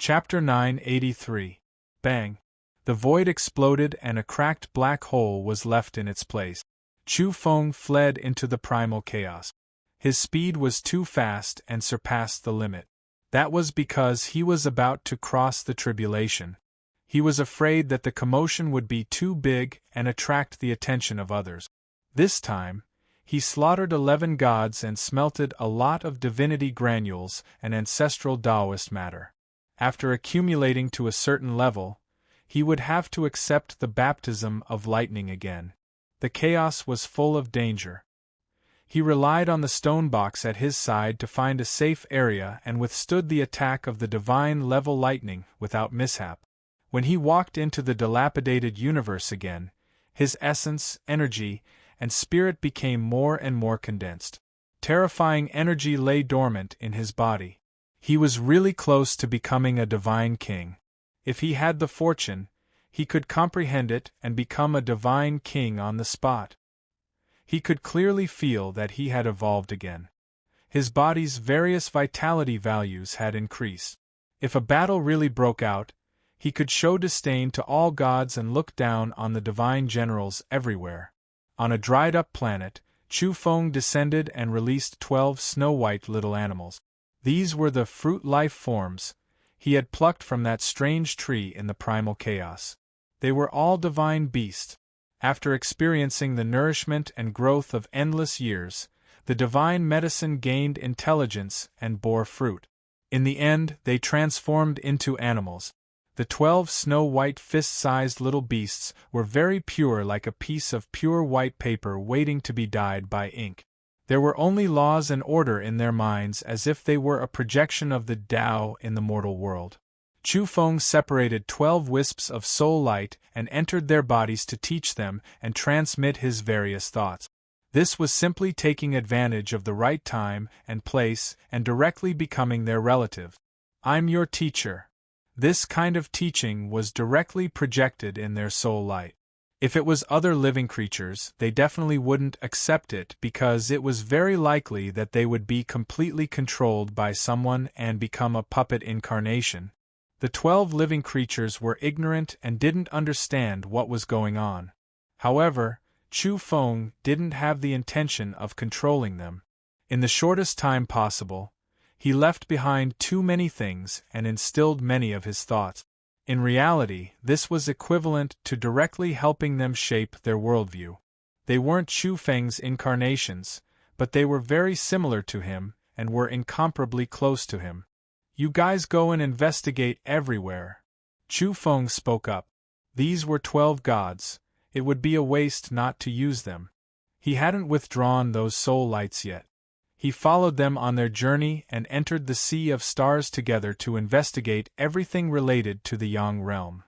Chapter 983. Bang! The void exploded and a cracked black hole was left in its place. Chu Feng fled into the primal chaos. His speed was too fast and surpassed the limit. That was because he was about to cross the tribulation. He was afraid that the commotion would be too big and attract the attention of others. This time, he slaughtered 11 gods and smelted a lot of divinity granules and ancestral Taoist matter. After accumulating to a certain level, he would have to accept the baptism of lightning again. The chaos was full of danger. He relied on the stone box at his side to find a safe area and withstood the attack of the divine level lightning without mishap. When he walked into the dilapidated universe again, his essence, energy, and spirit became more and more condensed. Terrifying energy lay dormant in his body. He was really close to becoming a divine king. If he had the fortune, he could comprehend it and become a divine king on the spot. He could clearly feel that he had evolved again. His body's various vitality values had increased. If a battle really broke out, he could show disdain to all gods and look down on the divine generals everywhere. On a dried-up planet, Chu Feng descended and released 12 snow-white little animals. These were the fruit life forms he had plucked from that strange tree in the primal chaos. They were all divine beasts. After experiencing the nourishment and growth of endless years, the divine medicine gained intelligence and bore fruit. In the end, they transformed into animals. The 12 snow-white fist-sized little beasts were very pure, like a piece of pure white paper waiting to be dyed by ink. There were only laws and order in their minds, as if they were a projection of the Tao in the mortal world. Chu Feng separated 12 wisps of soul light and entered their bodies to teach them and transmit his various thoughts. This was simply taking advantage of the right time and place and directly becoming their relative. "I'm your teacher." This kind of teaching was directly projected in their soul light. If it was other living creatures, they definitely wouldn't accept it because it was very likely that they would be completely controlled by someone and become a puppet incarnation. The 12 living creatures were ignorant and didn't understand what was going on. However, Chu Feng didn't have the intention of controlling them. In the shortest time possible, he left behind too many things and instilled many of his thoughts. In reality, this was equivalent to directly helping them shape their worldview. They weren't Chu Feng's incarnations, but they were very similar to him and were incomparably close to him. "You guys go and investigate everywhere." Chu Feng spoke up. These were 12 gods. It would be a waste not to use them. He hadn't withdrawn those soul lights yet. He followed them on their journey and entered the Sea of Stars together to investigate everything related to the Yang realm.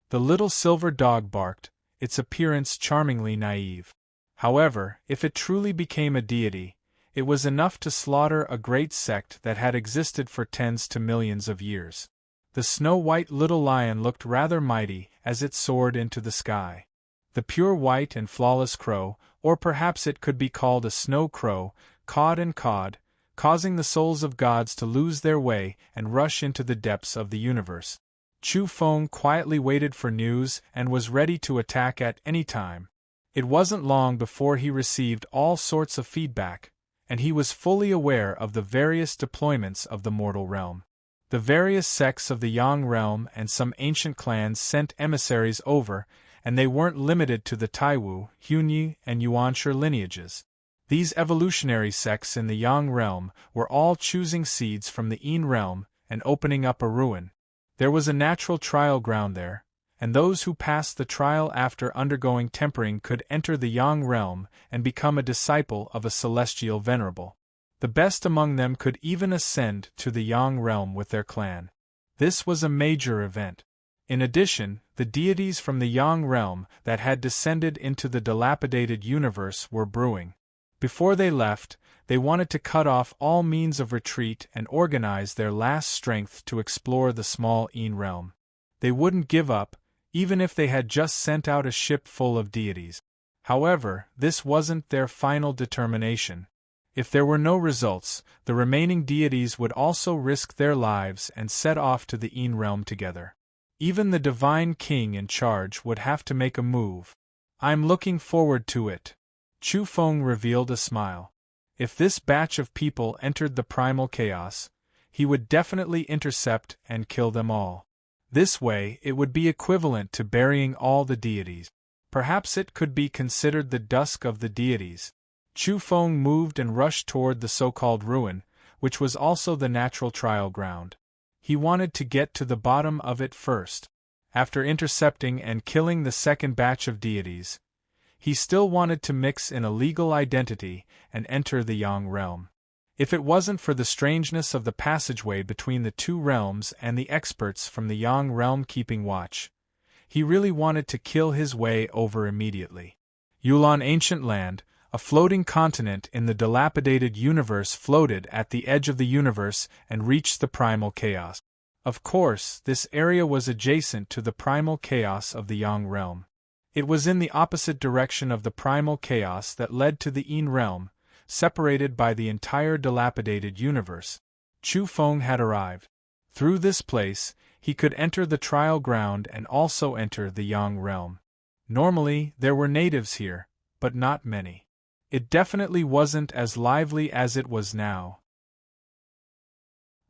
The little silver dog barked, its appearance charmingly naive. However, if it truly became a deity, it was enough to slaughter a great sect that had existed for tens to millions of years. The snow-white little lion looked rather mighty as it soared into the sky. The pure white and flawless crow, or perhaps it could be called a snow crow, cawed and cawed, causing the souls of gods to lose their way and rush into the depths of the universe. Chu Feng quietly waited for news and was ready to attack at any time. It wasn't long before he received all sorts of feedback, and he was fully aware of the various deployments of the mortal realm. The various sects of the Yang realm and some ancient clans sent emissaries over, and they weren't limited to the Taiwu, Hunyi, and Yuanshi lineages. These evolutionary sects in the Yang realm were all choosing seeds from the Yin realm and opening up a ruin. There was a natural trial ground there, and those who passed the trial after undergoing tempering could enter the Yang realm and become a disciple of a celestial venerable. The best among them could even ascend to the Yang realm with their clan. This was a major event. In addition, the deities from the Yang realm that had descended into the dilapidated universe were brewing. Before they left, they wanted to cut off all means of retreat and organize their last strength to explore the small Yin realm. They wouldn't give up, even if they had just sent out a ship full of deities. However, this wasn't their final determination. If there were no results, the remaining deities would also risk their lives and set off to the Een realm together. Even the divine king in charge would have to make a move. I'm looking forward to it. Chu Feng revealed a smile. If this batch of people entered the primal chaos, he would definitely intercept and kill them all. This way, it would be equivalent to burying all the deities. Perhaps it could be considered the dusk of the deities. Chu Feng moved and rushed toward the so-called ruin, which was also the natural trial ground. He wanted to get to the bottom of it first. After intercepting and killing the second batch of deities, he still wanted to mix in a legal identity and enter the Yang realm. If it wasn't for the strangeness of the passageway between the two realms and the experts from the Yang realm keeping watch, he really wanted to kill his way over immediately. Yulan ancient land, a floating continent in the dilapidated universe, floated at the edge of the universe and reached the primal chaos. Of course, this area was adjacent to the primal chaos of the Yang realm. It was in the opposite direction of the primal chaos that led to the Een realm, separated by the entire dilapidated universe. Chu Feng had arrived. Through this place, he could enter the trial ground and also enter the Yang realm. Normally, there were natives here, but not many. It definitely wasn't as lively as it was now.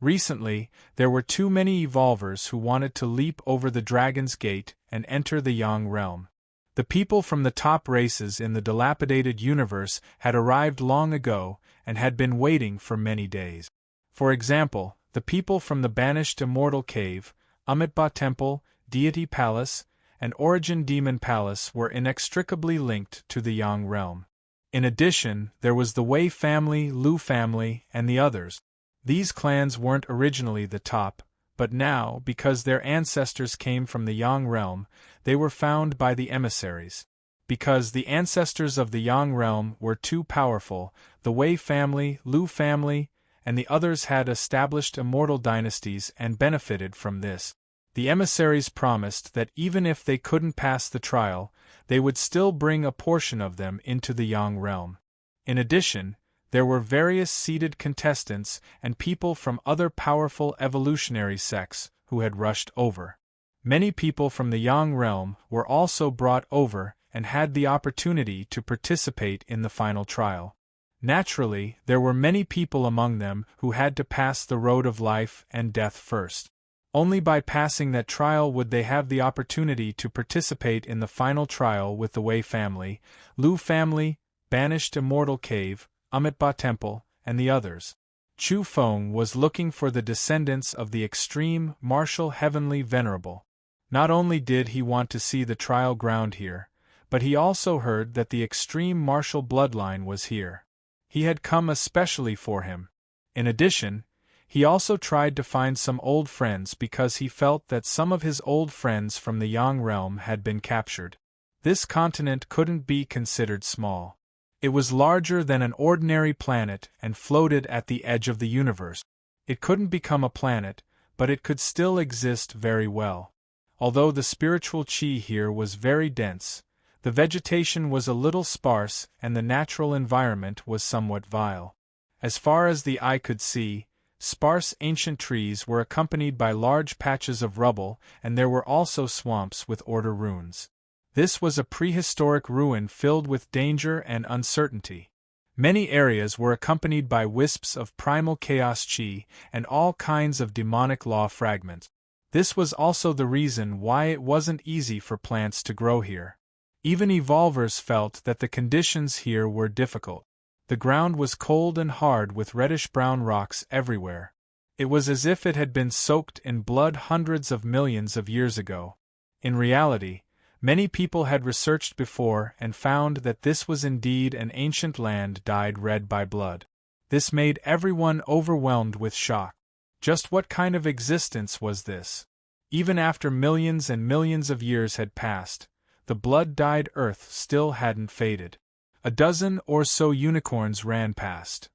Recently, there were too many evolvers who wanted to leap over the Dragon's Gate and enter the Yang realm. The people from the top races in the dilapidated universe had arrived long ago and had been waiting for many days. For example, the people from the banished Immortal Cave, Amitabha Temple, Deity Palace, and Origin Demon Palace were inextricably linked to the Yang realm. In addition, there was the Wei family, Lu family, and the others. These clans weren't originally the top, but now, because their ancestors came from the Yang realm, they were found by the emissaries. Because the ancestors of the Yang realm were too powerful, the Wei family, Lu family, and the others had established immortal dynasties and benefited from this. The emissaries promised that even if they couldn't pass the trial, they would still bring a portion of them into the Yang realm. In addition, there were various seeded contestants and people from other powerful evolutionary sects who had rushed over. Many people from the Yang realm were also brought over and had the opportunity to participate in the final trial. Naturally, there were many people among them who had to pass the road of life and death first. Only by passing that trial would they have the opportunity to participate in the final trial with the Wei family, Lu family, banished Immortal Cave, Amitabha Temple, and the others. Chu Feng was looking for the descendants of the extreme, martial heavenly venerable. Not only did he want to see the trial ground here, but he also heard that the extreme martial bloodline was here. He had come especially for him. In addition, he also tried to find some old friends because he felt that some of his old friends from the Yang realm had been captured. This continent couldn't be considered small. It was larger than an ordinary planet and floated at the edge of the universe. It couldn't become a planet, but it could still exist very well. Although the spiritual qi here was very dense, the vegetation was a little sparse and the natural environment was somewhat vile. As far as the eye could see, sparse ancient trees were accompanied by large patches of rubble, and there were also swamps with order ruins. This was a prehistoric ruin filled with danger and uncertainty. Many areas were accompanied by wisps of primal chaos qi and all kinds of demonic law fragments. This was also the reason why it wasn't easy for plants to grow here. Even evolvers felt that the conditions here were difficult. The ground was cold and hard with reddish-brown rocks everywhere. It was as if it had been soaked in blood hundreds of millions of years ago. In reality, many people had researched before and found that this was indeed an ancient land dyed red by blood. This made everyone overwhelmed with shock. Just what kind of existence was this? Even after millions and millions of years had passed, the blood-dyed earth still hadn't faded. A dozen or so unicorns ran past.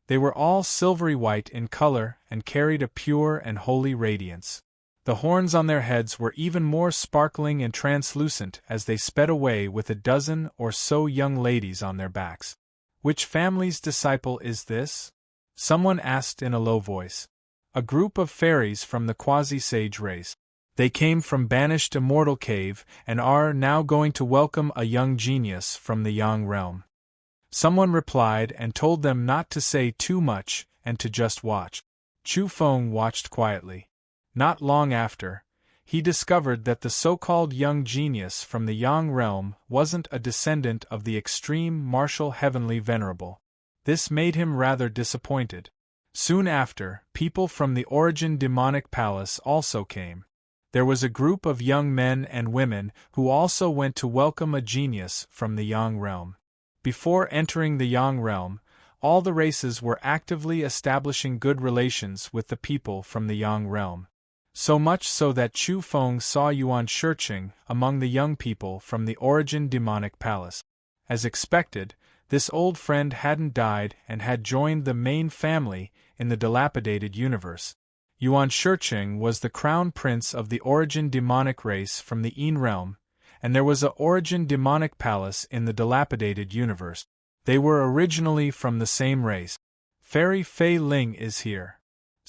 They were all silvery white in color and carried a pure and holy radiance. The horns on their heads were even more sparkling and translucent as they sped away with a dozen or so young ladies on their backs. Which family's disciple is this? Someone asked in a low voice. A group of fairies from the quasi-sage race. They came from banished immortal cave and are now going to welcome a young genius from the Yang realm. Someone replied and told them not to say too much and to just watch. Chu Feng watched quietly. Not long after, he discovered that the so-called young genius from the Yang realm wasn't a descendant of the extreme martial heavenly venerable. This made him rather disappointed. Soon after, people from the Origin demonic palace also came. There was a group of young men and women who also went to welcome a genius from the Yang realm. Before entering the Yang realm, all the races were actively establishing good relations with the people from the Yang realm. So much so that Chu Feng saw Yuan Shiqing among the young people from the Origin demonic palace. As expected, this old friend hadn't died and had joined the main family in the dilapidated universe. Yuan Shiqing was the crown prince of the Origin demonic race from the Yin realm, and there was a Origin demonic palace in the dilapidated universe. They were originally from the same race. Fairy Fei Ling is here.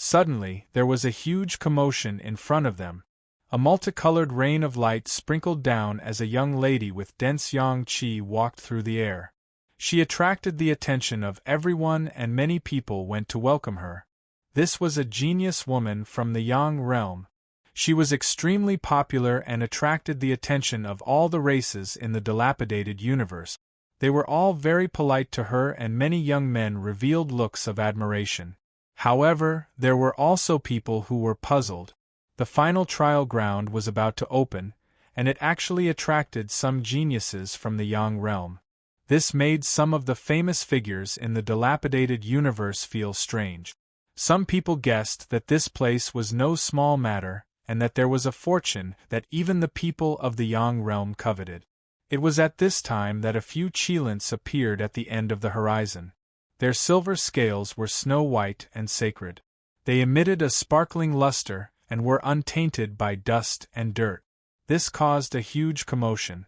Suddenly, there was a huge commotion in front of them. A multicolored rain of light sprinkled down as a young lady with dense yang qi walked through the air. She attracted the attention of everyone and many people went to welcome her. This was a genius woman from the Yang realm. She was extremely popular and attracted the attention of all the races in the dilapidated universe. They were all very polite to her and many young men revealed looks of admiration. However, there were also people who were puzzled. The final trial ground was about to open, and it actually attracted some geniuses from the Yang realm. This made some of the famous figures in the dilapidated universe feel strange. Some people guessed that this place was no small matter, and that there was a fortune that even the people of the Yang realm coveted. It was at this time that a few Qilins appeared at the end of the horizon. Their silver scales were snow-white and sacred. They emitted a sparkling luster and were untainted by dust and dirt. This caused a huge commotion.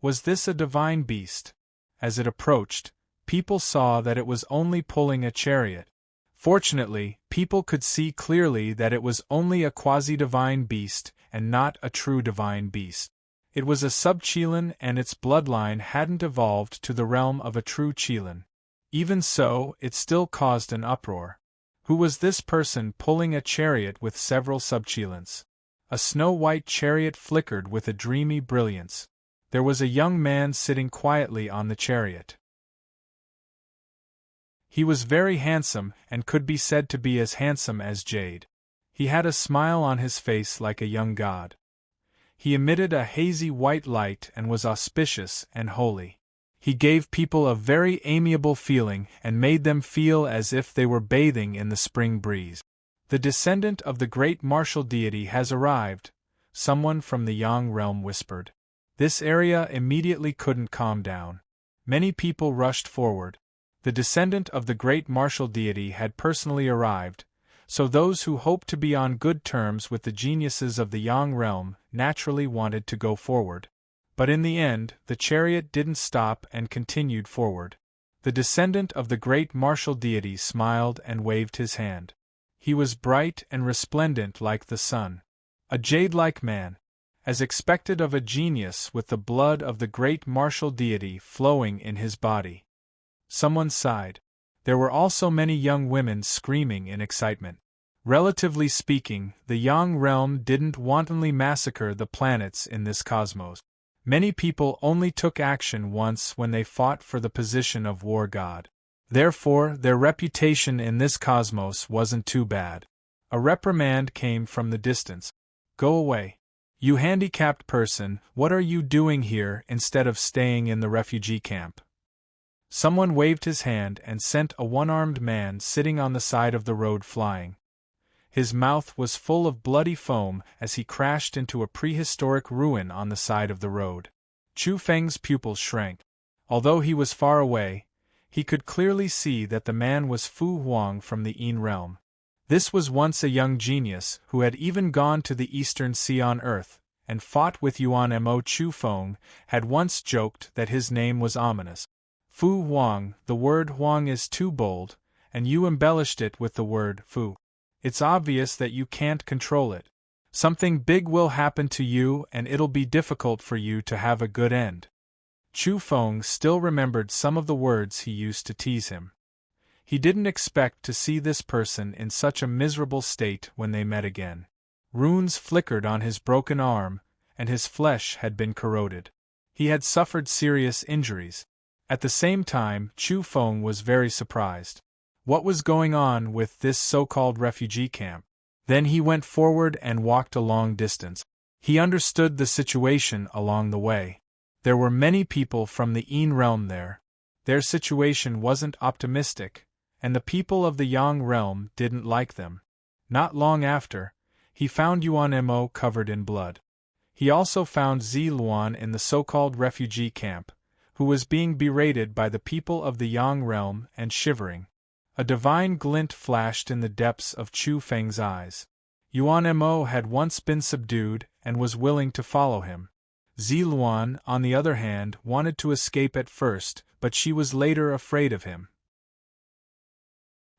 Was this a divine beast? As it approached, people saw that it was only pulling a chariot. Fortunately, people could see clearly that it was only a quasi-divine beast and not a true divine beast. It was a sub-Qilin and its bloodline hadn't evolved to the realm of a true Qilin. Even so, it still caused an uproar. Who was this person pulling a chariot with several sub-Qilins? A snow-white chariot flickered with a dreamy brilliance. There was a young man sitting quietly on the chariot. He was very handsome and could be said to be as handsome as jade. He had a smile on his face like a young god. He emitted a hazy white light and was auspicious and holy. He gave people a very amiable feeling and made them feel as if they were bathing in the spring breeze. The descendant of the great martial deity has arrived, someone from the Yang realm whispered. This area immediately couldn't calm down. Many people rushed forward. The descendant of the great martial deity had personally arrived, so those who hoped to be on good terms with the geniuses of the Yang realm naturally wanted to go forward. But in the end, the chariot didn't stop and continued forward. The descendant of the great martial deity smiled and waved his hand. He was bright and resplendent like the sun. A jade-like man, as expected of a genius with the blood of the great martial deity flowing in his body. Someone sighed. There were also many young women screaming in excitement. Relatively speaking, the Yang realm didn't wantonly massacre the planets in this cosmos. Many people only took action once when they fought for the position of war god. Therefore, their reputation in this cosmos wasn't too bad. A reprimand came from the distance. Go away. You handicapped person, what are you doing here instead of staying in the refugee camp? Someone waved his hand and sent a one-armed man sitting on the side of the road flying. His mouth was full of bloody foam as he crashed into a prehistoric ruin on the side of the road. Chu Feng's pupils shrank. Although he was far away, he could clearly see that the man was Fu Huang from the Yin realm. This was once a young genius who had even gone to the Eastern Sea on Earth, and fought with Yuan Mo. Chu Feng had once joked that his name was ominous. Fu Huang, the word Huang is too bold, and you embellished it with the word Fu. It's obvious that you can't control it. Something big will happen to you and it'll be difficult for you to have a good end. Chu Feng still remembered some of the words he used to tease him. He didn't expect to see this person in such a miserable state when they met again. Runes flickered on his broken arm, and his flesh had been corroded. He had suffered serious injuries. At the same time, Chu Feng was very surprised. What was going on with this so-called refugee camp? Then he went forward and walked a long distance. He understood the situation along the way. There were many people from the Yin realm there. Their situation wasn't optimistic, and the people of the Yang realm didn't like them. Not long after, he found Yuan Mo covered in blood. He also found Zi Luan in the so-called refugee camp, who was being berated by the people of the Yang realm and shivering. A divine glint flashed in the depths of Chu Feng's eyes. Yuan Mo had once been subdued and was willing to follow him. Zi Luan, on the other hand, wanted to escape at first, but she was later afraid of him.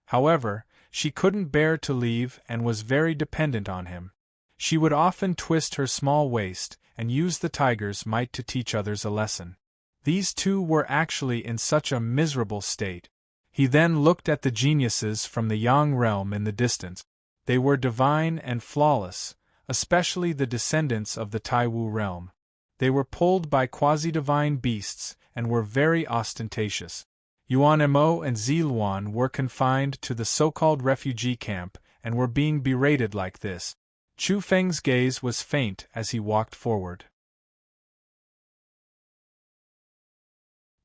However, she couldn't bear to leave and was very dependent on him. She would often twist her small waist and use the tiger's might to teach others a lesson. These two were actually in such a miserable state. He then looked at the geniuses from the Yang realm in the distance. They were divine and flawless, especially the descendants of the Taiwu realm. They were pulled by quasi-divine beasts and were very ostentatious. Yuan Mo and Zi Luan were confined to the so-called refugee camp and were being berated like this. Chu Feng's gaze was faint as he walked forward.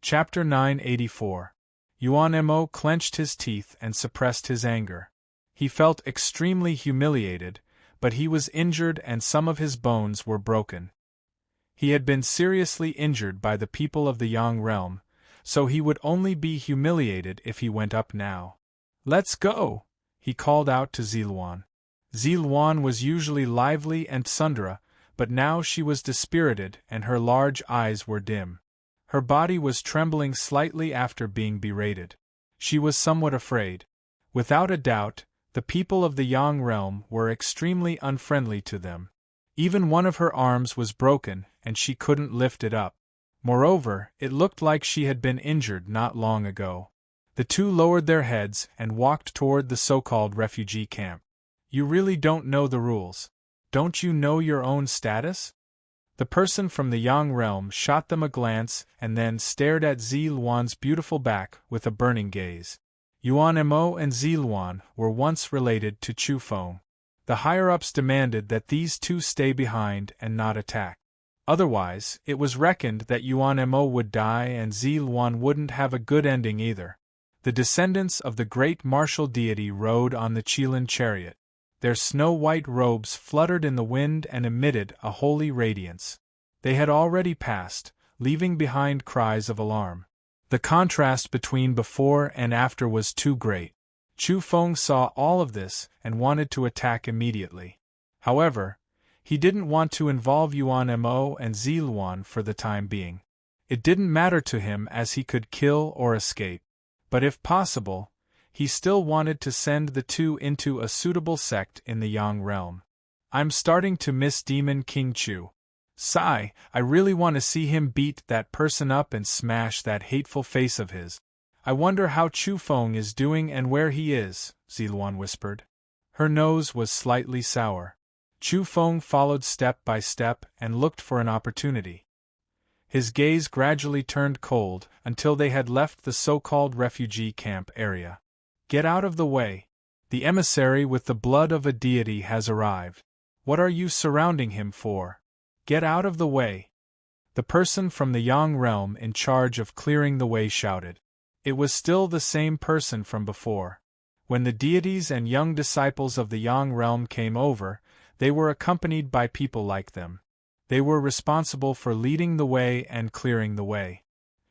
Chapter 984. Yuan Mo clenched his teeth and suppressed his anger. He felt extremely humiliated, but he was injured and some of his bones were broken. He had been seriously injured by the people of the Yang realm, so he would only be humiliated if he went up now. "Let's go!" he called out to Zi Luan. Zi Luan was usually lively and tsundere, but now she was dispirited and her large eyes were dim. Her body was trembling slightly after being berated. She was somewhat afraid. Without a doubt, the people of the Yang realm were extremely unfriendly to them. Even one of her arms was broken, and she couldn't lift it up. Moreover, it looked like she had been injured not long ago. The two lowered their heads and walked toward the so-called refugee camp. "You really don't know the rules. Don't you know your own status?" The person from the Yang realm shot them a glance and then stared at Zi Luan's beautiful back with a burning gaze. Yuan Mo and Zi Luan were once related to Chu Feng. The higher-ups demanded that these two stay behind and not attack. Otherwise, it was reckoned that Yuan Mo would die and Zi Luan wouldn't have a good ending either. The descendants of the great martial deity rode on the Qilin chariot. Their snow-white robes fluttered in the wind and emitted a holy radiance. They had already passed, leaving behind cries of alarm. The contrast between before and after was too great. Chu Feng saw all of this and wanted to attack immediately. However, he didn't want to involve Yuan Mo and Zi Luan for the time being. It didn't matter to him as he could kill or escape. But if possible, he still wanted to send the two into a suitable sect in the Yang realm. "I'm starting to miss Demon King Chu. Sigh, I really want to see him beat that person up and smash that hateful face of his. I wonder how Chu Feng is doing and where he is," Zi Luan whispered. Her nose was slightly sour. Chu Feng followed step by step and looked for an opportunity. His gaze gradually turned cold until they had left the so-called refugee camp area. "Get out of the way. The emissary with the blood of a deity has arrived. What are you surrounding him for? Get out of the way." The person from the Yang realm in charge of clearing the way shouted. It was still the same person from before. When the deities and young disciples of the Yang realm came over, they were accompanied by people like them. They were responsible for leading the way and clearing the way.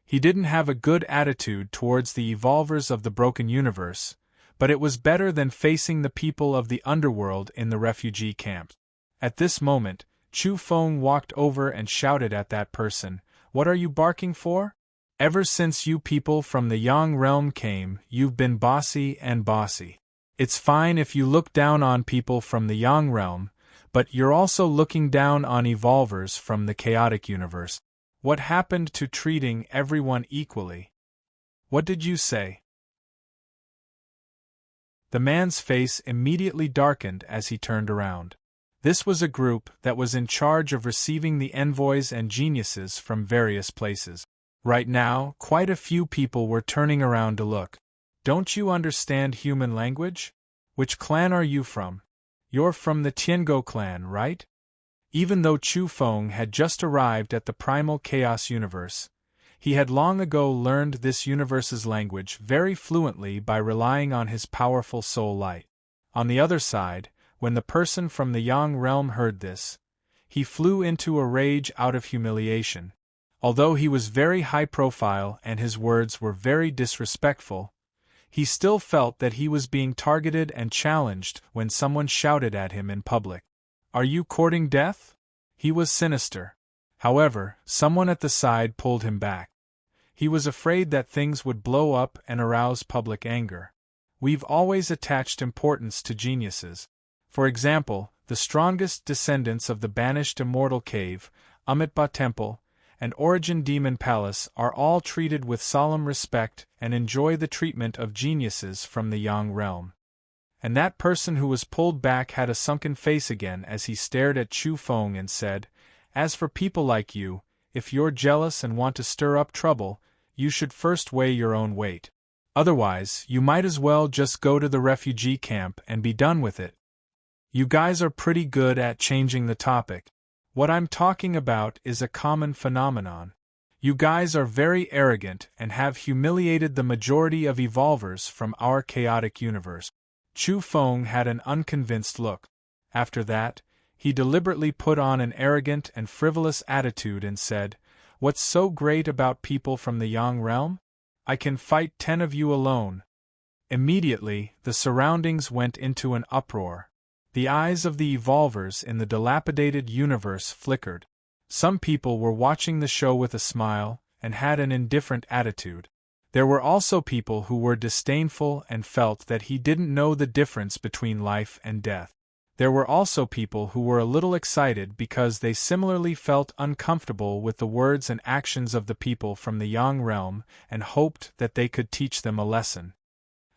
He didn't have a good attitude towards the evolvers of the broken universe, but it was better than facing the people of the underworld in the refugee camp. At this moment, Chu Feng walked over and shouted at that person, "What are you barking for? Ever since you people from the Yang realm came, you've been bossy and bossy. It's fine if you look down on people from the Yang realm, but you're also looking down on evolvers from the chaotic universe. What happened to treating everyone equally? What did you say? The man's face immediately darkened as he turned around. This was a group that was in charge of receiving the envoys and geniuses from various places. Right now, quite a few people were turning around to look. Don't you understand human language? Which clan are you from? You're from the Tiango clan, right? Even though Chu Feng had just arrived at the primal chaos universe, he had long ago learned this universe's language very fluently by relying on his powerful soul light. On the other side, when the person from the Yang realm heard this, he flew into a rage out of humiliation. Although he was very high profile and his words were very disrespectful, he still felt that he was being targeted and challenged when someone shouted at him in public. Are you courting death? He was sinister. However, someone at the side pulled him back. He was afraid that things would blow up and arouse public anger. We've always attached importance to geniuses. For example, the strongest descendants of the banished Immortal Cave, Amitabha Temple, and Origin Demon Palace are all treated with solemn respect and enjoy the treatment of geniuses from the Yang realm. And that person who was pulled back had a sunken face again as he stared at Chu Feng and said, "As for people like you, if you're jealous and want to stir up trouble, you should first weigh your own weight. Otherwise, you might as well just go to the refugee camp and be done with it." You guys are pretty good at changing the topic. What I'm talking about is a common phenomenon. You guys are very arrogant and have humiliated the majority of evolvers from our chaotic universe. Chu Feng had an unconvinced look. After that, he deliberately put on an arrogant and frivolous attitude and said, "What's so great about people from the Yang realm? I can fight 10 of you alone." Immediately, the surroundings went into an uproar. The eyes of the evolvers in the dilapidated universe flickered. Some people were watching the show with a smile and had an indifferent attitude. There were also people who were disdainful and felt that he didn't know the difference between life and death. There were also people who were a little excited because they similarly felt uncomfortable with the words and actions of the people from the Yang realm and hoped that they could teach them a lesson.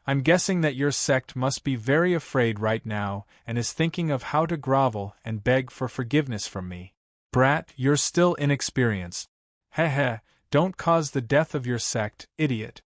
I'm guessing that your sect must be very afraid right now and is thinking of how to grovel and beg for forgiveness from me. Brat, you're still inexperienced. Heh, don't cause the death of your sect, idiot.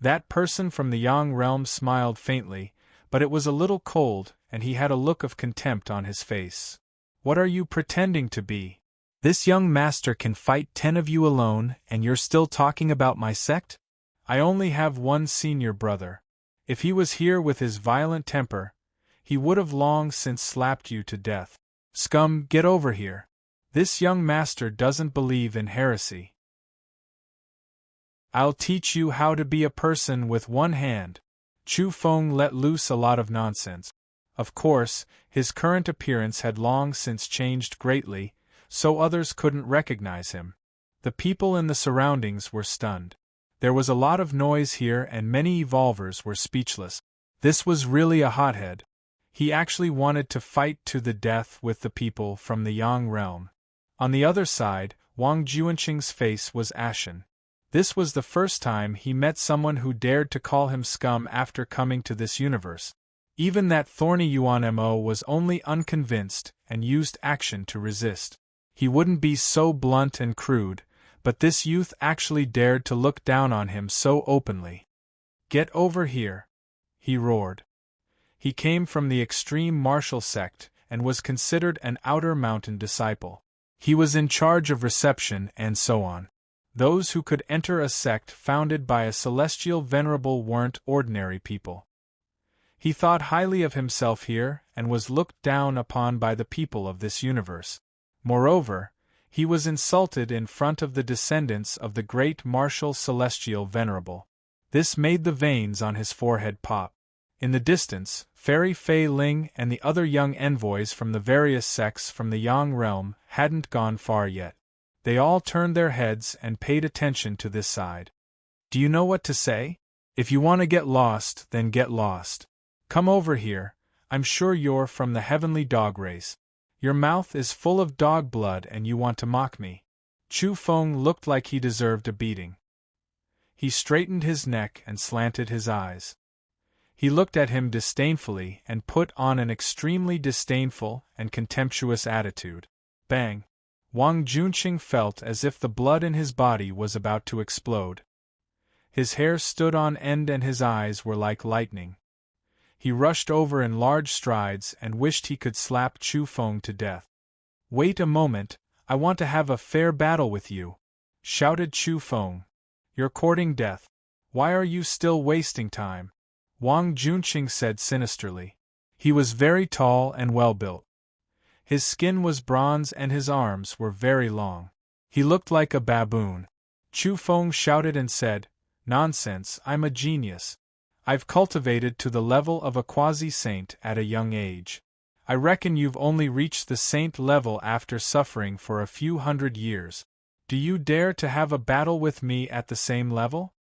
That person from the Yang realm smiled faintly, but it was a little cold, and he had a look of contempt on his face. What are you pretending to be? This young master can fight 10 of you alone, and you're still talking about my sect? I only have one senior brother. If he was here with his violent temper, he would have long since slapped you to death. Scum, get over here. This young master doesn't believe in heresy. I'll teach you how to be a person with one hand. Chu Feng let loose a lot of nonsense. Of course, his current appearance had long since changed greatly, so others couldn't recognize him. The people in the surroundings were stunned. There was a lot of noise here and many evolvers were speechless. This was really a hothead. He actually wanted to fight to the death with the people from the Yang realm. On the other side, Wang Juanqing's face was ashen. This was the first time he met someone who dared to call him scum after coming to this universe. Even that thorny Yuan Mo was only unconvinced and used action to resist. He wouldn't be so blunt and crude, but this youth actually dared to look down on him so openly. Get over here, he roared. He came from the extreme martial sect and was considered an outer mountain disciple. He was in charge of reception and so on. Those who could enter a sect founded by a celestial venerable weren't ordinary people. He thought highly of himself here and was looked down upon by the people of this universe. Moreover, he was insulted in front of the descendants of the great martial celestial venerable. This made the veins on his forehead pop. In the distance, Fairy Fei Ling and the other young envoys from the various sects from the Yang realm hadn't gone far yet. They all turned their heads and paid attention to this side. Do you know what to say? If you want to get lost, then get lost. Come over here, I'm sure you're from the heavenly dog race. Your mouth is full of dog blood and you want to mock me. Chu Feng looked like he deserved a beating. He straightened his neck and slanted his eyes. He looked at him disdainfully and put on an extremely disdainful and contemptuous attitude. Bang! Wang Junqing felt as if the blood in his body was about to explode. His hair stood on end and his eyes were like lightning. He rushed over in large strides and wished he could slap Chu Feng to death. Wait a moment, I want to have a fair battle with you, shouted Chu Feng. You're courting death. Why are you still wasting time? Wang Junqing said sinisterly. He was very tall and well-built. His skin was bronze and his arms were very long. He looked like a baboon. Chu Feng shouted and said, Nonsense, I'm a genius. I've cultivated to the level of a quasi-saint at a young age. I reckon you've only reached the saint level after suffering for a few hundred years. Do you dare to have a battle with me at the same level?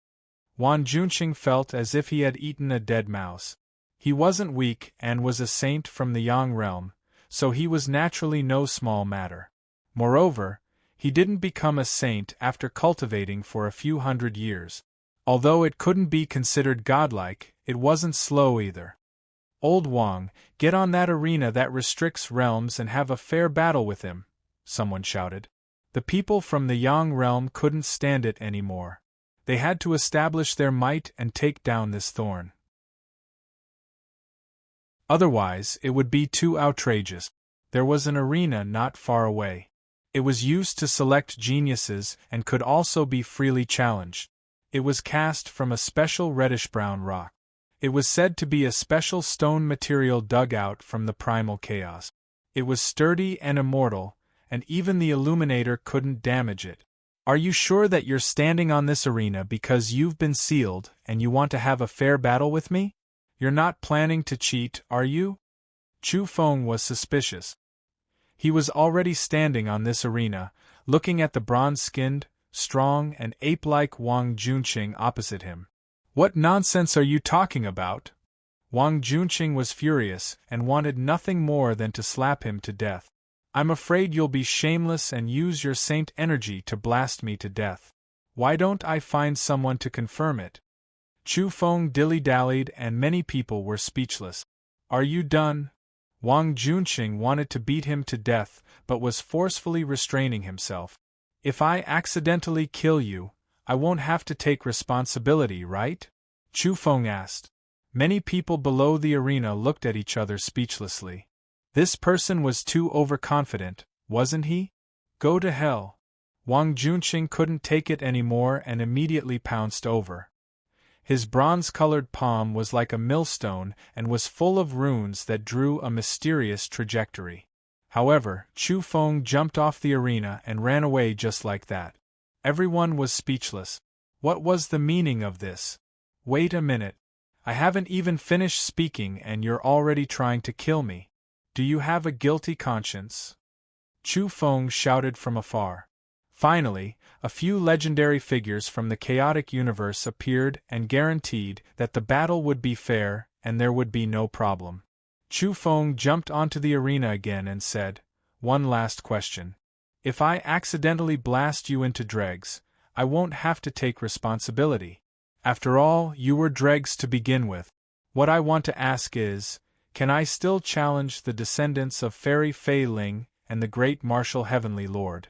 Wang Junqing felt as if he had eaten a dead mouse. He wasn't weak and was a saint from the Yang realm, so he was naturally no small matter. Moreover, he didn't become a saint after cultivating for a few hundred years. Although it couldn't be considered godlike, it wasn't slow either. Old Wang, get on that arena that restricts realms and have a fair battle with him, someone shouted. The people from the Yang realm couldn't stand it anymore. They had to establish their might and take down this thorn. Otherwise, it would be too outrageous. There was an arena not far away. It was used to select geniuses and could also be freely challenged. It was cast from a special reddish-brown rock. It was said to be a special stone material dug out from the primal chaos. It was sturdy and immortal, and even the illuminator couldn't damage it. Are you sure that you're standing on this arena because you've been sealed and you want to have a fair battle with me? You're not planning to cheat, are you? Chu Feng was suspicious. He was already standing on this arena, looking at the bronze-skinned, strong and ape-like Wang Junqing opposite him. What nonsense are you talking about? Wang Junqing was furious and wanted nothing more than to slap him to death. I'm afraid you'll be shameless and use your saint energy to blast me to death. Why don't I find someone to confirm it? Chu Feng dilly-dallied and many people were speechless. Are you done? Wang Junqing wanted to beat him to death but was forcefully restraining himself. If I accidentally kill you, I won't have to take responsibility, right? Chu Feng asked. Many people below the arena looked at each other speechlessly. This person was too overconfident, wasn't he? Go to hell. Wang Junqing couldn't take it anymore and immediately pounced over. His bronze-colored palm was like a millstone and was full of runes that drew a mysterious trajectory. However, Chu Feng jumped off the arena and ran away just like that. Everyone was speechless. What was the meaning of this? Wait a minute. I haven't even finished speaking and you're already trying to kill me. Do you have a guilty conscience? Chu Feng shouted from afar. Finally, a few legendary figures from the chaotic universe appeared and guaranteed that the battle would be fair and there would be no problem. Chu Feng jumped onto the arena again and said, One last question. If I accidentally blast you into dregs, I won't have to take responsibility. After all, you were dregs to begin with. What I want to ask is, can I still challenge the descendants of Fairy Fei Ling and the great martial Heavenly Lord?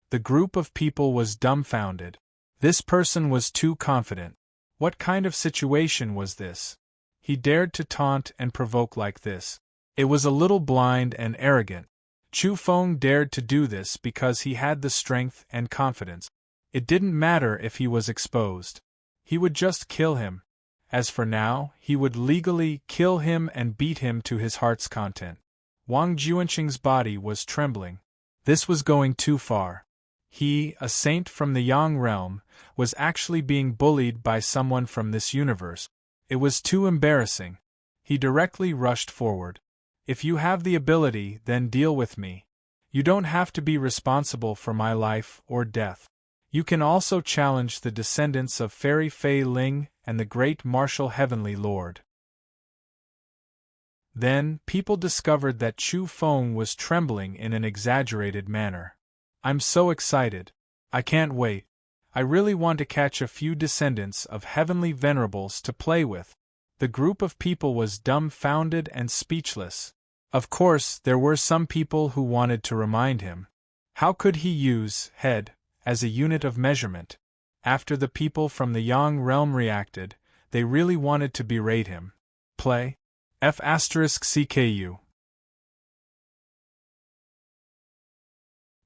The group of people was dumbfounded. This person was too confident. What kind of situation was this? He dared to taunt and provoke like this. It was a little blind and arrogant. Chu Feng dared to do this because he had the strength and confidence. It didn't matter if he was exposed. He would just kill him. As for now, he would legally kill him and beat him to his heart's content. Wang Junqing's body was trembling. This was going too far. He, a saint from the Yang realm, was actually being bullied by someone from this universe. It was too embarrassing. He directly rushed forward. If you have the ability, then deal with me. You don't have to be responsible for my life or death. You can also challenge the descendants of Fairy Fei Ling and the great martial Heavenly Lord. Then, people discovered that Chu Feng was trembling in an exaggerated manner. I'm so excited. I can't wait. I really want to catch a few descendants of heavenly venerables to play with. The group of people was dumbfounded and speechless. Of course, there were some people who wanted to remind him. How could he use head as a unit of measurement? After the people from the Yang realm reacted, they really wanted to berate him. Play F***CKU.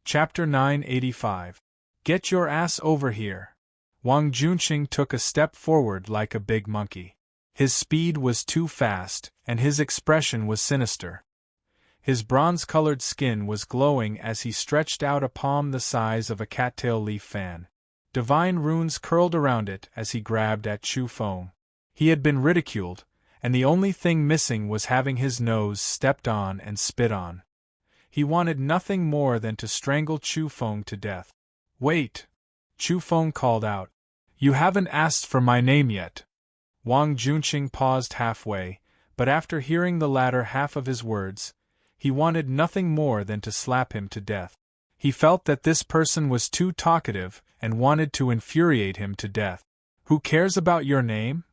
Chapter 985. Get your ass over here. Wang Junqing took a step forward like a big monkey. His speed was too fast, and his expression was sinister. His bronze-colored skin was glowing as he stretched out a palm the size of a cattail leaf fan. Divine runes curled around it as he grabbed at Chu Feng. He had been ridiculed, and the only thing missing was having his nose stepped on and spit on. He wanted nothing more than to strangle Chu Feng to death. Wait! Chu Feng called out. You haven't asked for my name yet. Wang Junqing paused halfway, but after hearing the latter half of his words, he wanted nothing more than to slap him to death. He felt that this person was too talkative and wanted to infuriate him to death. Who cares about your name?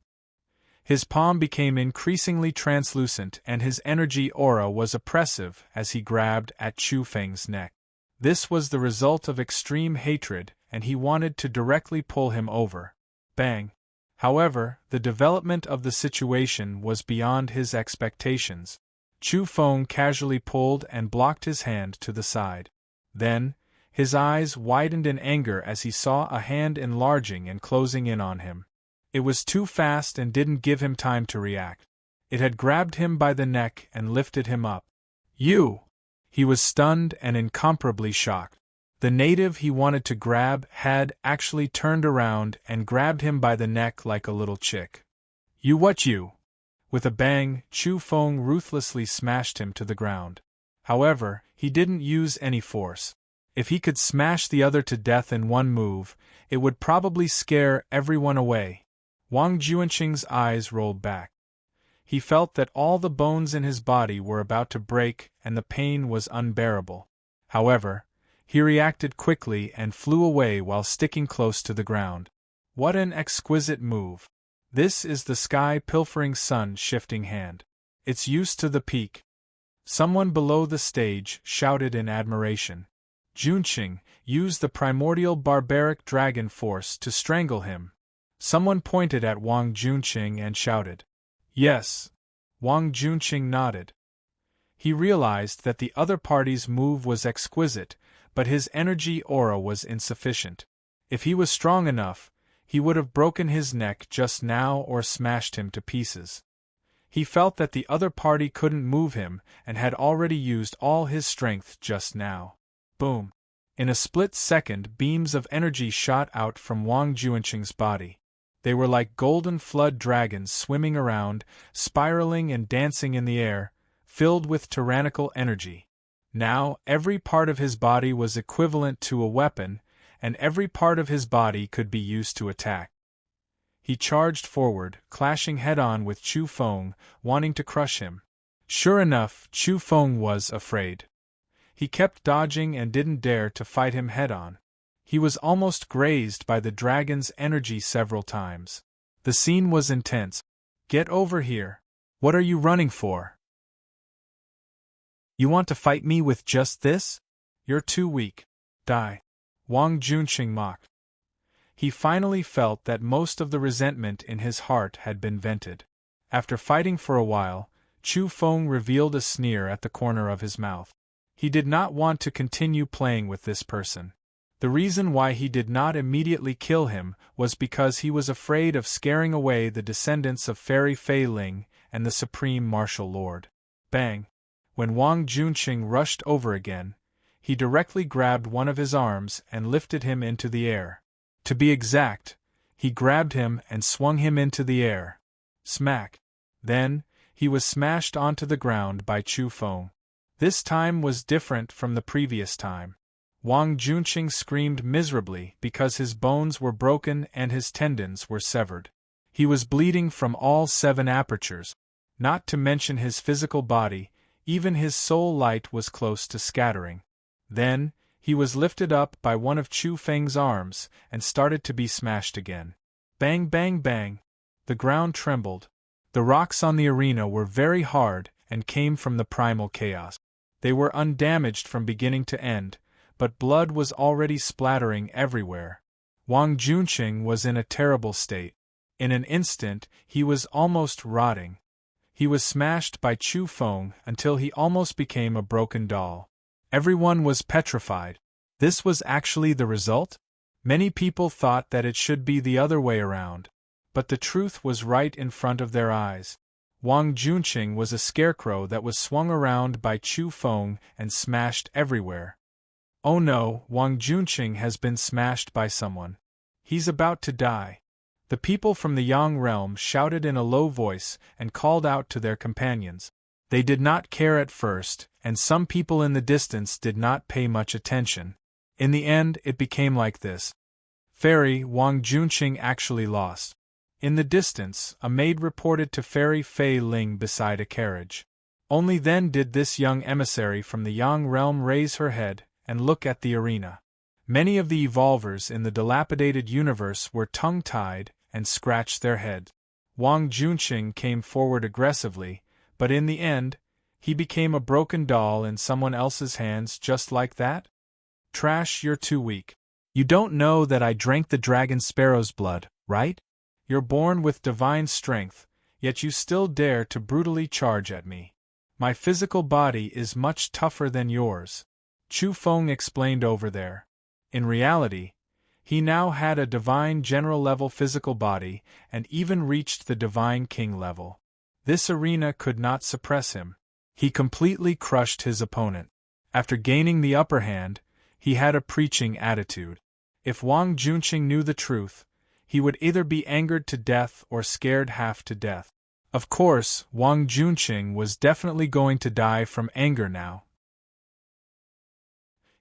His palm became increasingly translucent and his energy aura was oppressive as he grabbed at Chu Feng's neck. This was the result of extreme hatred, and he wanted to directly pull him over. Bang! However, the development of the situation was beyond his expectations. Chu Feng casually pulled and blocked his hand to the side. Then, his eyes widened in anger as he saw a hand enlarging and closing in on him. It was too fast and didn't give him time to react. It had grabbed him by the neck and lifted him up. You! He was stunned and incomparably shocked. The native he wanted to grab had actually turned around and grabbed him by the neck like a little chick. You what you? With a bang, Chu Feng ruthlessly smashed him to the ground. However, he didn't use any force. If he could smash the other to death in one move, it would probably scare everyone away. Wang Junqing's eyes rolled back. He felt that all the bones in his body were about to break and the pain was unbearable. However, he reacted quickly and flew away while sticking close to the ground. What an exquisite move! This is the sky-pilfering sun-shifting hand. It's used to the peak. Someone below the stage shouted in admiration. Junqing, use the primordial barbaric dragon force to strangle him. Someone pointed at Wang Junqing and shouted. Yes. Wang Junqing nodded. He realized that the other party's move was exquisite, but his energy aura was insufficient. If he was strong enough, he would have broken his neck just now or smashed him to pieces. He felt that the other party couldn't move him and had already used all his strength just now. Boom! In a split second, beams of energy shot out from Wang Junqing's body. They were like golden flood dragons swimming around, spiraling and dancing in the air, filled with tyrannical energy. Now, every part of his body was equivalent to a weapon, and every part of his body could be used to attack. He charged forward, clashing head-on with Chu Feng, wanting to crush him. Sure enough, Chu Feng was afraid. He kept dodging and didn't dare to fight him head-on. He was almost grazed by the dragon's energy several times. The scene was intense. Get over here. What are you running for? You want to fight me with just this? You're too weak. Die. Wang Junqing mocked. He finally felt that most of the resentment in his heart had been vented. After fighting for a while, Chu Feng revealed a sneer at the corner of his mouth. He did not want to continue playing with this person. The reason why he did not immediately kill him was because he was afraid of scaring away the descendants of Fairy Fei Ling and the Supreme Martial Lord. Bang! When Wang Junqing rushed over again, he directly grabbed one of his arms and lifted him into the air. To be exact, he grabbed him and swung him into the air. Smack! Then, he was smashed onto the ground by Chu Feng. This time was different from the previous time. Wang Junqing screamed miserably because his bones were broken and his tendons were severed. He was bleeding from all 7 apertures. Not to mention his physical body, even his soul light was close to scattering. Then, he was lifted up by one of Chu Feng's arms and started to be smashed again. Bang bang bang! The ground trembled. The rocks on the arena were very hard and came from the primal chaos. They were undamaged from beginning to end, but blood was already splattering everywhere. Wang Junqing was in a terrible state. In an instant, he was almost rotting. He was smashed by Chu Feng until he almost became a broken doll. Everyone was petrified. This was actually the result? Many people thought that it should be the other way around. But the truth was right in front of their eyes. Wang Junqing was a scarecrow that was swung around by Chu Feng and smashed everywhere. Oh no, Wang Junqing has been smashed by someone. He's about to die. The people from the Yang realm shouted in a low voice and called out to their companions. They did not care at first, and some people in the distance did not pay much attention. In the end, it became like this. Fairy Wang Junqing actually lost. In the distance, a maid reported to Fairy Fei Ling beside a carriage. Only then did this young emissary from the Yang realm raise her head and look at the arena. Many of the evolvers in the dilapidated universe were tongue-tied and scratched their heads. Wang Junqing came forward aggressively, but in the end, he became a broken doll in someone else's hands just like that? Trash, you're too weak. You don't know that I drank the dragon sparrow's blood, right? You're born with divine strength, yet you still dare to brutally charge at me. My physical body is much tougher than yours, Chu Feng explained over there. In reality, he now had a divine general-level physical body and even reached the divine king level. This arena could not suppress him. He completely crushed his opponent. After gaining the upper hand, he had a preaching attitude. If Wang Junqing knew the truth, he would either be angered to death or scared half to death. Of course, Wang Junqing was definitely going to die from anger now.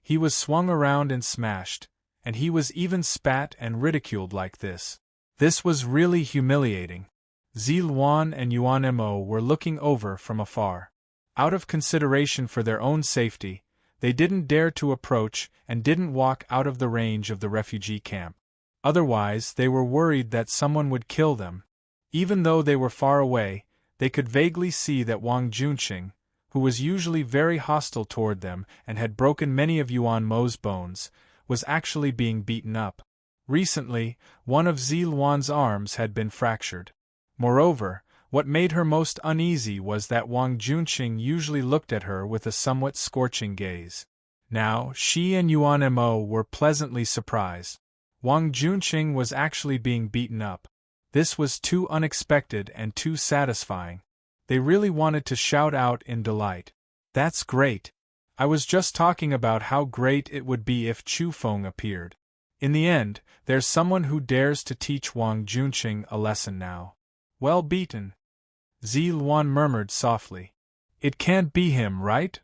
He was swung around and smashed, and he was even spat and ridiculed like this. This was really humiliating. Ziluan and Yuan Mo were looking over from afar. Out of consideration for their own safety, they didn't dare to approach and didn't walk out of the range of the refugee camp. Otherwise, they were worried that someone would kill them. Even though they were far away, they could vaguely see that Wang Junqing, who was usually very hostile toward them and had broken many of Yuan Mo's bones, was actually being beaten up. Recently, one of Ziluan's arms had been fractured. Moreover, what made her most uneasy was that Wang Junqing usually looked at her with a somewhat scorching gaze. Now, she and Yuan Mo were pleasantly surprised. Wang Junqing was actually being beaten up. This was too unexpected and too satisfying. They really wanted to shout out in delight. That's great! I was just talking about how great it would be if Chu Feng appeared. In the end, there's someone who dares to teach Wang Junqing a lesson now. Well beaten. Ziluan murmured softly. It can't be him, right?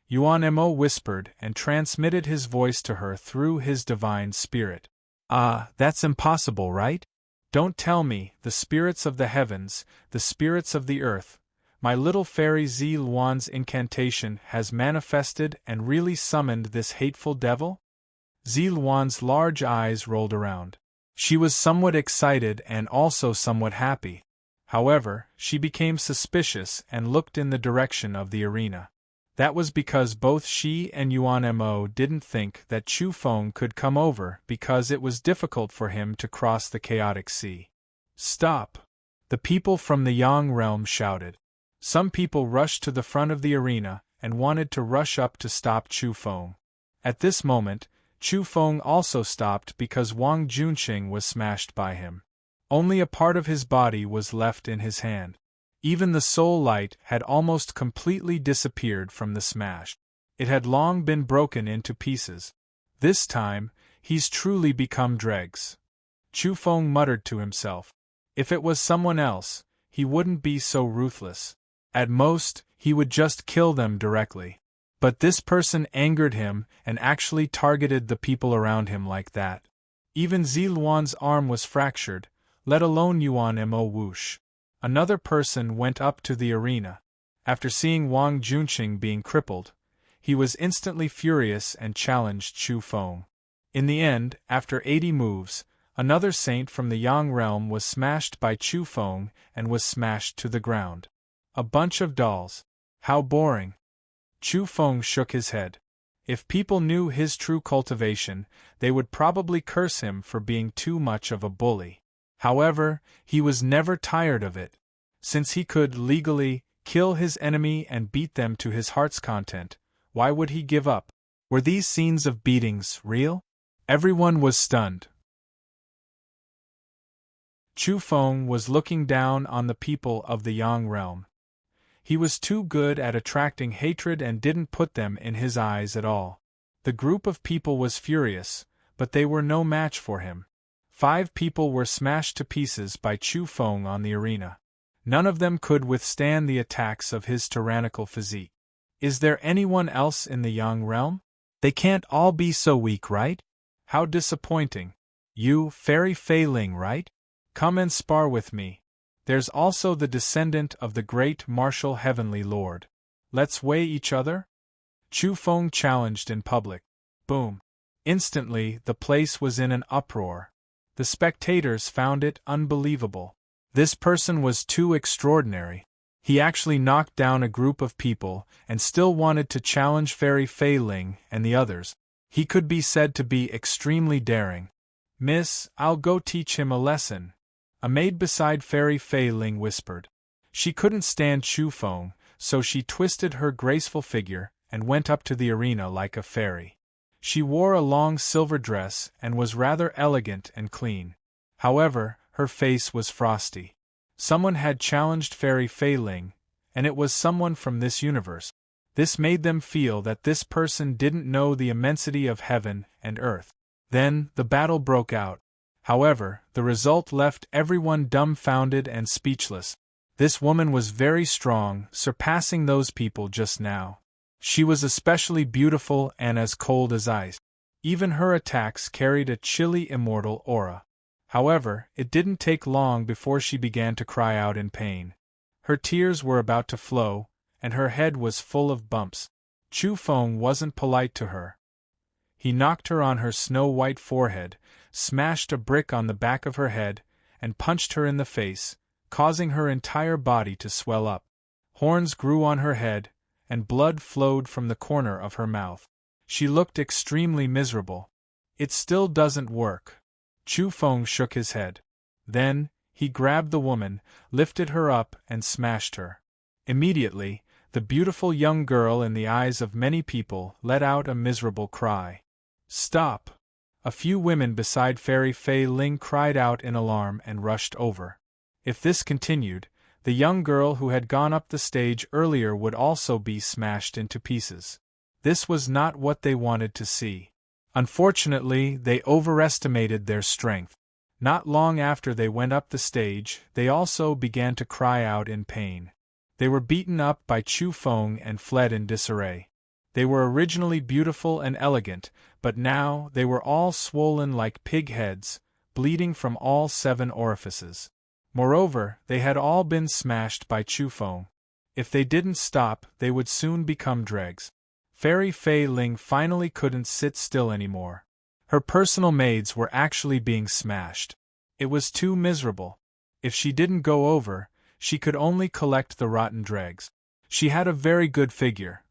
Yuan Mo whispered and transmitted his voice to her through his divine spirit. Ah, that's impossible, right? Don't tell me, the spirits of the heavens, the spirits of the earth, my little fairy Ziluan's incantation has manifested and really summoned this hateful devil? Ziluan's large eyes rolled around. She was somewhat excited and also somewhat happy. However, she became suspicious and looked in the direction of the arena. That was because both she and Yuan Mo didn't think that Chu Feng could come over because it was difficult for him to cross the chaotic sea. Stop! The people from the Yang realm shouted. Some people rushed to the front of the arena and wanted to rush up to stop Chu Feng. At this moment, Chu Feng also stopped because Wang Junqing was smashed by him. Only a part of his body was left in his hand. Even the soul light had almost completely disappeared from the smash. It had long been broken into pieces. This time, he's truly become dregs. Chu Feng muttered to himself. If it was someone else, he wouldn't be so ruthless. At most, he would just kill them directly. But this person angered him and actually targeted the people around him like that. Even Ziluan's arm was fractured, let alone Yuan Mo Wush. Another person went up to the arena. After seeing Wang Junqing being crippled, he was instantly furious and challenged Chu Feng. In the end, after 80 moves, another saint from the Yang realm was smashed by Chu Feng and was smashed to the ground. A bunch of dolls. How boring. Chu Feng shook his head. If people knew his true cultivation, they would probably curse him for being too much of a bully. However, he was never tired of it. Since he could, legally, kill his enemy and beat them to his heart's content, why would he give up? Were these scenes of beatings real? Everyone was stunned. Chu Feng was looking down on the people of the Yang realm. He was too good at attracting hatred and didn't put them in his eyes at all. The group of people was furious, but they were no match for him. 5 people were smashed to pieces by Chu Feng on the arena. None of them could withstand the attacks of his tyrannical physique. Is there anyone else in the Yang realm? They can't all be so weak, right? How disappointing. You, Fairy Fei Ling, right? Come and spar with me. There's also the descendant of the great martial heavenly lord. Let's weigh each other? Chu Feng challenged in public. Boom. Instantly, the place was in an uproar. The spectators found it unbelievable. This person was too extraordinary. He actually knocked down a group of people and still wanted to challenge Fairy Fei Ling and the others. He could be said to be extremely daring. Miss, I'll go teach him a lesson. A maid beside Fairy Fei Ling whispered. She couldn't stand Chu Feng, so she twisted her graceful figure and went up to the arena like a fairy. She wore a long silver dress and was rather elegant and clean. However, her face was frosty. Someone had challenged Fairy Fei Ling, and it was someone from this universe. This made them feel that this person didn't know the immensity of heaven and earth. Then, the battle broke out. However, the result left everyone dumbfounded and speechless. This woman was very strong, surpassing those people just now. She was especially beautiful and as cold as ice. Even her attacks carried a chilly immortal aura. However, it didn't take long before she began to cry out in pain. Her tears were about to flow, and her head was full of bumps. Chu Feng wasn't polite to her. He knocked her on her snow-white forehead, smashed a brick on the back of her head, and punched her in the face, causing her entire body to swell up. Horns grew on her head, and blood flowed from the corner of her mouth. She looked extremely miserable. It still doesn't work. Chu Feng shook his head. Then, he grabbed the woman, lifted her up and smashed her. Immediately, the beautiful young girl in the eyes of many people let out a miserable cry. Stop! A few women beside Fairy Fei Ling cried out in alarm and rushed over. If this continued, the young girl who had gone up the stage earlier would also be smashed into pieces. This was not what they wanted to see. Unfortunately, they overestimated their strength. Not long after they went up the stage, they also began to cry out in pain. They were beaten up by Chu Feng and fled in disarray. They were originally beautiful and elegant, but now they were all swollen like pig heads, bleeding from all 7 orifices. Moreover, they had all been smashed by Chu Feng. If they didn't stop, they would soon become dregs. Fairy Fei Ling finally couldn't sit still anymore. Her personal maids were actually being smashed. It was too miserable. If she didn't go over, she could only collect the rotten dregs. She had a very good figure.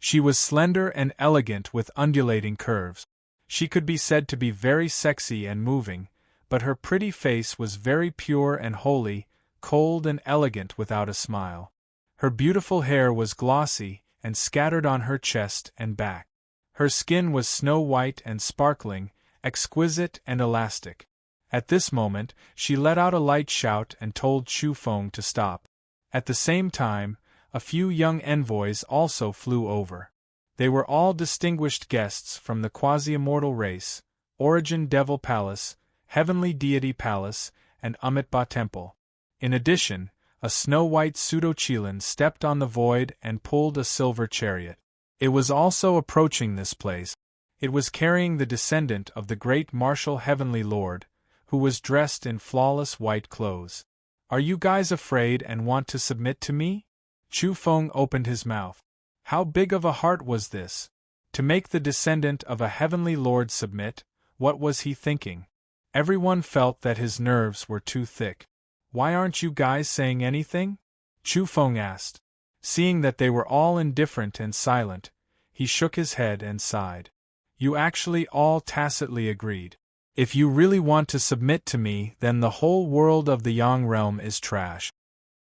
She was slender and elegant with undulating curves. She could be said to be very sexy and moving, but her pretty face was very pure and holy, cold and elegant without a smile. Her beautiful hair was glossy and scattered on her chest and back. Her skin was snow-white and sparkling, exquisite and elastic. At this moment, she let out a light shout and told Chu Feng to stop. At the same time, a few young envoys also flew over. They were all distinguished guests from the quasi-immortal race, Origin Devil Palace, Heavenly Deity Palace, and Amitabha Temple. In addition, A snow-white pseudo-qilin stepped on the void and pulled a silver chariot. It was also approaching this place. It was carrying the descendant of the great martial heavenly lord, who was dressed in flawless white clothes. Are you guys afraid and want to submit to me? Chu Feng opened his mouth. How big of a heart was this? To make the descendant of a heavenly lord submit, what was he thinking? Everyone felt that his nerves were too thick. Why aren't you guys saying anything? Chu Feng asked. Seeing that they were all indifferent and silent, he shook his head and sighed. You actually all tacitly agreed. If you really want to submit to me, then the whole world of the Yang realm is trash.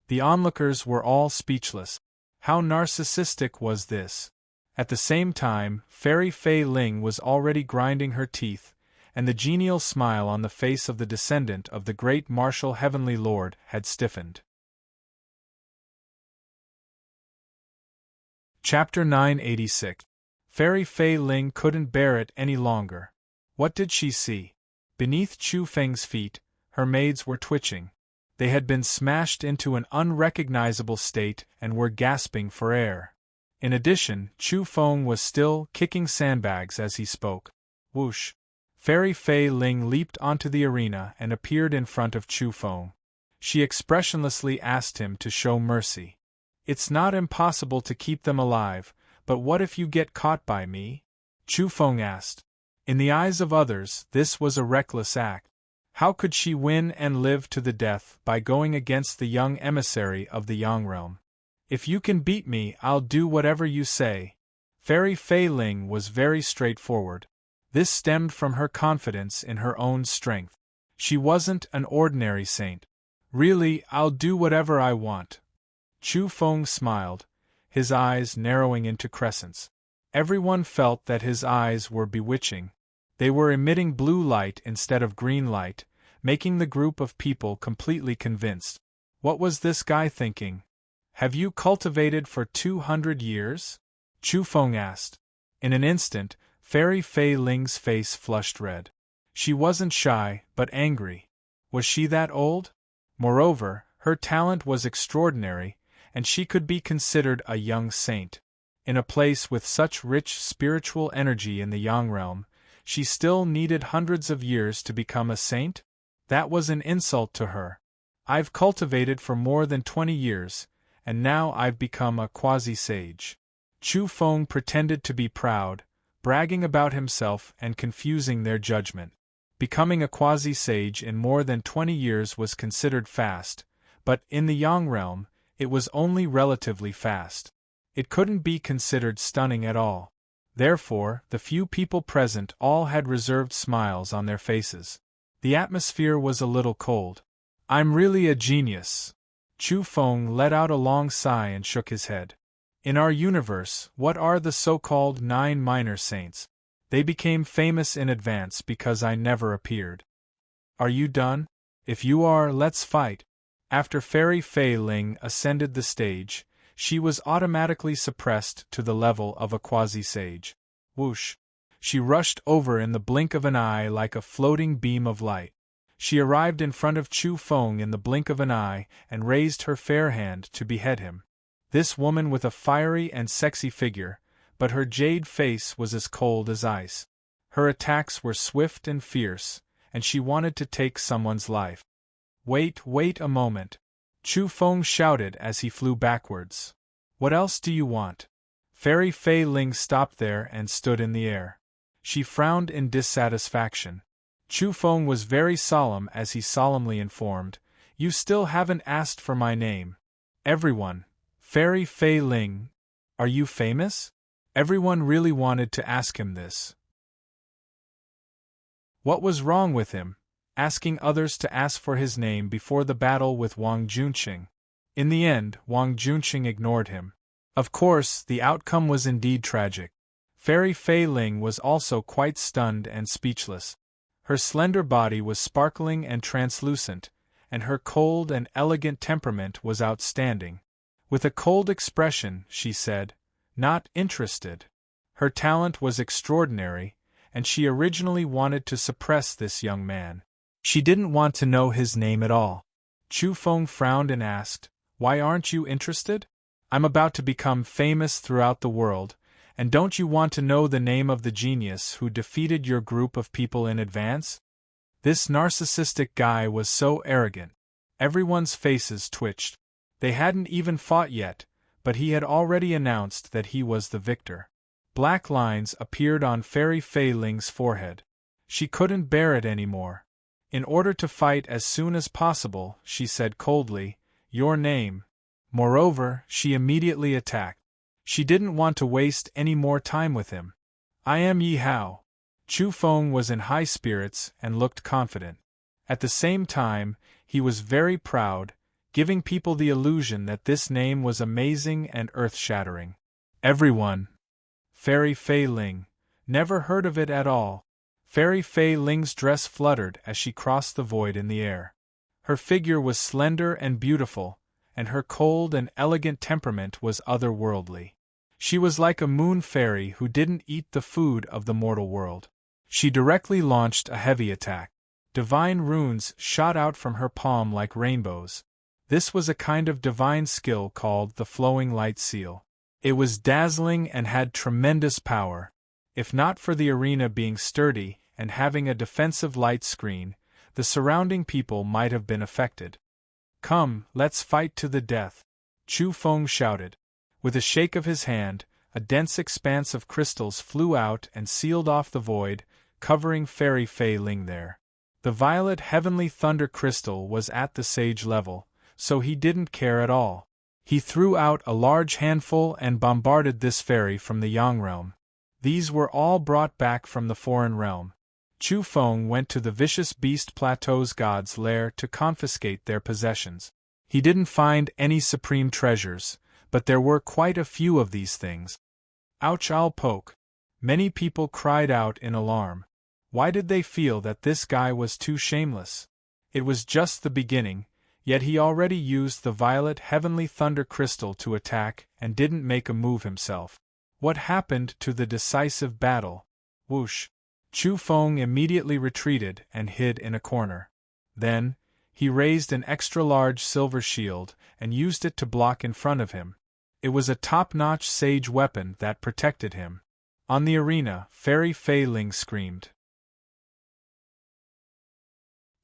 The onlookers were all speechless. How narcissistic was this? At the same time, Fairy Fei Ling was already grinding her teeth, and the genial smile on the face of the descendant of the great martial heavenly lord had stiffened. Chapter 986. Fairy Fei Ling couldn't bear it any longer. What did she see? Beneath Chu Feng's feet, her maids were twitching. They had been smashed into an unrecognizable state and were gasping for air. In addition, Chu Feng was still kicking sandbags as he spoke. Whoosh! Fairy Fei Ling leaped onto the arena and appeared in front of Chu Feng. She expressionlessly asked him to show mercy. It's not impossible to keep them alive, but what if you get caught by me? Chu Feng asked. In the eyes of others, this was a reckless act. How could she win and live to the death by going against the young emissary of the Yang realm? If you can beat me, I'll do whatever you say. Fairy Fei Ling was very straightforward. This stemmed from her confidence in her own strength. She wasn't an ordinary saint. Really, I'll do whatever I want. Chu Feng smiled, his eyes narrowing into crescents. Everyone felt that his eyes were bewitching. They were emitting blue light instead of green light, making the group of people completely convinced. What was this guy thinking? Have you cultivated for 200 years? Chu Feng asked. In an instant, Fairy Fei Ling's face flushed red. She wasn't shy, but angry. Was she that old? Moreover, her talent was extraordinary, and she could be considered a young saint. In a place with such rich spiritual energy in the Yang realm, she still needed hundreds of years to become a saint? That was an insult to her. I've cultivated for more than 20 years, and now I've become a quasi-sage. Chu Feng pretended to be proud, bragging about himself and confusing their judgment. Becoming a quasi-sage in more than 20 years was considered fast, but in the Yang realm, it was only relatively fast. It couldn't be considered stunning at all. Therefore, the few people present all had reserved smiles on their faces. The atmosphere was a little cold. I'm really a genius. Chu Feng let out a long sigh and shook his head. In our universe, what are the so-called 9 minor saints? They became famous in advance because I never appeared. Are you done? If you are, let's fight. After Fairy Fei Ling ascended the stage, she was automatically suppressed to the level of a quasi-sage. Whoosh! She rushed over in the blink of an eye like a floating beam of light. She arrived in front of Chu Feng in the blink of an eye and raised her fair hand to behead him. This woman with a fiery and sexy figure, but her jade face was as cold as ice. Her attacks were swift and fierce, and she wanted to take someone's life. Wait a moment. Chu Feng shouted as he flew backwards. What else do you want? Fairy Fei Ling stopped there and stood in the air. She frowned in dissatisfaction. Chu Feng was very solemn as he solemnly informed, You still haven't asked for my name. Everyone. Fairy Fei Ling. Are you famous? Everyone really wanted to ask him this. What was wrong with him, asking others to ask for his name before the battle with Wang Junqing? In the end, Wang Junqing ignored him. Of course, the outcome was indeed tragic. Fairy Fei Ling was also quite stunned and speechless. Her slender body was sparkling and translucent, and her cold and elegant temperament was outstanding. With a cold expression, she said, Not interested. Her talent was extraordinary, and she originally wanted to suppress this young man. She didn't want to know his name at all. Chu Feng frowned and asked, Why aren't you interested? I'm about to become famous throughout the world, and don't you want to know the name of the genius who defeated your group of people in advance? This narcissistic guy was so arrogant. Everyone's faces twitched. They hadn't even fought yet, but he had already announced that he was the victor. Black lines appeared on Fairy Fei Ling's forehead. She couldn't bear it anymore. In order to fight as soon as possible, she said coldly, "Your name." Moreover, she immediately attacked. She didn't want to waste any more time with him. "I am Yi Hao." Chu Feng was in high spirits and looked confident. At the same time, he was very proud, giving people the illusion that this name was amazing and earth-shattering. Everyone. Fairy Fei Ling. Never heard of it at all. Fairy Fei Ling's dress fluttered as she crossed the void in the air. Her figure was slender and beautiful, and her cold and elegant temperament was otherworldly. She was like a moon fairy who didn't eat the food of the mortal world. She directly launched a heavy attack. Divine runes shot out from her palm like rainbows. This was a kind of divine skill called the Flowing Light Seal. It was dazzling and had tremendous power. If not for the arena being sturdy and having a defensive light screen, the surrounding people might have been affected. "Come, let's fight to the death," Chu Feng shouted. With a shake of his hand, a dense expanse of crystals flew out and sealed off the void, covering Fairy Fei Ling there. The violet heavenly thunder crystal was at the sage level, so he didn't care at all. He threw out a large handful and bombarded this fairy from the Yang realm. These were all brought back from the foreign realm. Chu Feng went to the Vicious Beast Plateau's god's lair to confiscate their possessions. He didn't find any supreme treasures, but there were quite a few of these things. "Ouch, I'll poke." Many people cried out in alarm. Why did they feel that this guy was too shameless? It was just the beginning, yet he already used the violet heavenly thunder crystal to attack and didn't make a move himself. What happened to the decisive battle? Whoosh! Chu Feng immediately retreated and hid in a corner. Then, he raised an extra-large silver shield and used it to block in front of him. It was a top-notch sage weapon that protected him. On the arena, Fairy Fei Ling screamed.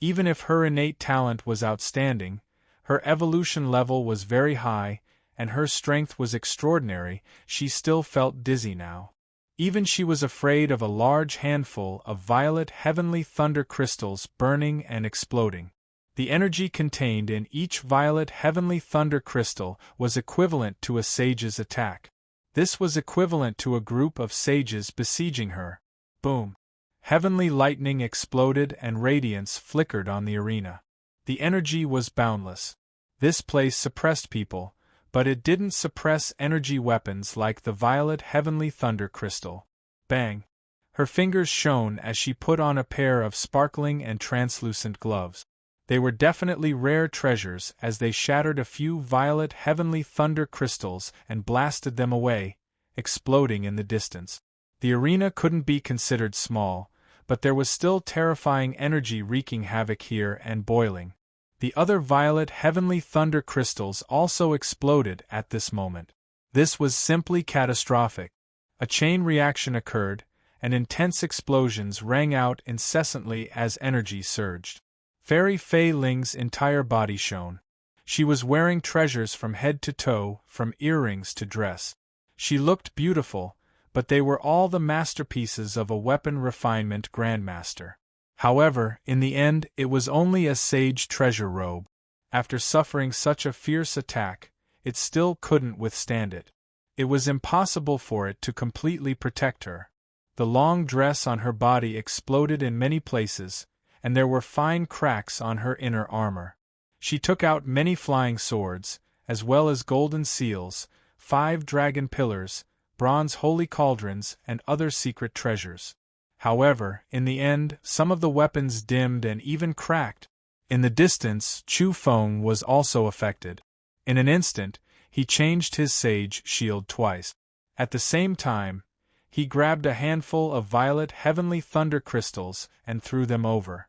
Even if her innate talent was outstanding, her evolution level was very high, and her strength was extraordinary, she still felt dizzy now. Even she was afraid of a large handful of violet heavenly thunder crystals burning and exploding. The energy contained in each violet heavenly thunder crystal was equivalent to a sage's attack. This was equivalent to a group of sages besieging her. Boom! Heavenly lightning exploded and radiance flickered on the arena. The energy was boundless. This place suppressed people, but it didn't suppress energy weapons like the violet heavenly thunder crystal. Bang! Her fingers shone as she put on a pair of sparkling and translucent gloves. They were definitely rare treasures as they shattered a few violet heavenly thunder crystals and blasted them away, exploding in the distance. The arena couldn't be considered small, but there was still terrifying energy wreaking havoc here and boiling. The other violet heavenly thunder crystals also exploded at this moment. This was simply catastrophic. A chain reaction occurred, and intense explosions rang out incessantly as energy surged. Fairy Fei Ling's entire body shone. She was wearing treasures from head to toe, from earrings to dress. She looked beautiful, but they were all the masterpieces of a weapon refinement grandmaster. However, in the end, it was only a sage treasure robe. After suffering such a fierce attack, it still couldn't withstand it. It was impossible for it to completely protect her. The long dress on her body exploded in many places, and there were fine cracks on her inner armor. She took out many flying swords, as well as golden seals, 5 dragon pillars, bronze holy cauldrons, and other secret treasures. However, in the end, some of the weapons dimmed and even cracked. In the distance, Chu Feng was also affected. In an instant, he changed his sage shield twice. At the same time, he grabbed a handful of violet heavenly thunder crystals and threw them over.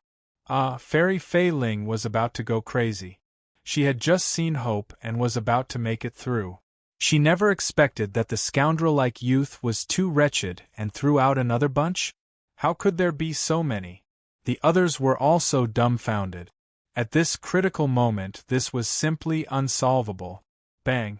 Fairy Fei Ling was about to go crazy. She had just seen hope and was about to make it through. She never expected that the scoundrel-like youth was too wretched and threw out another bunch? How could there be so many? The others were also dumbfounded. At this critical moment this was simply unsolvable. Bang!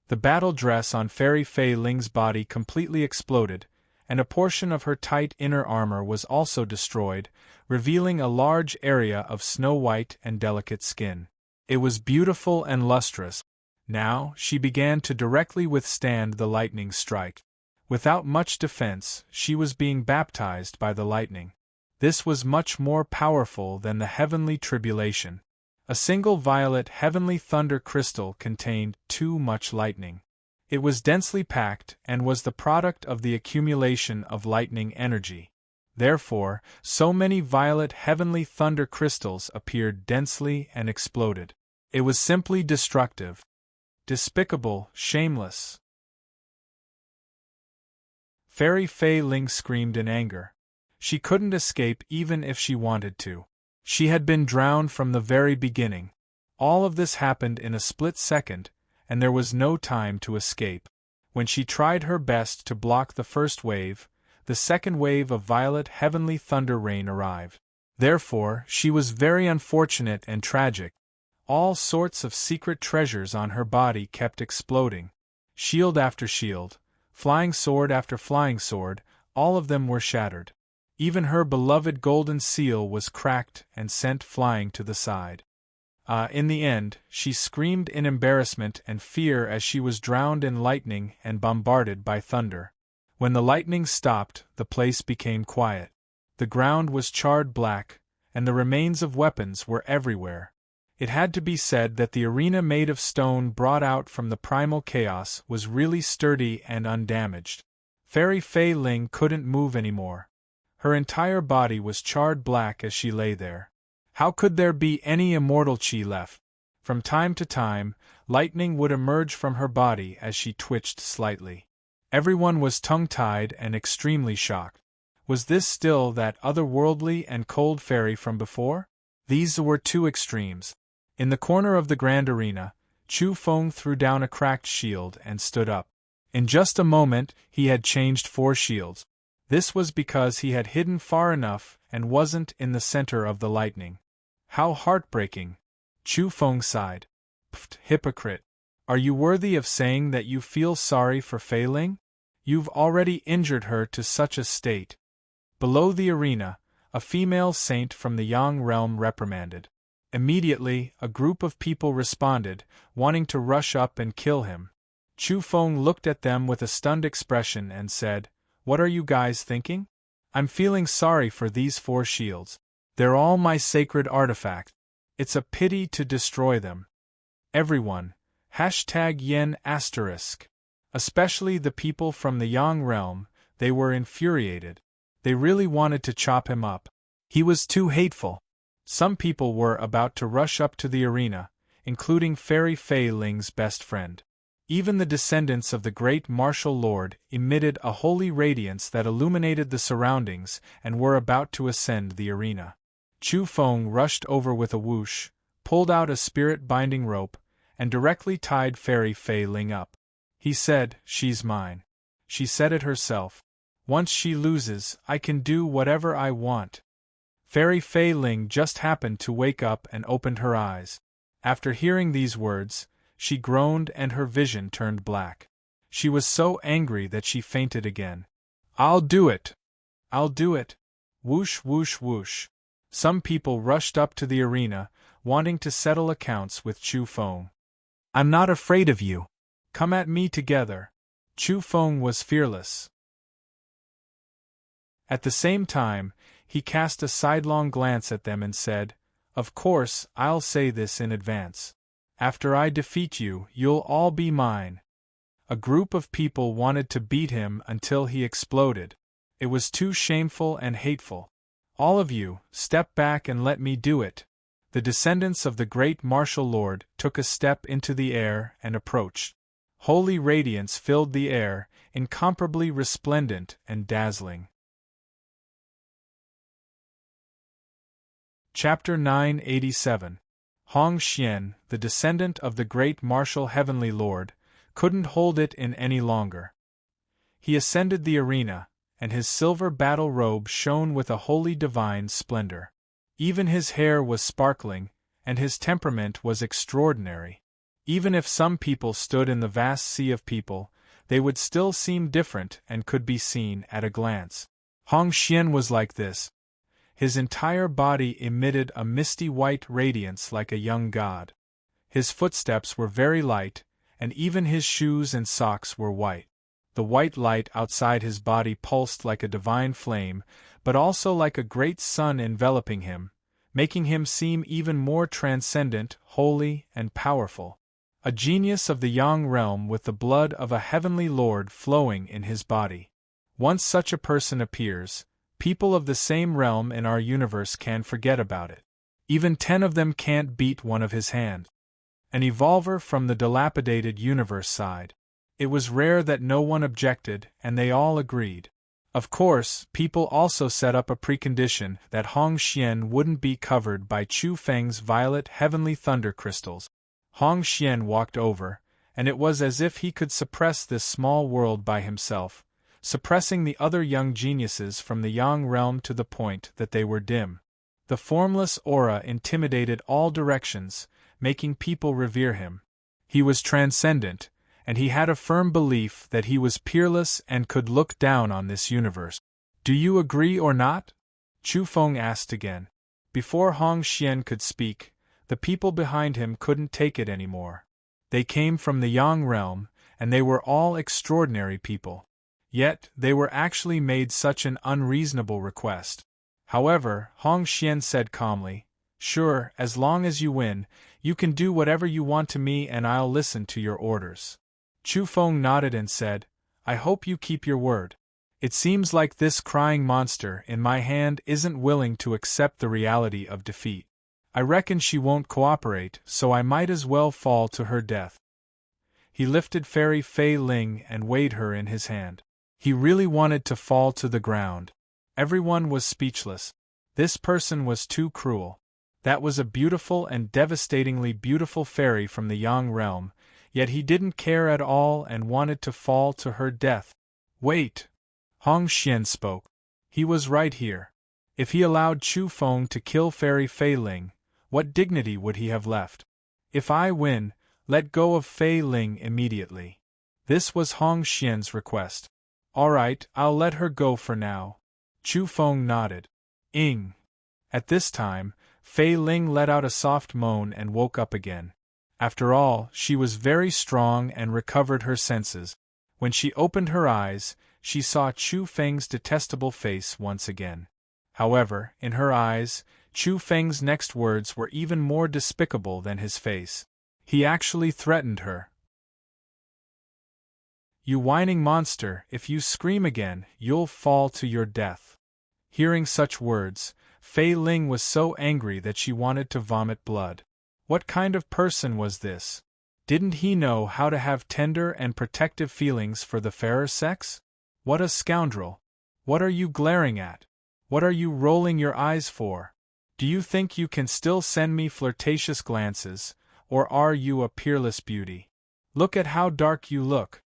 The battle dress on Fairy Fei Ling's body completely exploded, and a portion of her tight inner armor was also destroyed, revealing a large area of snow-white and delicate skin. It was beautiful and lustrous. Now, she began to directly withstand the lightning strike. Without much defense, she was being baptized by the lightning. This was much more powerful than the heavenly tribulation. A single violet heavenly thunder crystal contained too much lightning. It was densely packed and was the product of the accumulation of lightning energy. Therefore, so many violet heavenly thunder crystals appeared densely and exploded. It was simply destructive. Despicable, shameless. Fairy Fei Ling screamed in anger. She couldn't escape even if she wanted to. She had been drowned from the very beginning. All of this happened in a split second, and there was no time to escape. When she tried her best to block the first wave, the second wave of violet heavenly thunder rain arrived. Therefore, she was very unfortunate and tragic. All sorts of secret treasures on her body kept exploding. Shield after shield, flying sword after flying sword, all of them were shattered. Even her beloved golden seal was cracked and sent flying to the side. In the end, she screamed in embarrassment and fear as she was drowned in lightning and bombarded by thunder. When the lightning stopped, the place became quiet. The ground was charred black, and the remains of weapons were everywhere. It had to be said that the arena made of stone brought out from the primal chaos was really sturdy and undamaged. Fairy Fei Ling couldn't move anymore. Her entire body was charred black as she lay there. How could there be any immortal chi left? From time to time, lightning would emerge from her body as she twitched slightly. Everyone was tongue-tied and extremely shocked. Was this still that otherworldly and cold fairy from before? These were two extremes. In the corner of the grand arena, Chu Feng threw down a cracked shield and stood up. In just a moment, he had changed 4 shields. This was because he had hidden far enough and wasn't in the center of the lightning. How heartbreaking! Chu Feng sighed. Pfft, hypocrite. Are you worthy of saying that you feel sorry for Fei Ling? You've already injured her to such a state. Below the arena, a female saint from the Yang realm reprimanded. Immediately, a group of people responded, wanting to rush up and kill him. Chu Feng looked at them with a stunned expression and said, "What are you guys thinking? I'm feeling sorry for these 4 shields. They're all my sacred artifacts. It's a pity to destroy them." Everyone, #Yen**. Especially the people from the Yang realm, they were infuriated. They really wanted to chop him up. He was too hateful. Some people were about to rush up to the arena, including Fairy Fei Ling's best friend. Even the descendants of the great martial lord emitted a holy radiance that illuminated the surroundings and were about to ascend the arena. Chu Feng rushed over with a whoosh, pulled out a spirit-binding rope, and directly tied Fairy Fei Ling up. He said, "She's mine." She said it herself. "Once she loses, I can do whatever I want." Fairy Fei Ling just happened to wake up and opened her eyes. After hearing these words, she groaned and her vision turned black. She was so angry that she fainted again. "I'll do it! I'll do it!" Whoosh, whoosh, whoosh. Some people rushed up to the arena, wanting to settle accounts with Chu Feng. "I'm not afraid of you. Come at me together." Chu Feng was fearless. At the same time, he cast a sidelong glance at them and said, "Of course, I'll say this in advance. After I defeat you, you'll all be mine." A group of people wanted to beat him until he exploded. It was too shameful and hateful. "All of you, step back and let me do it." The descendants of the great martial lord took a step into the air and approached. Holy radiance filled the air, incomparably resplendent and dazzling. Chapter 987. Hong Xian, the descendant of the great martial heavenly lord, couldn't hold it in any longer. He ascended the arena, and his silver battle robe shone with a holy divine splendor. Even his hair was sparkling, and his temperament was extraordinary. Even if some people stood in the vast sea of people, they would still seem different and could be seen at a glance. Hong Xian was like this. His entire body emitted a misty white radiance like a young god. His footsteps were very light, and even his shoes and socks were white. The white light outside his body pulsed like a divine flame, but also like a great sun enveloping him, making him seem even more transcendent, holy, and powerful. A genius of the Yang realm with the blood of a heavenly lord flowing in his body. Once such a person appears, people of the same realm in our universe can forget about it. Even 10 of them can't beat one of his hands. An evolver from the dilapidated universe side. It was rare that no one objected, and they all agreed. Of course, people also set up a precondition that Hong Xian wouldn't be covered by Chu Feng's violet heavenly thunder crystals. Hong Xian walked over, and it was as if he could suppress this small world by himself, suppressing the other young geniuses from the Yang realm to the point that they were dim. The formless aura intimidated all directions, making people revere him. He was transcendent, and he had a firm belief that he was peerless and could look down on this universe. "Do you agree or not?" Chu Feng asked again. Before Hong Xian could speak, the people behind him couldn't take it anymore. They came from the Yang realm, and they were all extraordinary people. Yet, they were actually made such an unreasonable request. However, Hong Xian said calmly, "Sure, as long as you win, you can do whatever you want to me and I'll listen to your orders." Chu Feng nodded and said, "I hope you keep your word. It seems like this crying monster in my hand isn't willing to accept the reality of defeat. I reckon she won't cooperate, so I might as well fall to her death." He lifted Fairy Fei Ling and weighed her in his hand. He really wanted to fall to the ground. Everyone was speechless. This person was too cruel. That was a beautiful and devastatingly beautiful fairy from the Yang realm, yet he didn't care at all and wanted to fall to her death. "Wait!" Hong Xian spoke. He was right here. If he allowed Chu Feng to kill Fairy Fei Ling, what dignity would he have left? "If I win, let go of Fei Ling immediately." This was Hong Xian's request. "All right, I'll let her go for now." Chu Feng nodded. "Ing." At this time, Fei Ling let out a soft moan and woke up again. After all, she was very strong and recovered her senses. When she opened her eyes, she saw Chu Feng's detestable face once again. However, in her eyes, Chu Feng's next words were even more despicable than his face. He actually threatened her. "You whining monster, if you scream again, you'll fall to your death." Hearing such words, Fei Ling was so angry that she wanted to vomit blood. What kind of person was this? Didn't he know how to have tender and protective feelings for the fairer sex? What a scoundrel! What are you glaring at? What are you rolling your eyes for? Do you think you can still send me flirtatious glances, or are you a peerless beauty? Look at how dark you look.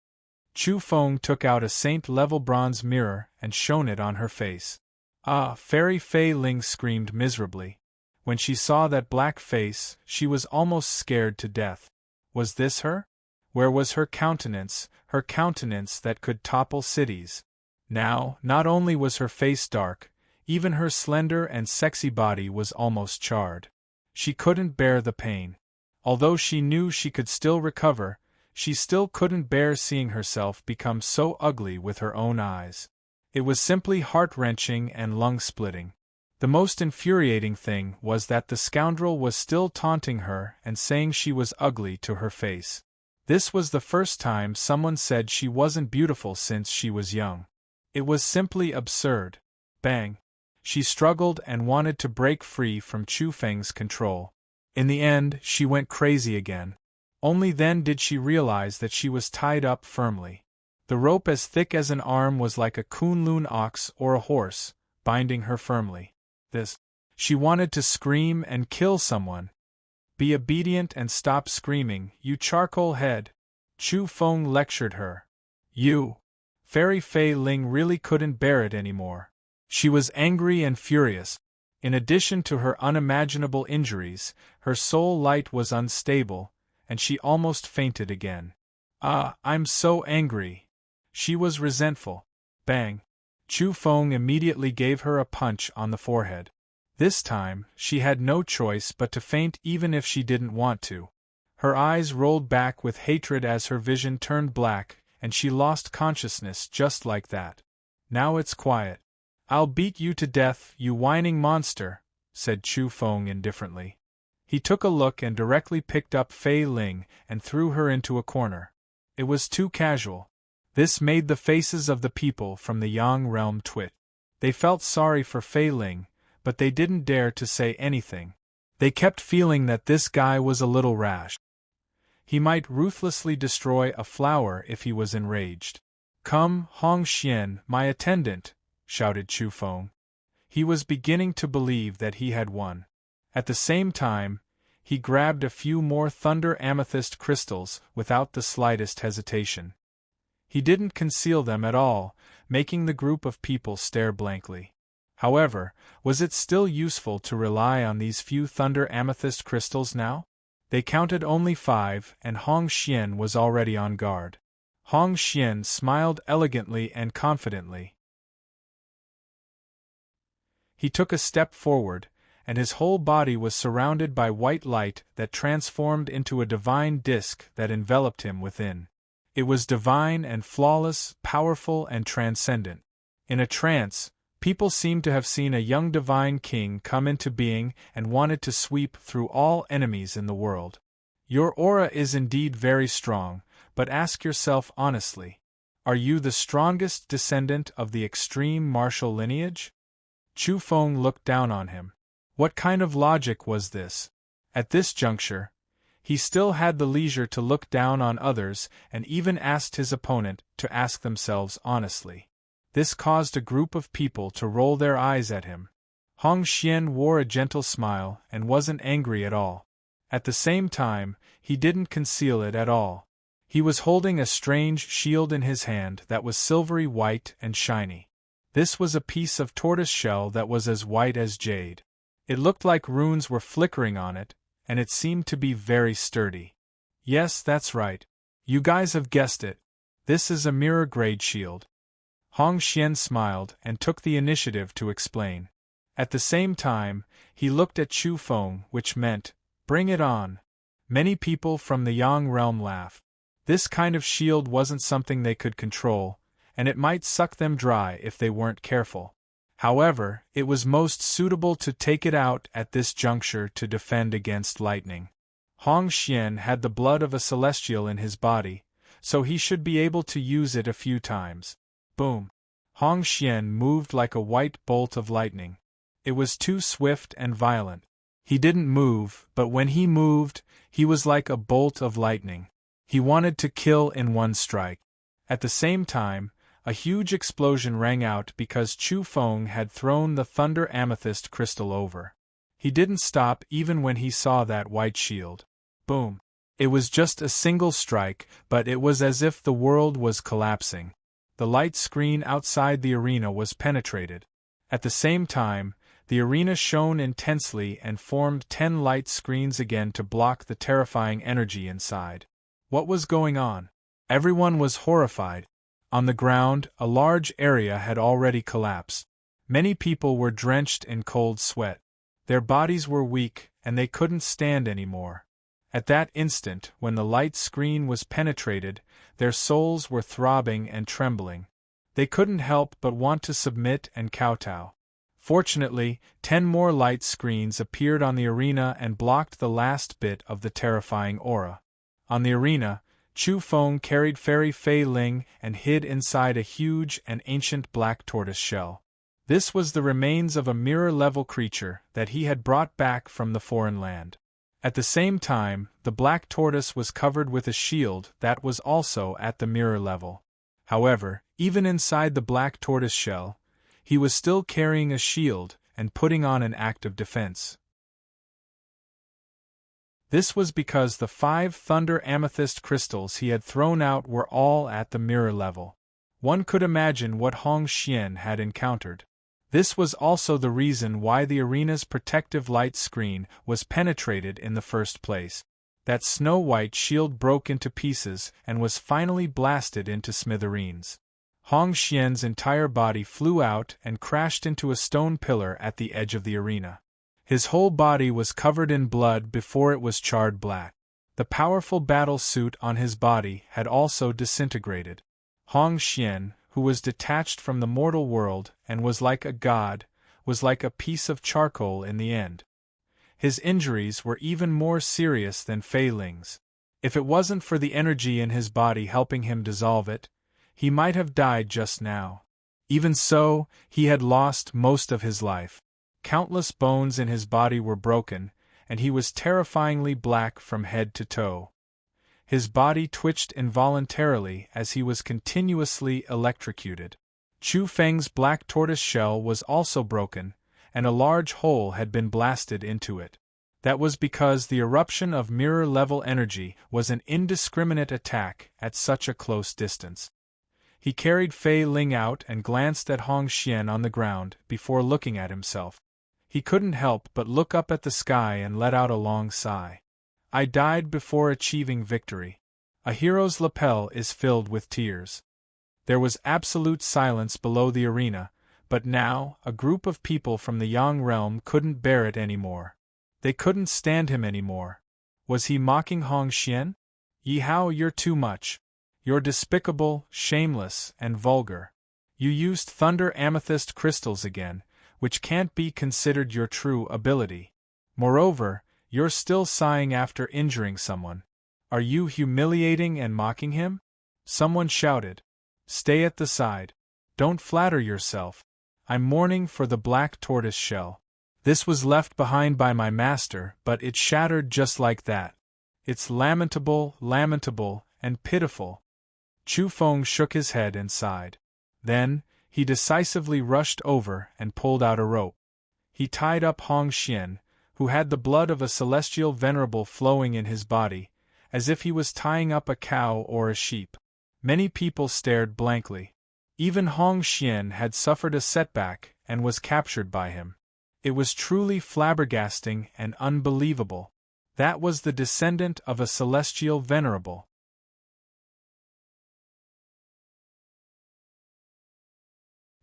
Chu Feng took out a saint-level bronze mirror and shone it on her face. "Ah!" Fairy Fei Ling screamed miserably. When she saw that black face, she was almost scared to death. Was this her? Where was her countenance that could topple cities? Now, not only was her face dark, even her slender and sexy body was almost charred. She couldn't bear the pain. Although she knew she could still recover, she still couldn't bear seeing herself become so ugly with her own eyes. It was simply heart-wrenching and lung-splitting. The most infuriating thing was that the scoundrel was still taunting her and saying she was ugly to her face. This was the first time someone said she wasn't beautiful since she was young. It was simply absurd. Bang! She struggled and wanted to break free from Chu Feng's control. In the end, she went crazy again. Only then did she realize that she was tied up firmly. The rope as thick as an arm was like a Kunlun ox or a horse, binding her firmly. She wanted to scream and kill someone. Be obedient and stop screaming, you charcoal head, Chu Feng lectured her. You. Fairy Fei Ling really couldn't bear it anymore. She was angry and furious. In addition to her unimaginable injuries, her soul light was unstable, and she almost fainted again. I'm so angry. She was resentful. Bang. Chu Feng immediately gave her a punch on the forehead. This time, she had no choice but to faint even if she didn't want to. Her eyes rolled back with hatred as her vision turned black, and she lost consciousness just like that. Now it's quiet. I'll beat you to death, you whining monster, said Chu Feng indifferently. He took a look and directly picked up Fei Ling and threw her into a corner. It was too casual. This made the faces of the people from the Yang realm twitch. They felt sorry for Fei Ling, but they didn't dare to say anything. They kept feeling that this guy was a little rash. He might ruthlessly destroy a flower if he was enraged. Come, Hong Xian, my attendant, shouted Chu Feng. He was beginning to believe that he had won. At the same time, he grabbed a few more thunder amethyst crystals without the slightest hesitation. He didn't conceal them at all, making the group of people stare blankly. However, was it still useful to rely on these few thunder amethyst crystals now? They counted only 5, and Hong Xian was already on guard. Hong Xian smiled elegantly and confidently. He took a step forward, and his whole body was surrounded by white light that transformed into a divine disk that enveloped him within. It was divine and flawless, powerful and transcendent. In a trance, people seemed to have seen a young divine king come into being and wanted to sweep through all enemies in the world. Your aura is indeed very strong, but ask yourself honestly, are you the strongest descendant of the extreme martial lineage? Chu Feng looked down on him. What kind of logic was this? At this juncture, he still had the leisure to look down on others and even asked his opponent to ask themselves honestly. This caused a group of people to roll their eyes at him. Hong Xian wore a gentle smile and wasn't angry at all. At the same time, he didn't conceal it at all. He was holding a strange shield in his hand that was silvery white and shiny. This was a piece of tortoise shell that was as white as jade. It looked like runes were flickering on it, and it seemed to be very sturdy. Yes, that's right. You guys have guessed it. This is a mirror-grade shield. Hong Xian smiled and took the initiative to explain. At the same time, he looked at Chu Feng, which meant, bring it on. Many people from the Yang realm laughed. This kind of shield wasn't something they could control, and it might suck them dry if they weren't careful. However, it was most suitable to take it out at this juncture to defend against lightning. Hong Xian had the blood of a celestial in his body, so he should be able to use it a few times. Boom! Hong Xian moved like a white bolt of lightning. It was too swift and violent. He didn't move, but when he moved, he was like a bolt of lightning. He wanted to kill in one strike. At the same time, a huge explosion rang out because Chu Feng had thrown the thunder amethyst crystal over. He didn't stop even when he saw that white shield. Boom! It was just a single strike, but it was as if the world was collapsing. The light screen outside the arena was penetrated. At the same time, the arena shone intensely and formed 10 light screens again to block the terrifying energy inside. What was going on? Everyone was horrified. On the ground, a large area had already collapsed. Many people were drenched in cold sweat. Their bodies were weak, and they couldn't stand anymore. At that instant, when the light screen was penetrated, their souls were throbbing and trembling. They couldn't help but want to submit and kowtow. Fortunately, 10 more light screens appeared on the arena and blocked the last bit of the terrifying aura. On the arena, Chu Feng carried Fairy Fei Ling and hid inside a huge and ancient black tortoise shell. This was the remains of a mirror-level creature that he had brought back from the foreign land. At the same time, the black tortoise was covered with a shield that was also at the mirror level. However, even inside the black tortoise shell, he was still carrying a shield and putting on an act of defense. This was because the 5 thunder amethyst crystals he had thrown out were all at the mirror level. One could imagine what Hong Xian had encountered. This was also the reason why the arena's protective light screen was penetrated in the first place. That snow-white shield broke into pieces and was finally blasted into smithereens. Hong Xian's entire body flew out and crashed into a stone pillar at the edge of the arena. His whole body was covered in blood before it was charred black. The powerful battle suit on his body had also disintegrated. Hong Xian, who was detached from the mortal world and was like a god, was like a piece of charcoal in the end. His injuries were even more serious than Fei Ling's. If it wasn't for the energy in his body helping him dissolve it, he might have died just now. Even so, he had lost most of his life. Countless bones in his body were broken, and he was terrifyingly black from head to toe. His body twitched involuntarily as he was continuously electrocuted. Chu Feng's black tortoise shell was also broken, and a large hole had been blasted into it. That was because the eruption of mirror-level energy was an indiscriminate attack at such a close distance. He carried Fei Ling out and glanced at Hong Xian on the ground before looking at himself. He couldn't help but look up at the sky and let out a long sigh. I died before achieving victory. A hero's lapel is filled with tears. There was absolute silence below the arena, but now a group of people from the Yang realm couldn't bear it anymore. They couldn't stand him anymore. Was he mocking Hong Xian? Yi Hao, you're too much. You're despicable, shameless, and vulgar. You used thunder amethyst crystals again, which can't be considered your true ability. Moreover, you're still sighing after injuring someone. Are you humiliating and mocking him? Someone shouted. Stay at the side. Don't flatter yourself. I'm mourning for the black tortoise shell. This was left behind by my master, but it shattered just like that. It's lamentable, lamentable, and pitiful. Chu Feng shook his head and sighed. Then, he decisively rushed over and pulled out a rope. He tied up Hong Xian, who had the blood of a celestial venerable flowing in his body, as if he was tying up a cow or a sheep. Many people stared blankly. Even Hong Xian had suffered a setback and was captured by him. It was truly flabbergasting and unbelievable. That was the descendant of a celestial venerable.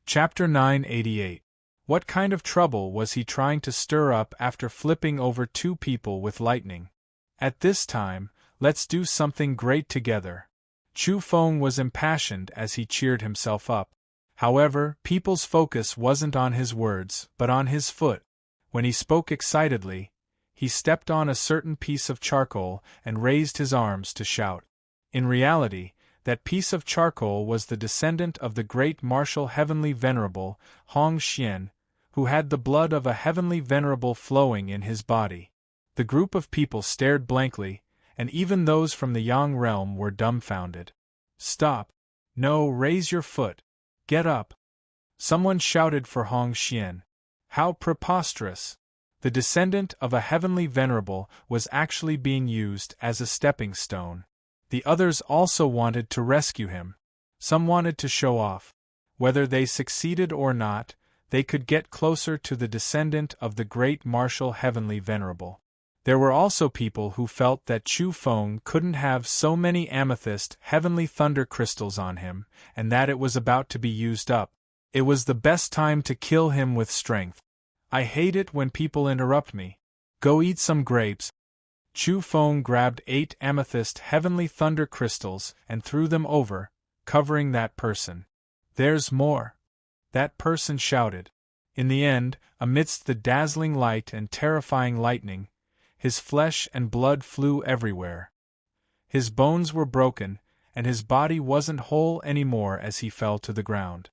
Chapter 988. What kind of trouble was he trying to stir up after flipping over 2 people with lightning? At this time, let's do something great together. Chu Feng was impassioned as he cheered himself up. However, people's focus wasn't on his words, but on his foot. When he spoke excitedly, he stepped on a certain piece of charcoal and raised his arms to shout. In reality, that piece of charcoal was the descendant of the great martial heavenly venerable, Hong Xian, who had the blood of a heavenly venerable flowing in his body. The group of people stared blankly, and even those from the Yang realm were dumbfounded. Stop! No, raise your foot! Get up! Someone shouted for Hong Xian. How preposterous! The descendant of a heavenly venerable was actually being used as a stepping stone. The others also wanted to rescue him. Some wanted to show off. Whether they succeeded or not, they could get closer to the descendant of the great martial heavenly venerable. There were also people who felt that Chu Feng couldn't have so many amethyst heavenly thunder crystals on him, and that it was about to be used up. It was the best time to kill him with strength. I hate it when people interrupt me. Go eat some grapes. Chu Feng grabbed 8 amethyst heavenly thunder crystals and threw them over, covering that person. There's more! That person shouted. In the end, amidst the dazzling light and terrifying lightning, his flesh and blood flew everywhere. His bones were broken, and his body wasn't whole anymore as he fell to the ground.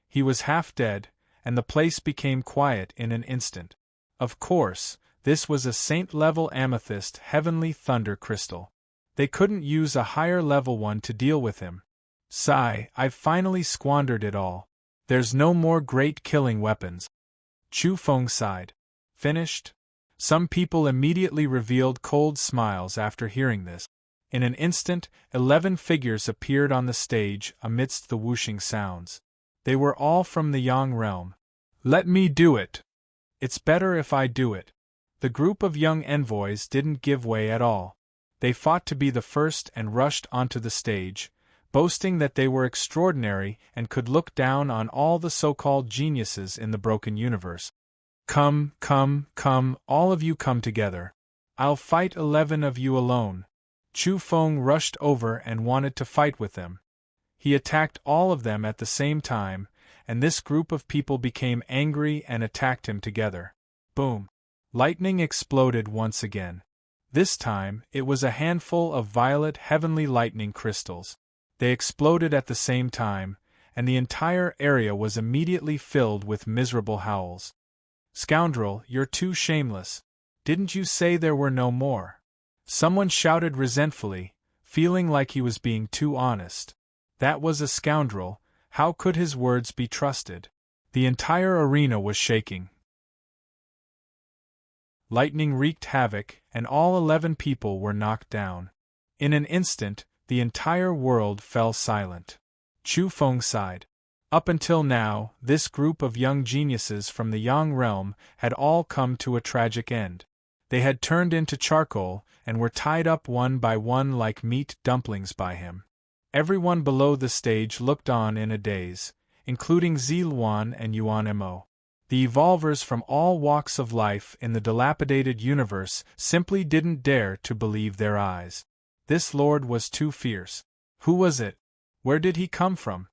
He was half dead, and the place became quiet in an instant. Of course, this was a saint-level amethyst heavenly thunder crystal. They couldn't use a higher-level one to deal with him. Sigh, I've finally squandered it all. There's no more great killing weapons. Chu Feng sighed. Finished? Some people immediately revealed cold smiles after hearing this. In an instant, 11 figures appeared on the stage amidst the whooshing sounds. They were all from the Yang realm. Let me do it! It's better if I do it. The group of young envoys didn't give way at all. They fought to be the first and rushed onto the stage, boasting that they were extraordinary and could look down on all the so-called geniuses in the broken universe. Come, come, come, all of you come together. I'll fight 11 of you alone. Chu Feng rushed over and wanted to fight with them. He attacked all of them at the same time, and this group of people became angry and attacked him together. Boom! Lightning exploded once again. This time, it was a handful of violet heavenly lightning crystals. They exploded at the same time, and the entire area was immediately filled with miserable howls. Scoundrel, you're too shameless. Didn't you say there were no more? Someone shouted resentfully, feeling like he was being too honest. That was a scoundrel. How could his words be trusted? The entire arena was shaking. Lightning wreaked havoc, and all 11 people were knocked down. In an instant, the entire world fell silent. Chu Feng sighed. Up until now, this group of young geniuses from the Yang realm had all come to a tragic end. They had turned into charcoal, and were tied up one by one like meat dumplings by him. Everyone below the stage looked on in a daze, including Ziluan and Yuan Mo. The evolvers from all walks of life in the dilapidated universe simply didn't dare to believe their eyes. This lord was too fierce. Who was it? Where did he come from?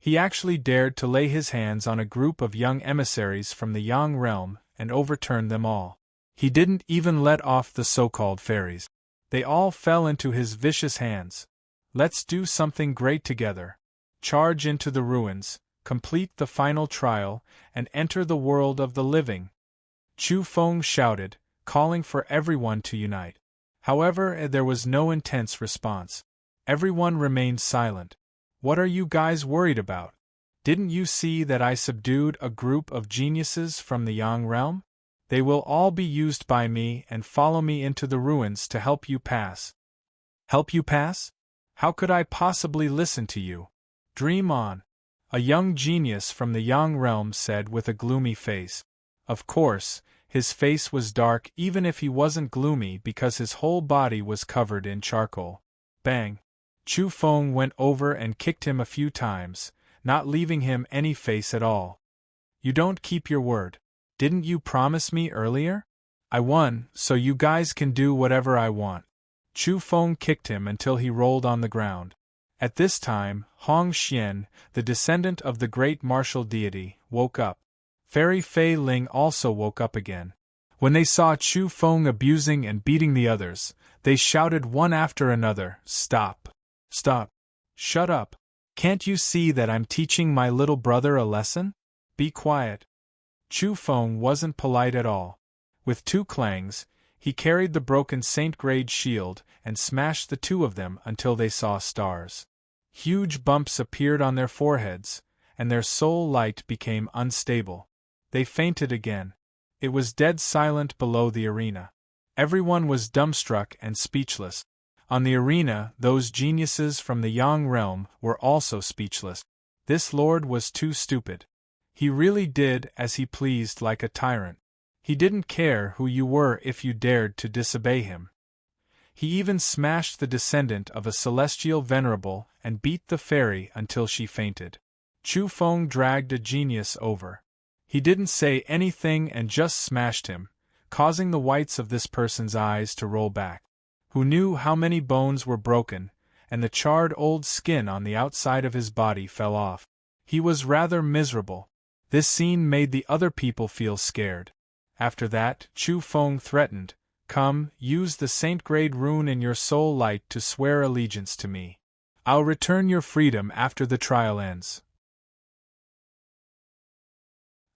He actually dared to lay his hands on a group of young emissaries from the Yang realm and overturn them all. He didn't even let off the so-called fairies. They all fell into his vicious hands. Let's do something great together. Charge into the ruins, complete the final trial, and enter the world of the living. Chu Feng shouted, calling for everyone to unite. However, there was no intense response. Everyone remained silent. What are you guys worried about? Didn't you see that I subdued a group of geniuses from the Yang realm? They will all be used by me and follow me into the ruins to help you pass. Help you pass? How could I possibly listen to you? Dream on. A young genius from the Yang realm said with a gloomy face. Of course, his face was dark even if he wasn't gloomy because his whole body was covered in charcoal. Bang! Chu Feng went over and kicked him a few times, not leaving him any face at all. You don't keep your word. Didn't you promise me earlier? I won, so you guys can do whatever I want. Chu Feng kicked him until he rolled on the ground. At this time, Hong Xian, the descendant of the great martial deity, woke up. Fairy Fei Ling also woke up again. When they saw Chu Feng abusing and beating the others, they shouted one after another, "Stop! Stop! Shut up! Can't you see that I'm teaching my little brother a lesson? Be quiet!" Chu Feng wasn't polite at all. With 2 clangs, he carried the broken Saint-grade shield and smashed the 2 of them until they saw stars. Huge bumps appeared on their foreheads, and their soul light became unstable. They fainted again. It was dead silent below the arena. Everyone was dumbstruck and speechless. On the arena, those geniuses from the Yang realm were also speechless. This lord was too stupid. He really did as he pleased like a tyrant. He didn't care who you were if you dared to disobey him. He even smashed the descendant of a celestial venerable and beat the fairy until she fainted. Chu Feng dragged a genius over. He didn't say anything and just smashed him, causing the whites of this person's eyes to roll back. Who knew how many bones were broken, and the charred old skin on the outside of his body fell off. He was rather miserable. This scene made the other people feel scared. After that, Chu Feng threatened, "Come, use the Saint-grade rune in your soul light to swear allegiance to me. I'll return your freedom after the trial ends."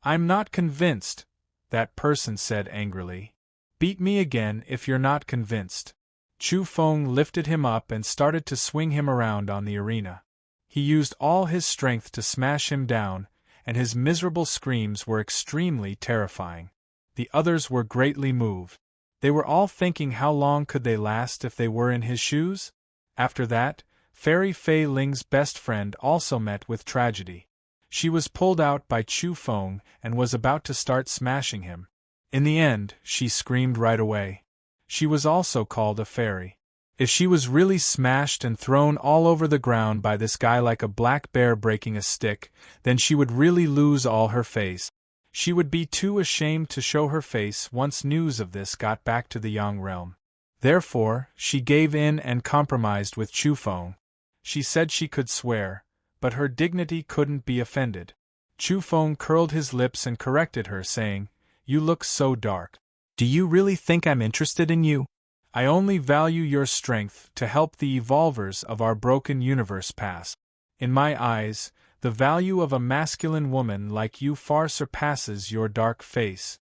"I'm not convinced," that person said angrily. "Beat me again if you're not convinced." Chu Feng lifted him up and started to swing him around on the arena. He used all his strength to smash him down, and his miserable screams were extremely terrifying. The others were greatly moved. They were all thinking how long could they last if they were in his shoes? After that, Fairy Fei Ling's best friend also met with tragedy. She was pulled out by Chu Feng and was about to start smashing him. In the end, she screamed right away. She was also called a fairy. If she was really smashed and thrown all over the ground by this guy like a black bear breaking a stick, then she would really lose all her face. She would be too ashamed to show her face once news of this got back to the Yang realm. Therefore, she gave in and compromised with Chu Feng. She said she could swear, but her dignity couldn't be offended. Chu Feng curled his lips and corrected her, saying, "You look so dark. Do you really think I'm interested in you? I only value your strength to help the evolvers of our broken universe pass. In my eyes, the value of a masculine woman like you far surpasses your dark face."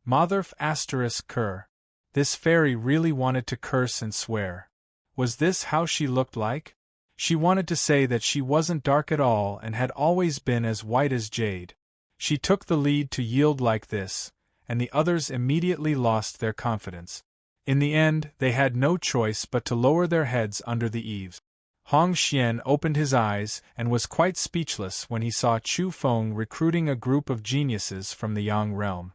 Motherf *****. This fairy really wanted to curse and swear. Was this how she looked like? She wanted to say that she wasn't dark at all and had always been as white as jade. She took the lead to yield like this, and the others immediately lost their confidence. In the end, they had no choice but to lower their heads under the eaves. Hong Xian opened his eyes and was quite speechless when he saw Chu Feng recruiting a group of geniuses from the Yang realm.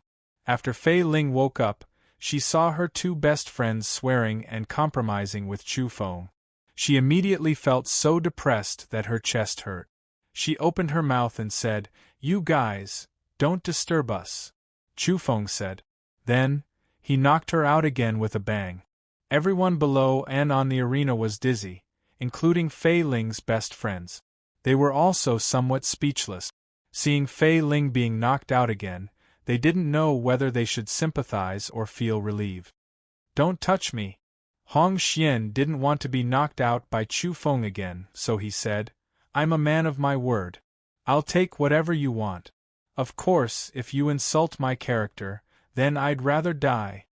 After Fei Ling woke up, she saw her two best friends swearing and compromising with Chu Feng. She immediately felt so depressed that her chest hurt. She opened her mouth and said, "You guys, don't disturb us," Chu Feng said. Then, he knocked her out again with a bang. Everyone below and on the arena was dizzy, including Fei Ling's best friends. They were also somewhat speechless. Seeing Fei Ling being knocked out again, they didn't know whether they should sympathize or feel relieved. "Don't touch me." Hong Xian didn't want to be knocked out by Chu Feng again, so he said, "I'm a man of my word. I'll take whatever you want. Of course, if you insult my character, then I'd rather die."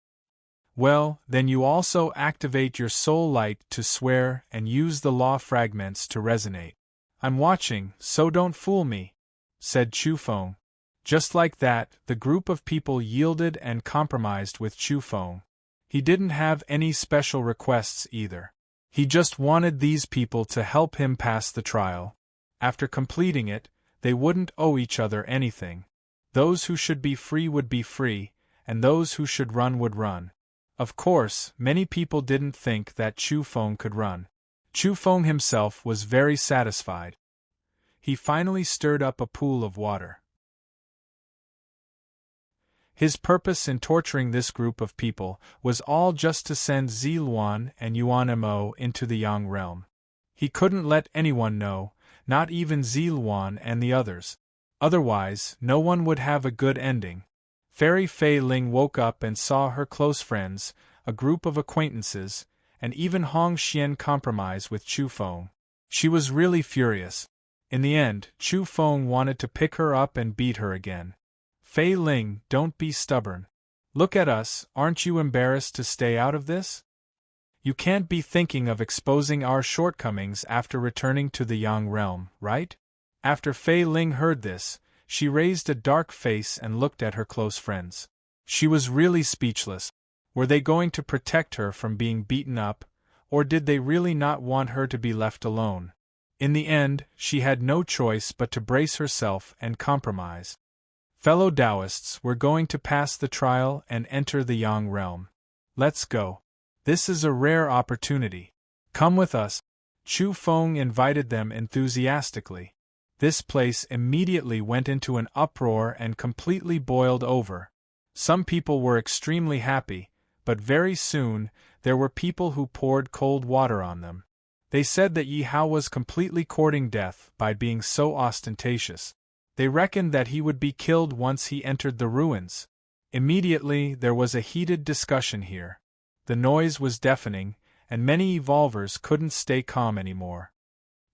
"Well, then you also activate your soul light to swear and use the law fragments to resonate. I'm watching, so don't fool me," said Chu Feng. Just like that, the group of people yielded and compromised with Chu Feng. He didn't have any special requests either. He just wanted these people to help him pass the trial. After completing it, they wouldn't owe each other anything. Those who should be free would be free, and those who should run would run. Of course, many people didn't think that Chu Feng could run. Chu Feng himself was very satisfied. He finally stirred up a pool of water. His purpose in torturing this group of people was all just to send Ziluan and Yuan Mo into the Yang realm. He couldn't let anyone know, not even Ziluan and the others. Otherwise, no one would have a good ending. Fairy Fei Ling woke up and saw her close friends, a group of acquaintances, and even Hong Xian compromise with Chu Feng. She was really furious. In the end, Chu Feng wanted to pick her up and beat her again. "Fei Ling, don't be stubborn. Look at us, aren't you embarrassed to stay out of this? You can't be thinking of exposing our shortcomings after returning to the Yang realm, right?" After Fei Ling heard this, she raised a dark face and looked at her close friends. She was really speechless. Were they going to protect her from being beaten up, or did they really not want her to be left alone? In the end, she had no choice but to brace herself and compromise. "Fellow Taoists, we're going to pass the trial and enter the Yang realm. Let's go. This is a rare opportunity. Come with us." Chu Feng invited them enthusiastically. This place immediately went into an uproar and completely boiled over. Some people were extremely happy, but very soon, there were people who poured cold water on them. They said that Yi Hao was completely courting death by being so ostentatious. They reckoned that he would be killed once he entered the ruins. Immediately, there was a heated discussion here. The noise was deafening, and many evolvers couldn't stay calm anymore.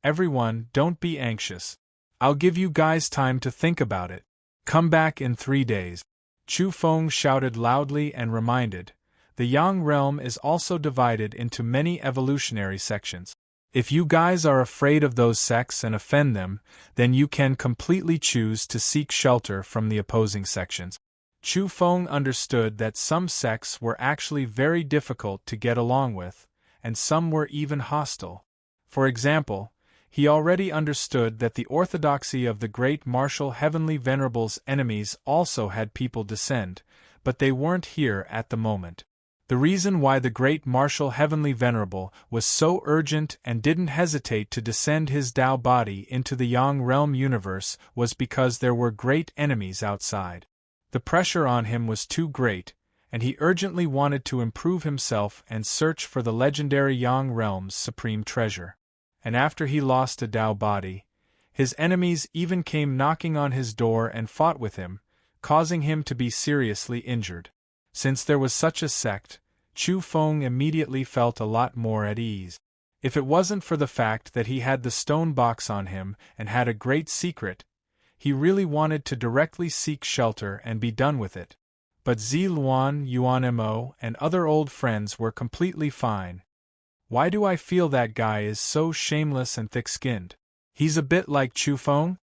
"Everyone, don't be anxious. I'll give you guys time to think about it. Come back in 3 days." Chu Feng shouted loudly and reminded, "The Yang realm is also divided into many evolutionary sections. If you guys are afraid of those sects and offend them, then you can completely choose to seek shelter from the opposing sections." Chu Feng understood that some sects were actually very difficult to get along with, and some were even hostile. For example, he already understood that the orthodoxy of the great martial heavenly venerables' enemies also had people descend, but they weren't here at the moment. The reason why the great martial heavenly venerable was so urgent and didn't hesitate to descend his Tao body into the Yang realm universe was because there were great enemies outside. The pressure on him was too great, and he urgently wanted to improve himself and search for the legendary Yang realm's supreme treasure. And after he lost a Tao body, his enemies even came knocking on his door and fought with him, causing him to be seriously injured. Since there was such a sect, Chu Feng immediately felt a lot more at ease. If it wasn't for the fact that he had the stone box on him and had a great secret, he really wanted to directly seek shelter and be done with it. But Zi Luan, Yuan Mo, and other old friends were completely fine. Why do I feel that guy is so shameless and thick-skinned? He's a bit like Chu Feng?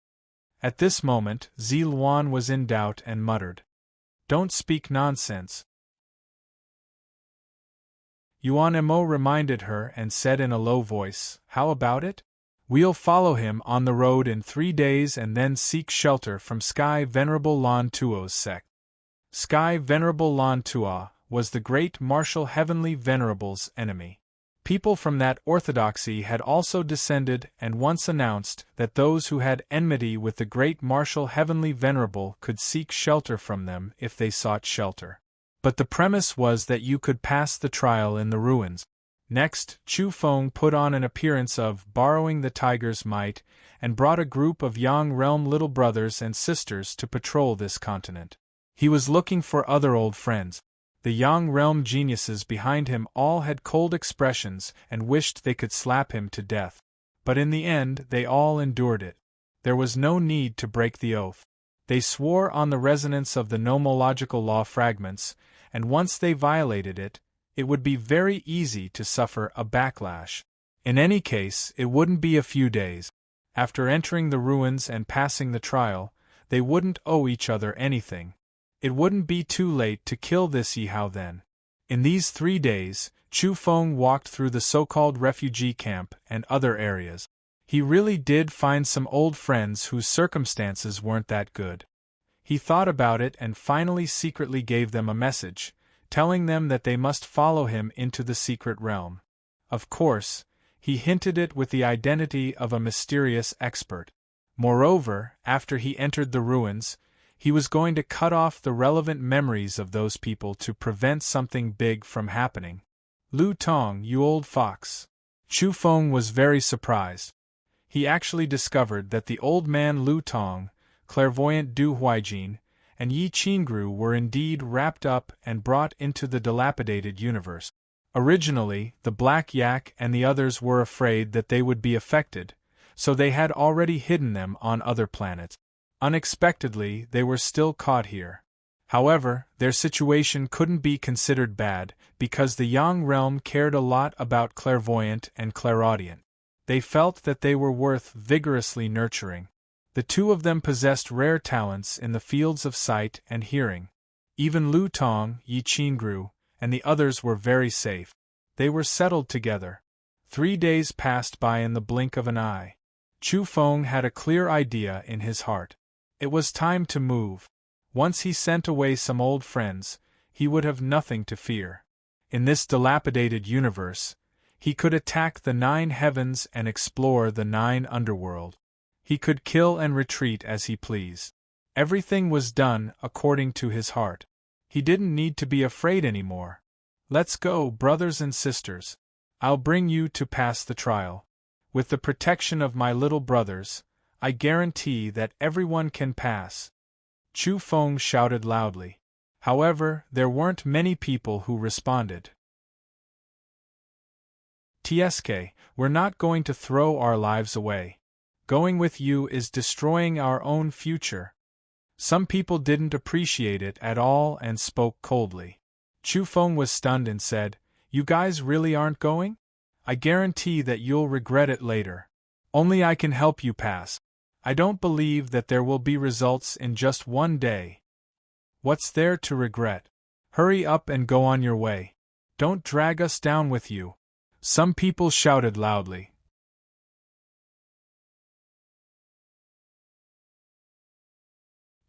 At this moment, Zi Luan was in doubt and muttered, "Don't speak nonsense." Yuan Mo reminded her and said in a low voice, "How about it? We'll follow him on the road in 3 days and then seek shelter from Sky Venerable Lan Tuo's sect." Sky Venerable Lan Tuo was the great martial heavenly venerable's enemy. People from that orthodoxy had also descended and once announced that those who had enmity with the great martial heavenly venerable could seek shelter from them if they sought shelter. But the premise was that you could pass the trial in the ruins. Next, Chu Feng put on an appearance of borrowing the tiger's might and brought a group of Yang realm little brothers and sisters to patrol this continent. He was looking for other old friends. The Yang realm geniuses behind him all had cold expressions and wished they could slap him to death. But in the end they all endured it. There was no need to break the oath. They swore on the resonance of the nomological law fragments, and once they violated it, it would be very easy to suffer a backlash. In any case, it wouldn't be a few days. After entering the ruins and passing the trial, they wouldn't owe each other anything. It wouldn't be too late to kill this Yihao then. In these 3 days, Chu Feng walked through the so-called refugee camp and other areas. He really did find some old friends whose circumstances weren't that good. He thought about it and finally secretly gave them a message, telling them that they must follow him into the secret realm. Of course, he hinted it with the identity of a mysterious expert. Moreover, after he entered the ruins, he was going to cut off the relevant memories of those people to prevent something big from happening. "Lu Tong, you old fox." Chu Feng was very surprised. He actually discovered that the old man Lu Tong, clairvoyant Du Huijin, and Yi Qingru were indeed wrapped up and brought into the dilapidated universe. Originally, the Black Yak and the others were afraid that they would be affected, so they had already hidden them on other planets. Unexpectedly, they were still caught here. However, their situation couldn't be considered bad, because the Yang realm cared a lot about clairvoyant and clairaudient. They felt that they were worth vigorously nurturing. The two of them possessed rare talents in the fields of sight and hearing. Even Lu Tong, Yi Qingru, and the others were very safe. They were settled together. 3 days passed by in the blink of an eye. Chu Feng had a clear idea in his heart. It was time to move. Once he sent away some old friends, he would have nothing to fear. In this dilapidated universe, he could attack the 9 heavens and explore the 9 underworld. He could kill and retreat as he pleased. Everything was done according to his heart. He didn't need to be afraid anymore. "Let's go, brothers and sisters. I'll bring you to pass the trial. With the protection of my little brothers, I guarantee that everyone can pass." Chu Feng shouted loudly. However, there weren't many people who responded. "TSK, we're not going to throw our lives away. Going with you is destroying our own future." Some people didn't appreciate it at all and spoke coldly. Chu Feng was stunned and said, "You guys really aren't going? I guarantee that you'll regret it later. Only I can help you pass. I don't believe that there will be results in just 1 day." What's there to regret? Hurry up and go on your way. Don't drag us down with you. Some people shouted loudly.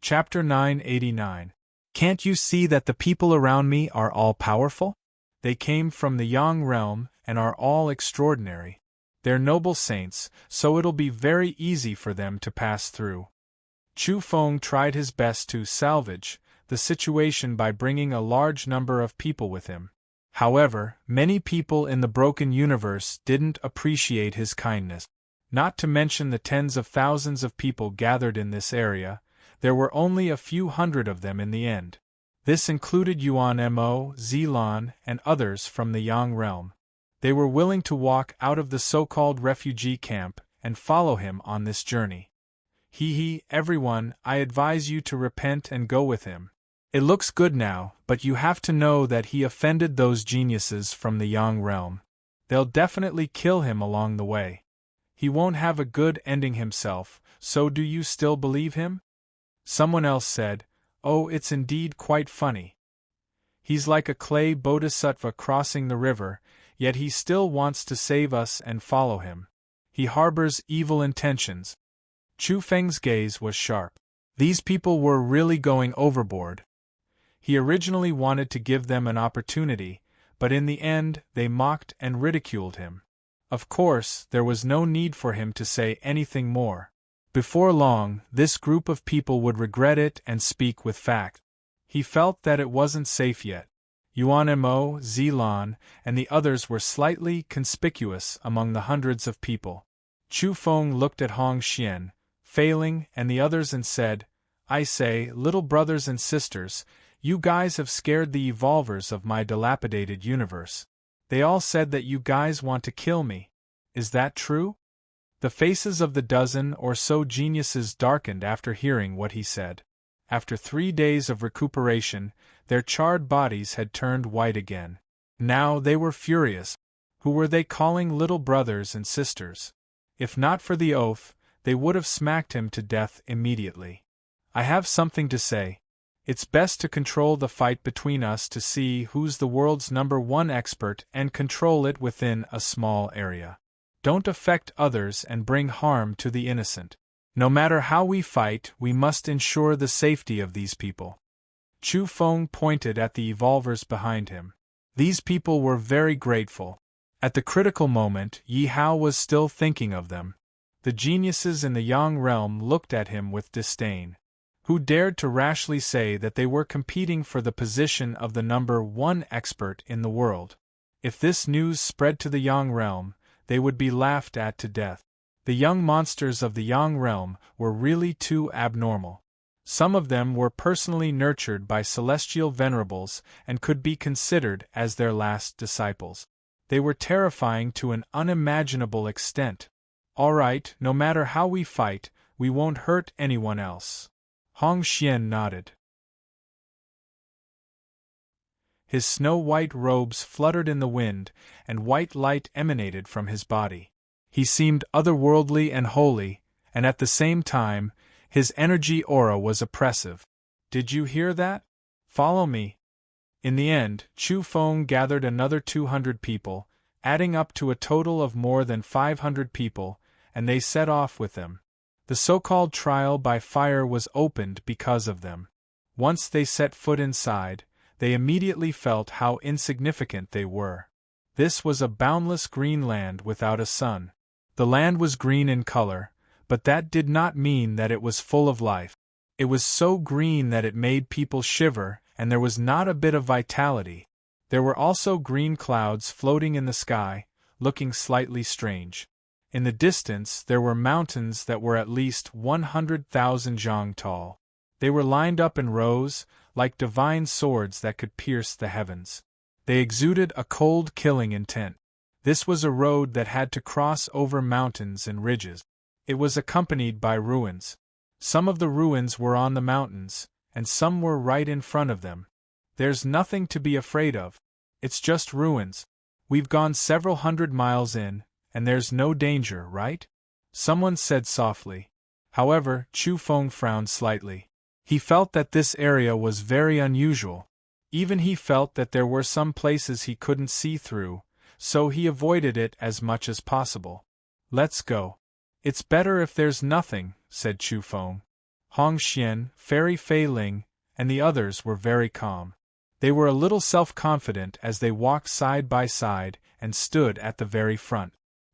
Chapter 989. Can't you see that the people around me are all powerful? They came from the Yang realm and are all extraordinary. They're noble saints, so it'll be very easy for them to pass through. Chu Feng tried his best to salvage the situation by bringing a large number of people with him. However, many people in the broken universe didn't appreciate his kindness. Not to mention the tens of thousands of people gathered in this area, there were only a few hundred of them in the end. This included Yuan Mo, Zilan, and others from the Yang realm. They were willing to walk out of the so-called refugee camp and follow him on this journey. Everyone, I advise you to repent and go with him. It looks good now, but you have to know that he offended those geniuses from the Yang realm. They'll definitely kill him along the way. He won't have a good ending himself, so do you still believe him? Someone else said, Oh, it's indeed quite funny. He's like a clay bodhisattva crossing the river, yet he still wants to save us and follow him. He harbors evil intentions. Chu Feng's gaze was sharp. These people were really going overboard. He originally wanted to give them an opportunity, but in the end they mocked and ridiculed him. Of course, there was no need for him to say anything more. Before long, this group of people would regret it and speak with fact. He felt that it wasn't safe yet. Yuan Mo, Zilan, and the others were slightly conspicuous among the hundreds of people. Chu Feng looked at Hong Xian, Failing, and the others and said, I say, little brothers and sisters, you guys have scared the evolvers of my dilapidated universe. They all said that you guys want to kill me. Is that true? The faces of the dozen or so geniuses darkened after hearing what he said. After 3 days of recuperation, their charred bodies had turned white again. Now they were furious. Who were they calling little brothers and sisters? If not for the oath, they would have smacked him to death immediately. I have something to say. It's best to control the fight between us to see who's the world's #1 expert and control it within a small area. Don't affect others and bring harm to the innocent. No matter how we fight, we must ensure the safety of these people. Chu Feng pointed at the evolvers behind him. These people were very grateful. At the critical moment, Yi Hao was still thinking of them. The geniuses in the Yang realm looked at him with disdain. Who dared to rashly say that they were competing for the position of the #1 expert in the world? If this news spread to the Yang realm, they would be laughed at to death. The young monsters of the Yang realm were really too abnormal. Some of them were personally nurtured by celestial venerables and could be considered as their last disciples. They were terrifying to an unimaginable extent. All right, no matter how we fight, we won't hurt anyone else. Hong Xian nodded. His snow-white robes fluttered in the wind, and white light emanated from his body. He seemed otherworldly and holy, and at the same time, his energy aura was oppressive. Did you hear that? Follow me. In the end, Chu Feng gathered another 200 people, adding up to a total of more than 500 people, and they set off with them. The so-called trial by fire was opened because of them. Once they set foot inside, they immediately felt how insignificant they were. This was a boundless green land without a sun. The land was green in color, but that did not mean that it was full of life. It was so green that it made people shiver, and there was not a bit of vitality. There were also green clouds floating in the sky, looking slightly strange. In the distance there were mountains that were at least 100,000 zhang tall. They were lined up in rows, like divine swords that could pierce the heavens. They exuded a cold killing intent. This was a road that had to cross over mountains and ridges. It was accompanied by ruins. Some of the ruins were on the mountains, and some were right in front of them. There's nothing to be afraid of. It's just ruins. We've gone several hundred miles in, and there's no danger, right? Someone said softly. However, Chu Feng frowned slightly. He felt that this area was very unusual. Even he felt that there were some places he couldn't see through, so he avoided it as much as possible. Let's go. It's better if there's nothing, said Chu Feng. Hong Xian, Fairy Fei Ling, and the others were very calm. They were a little self-confident as they walked side by side and stood at the very front.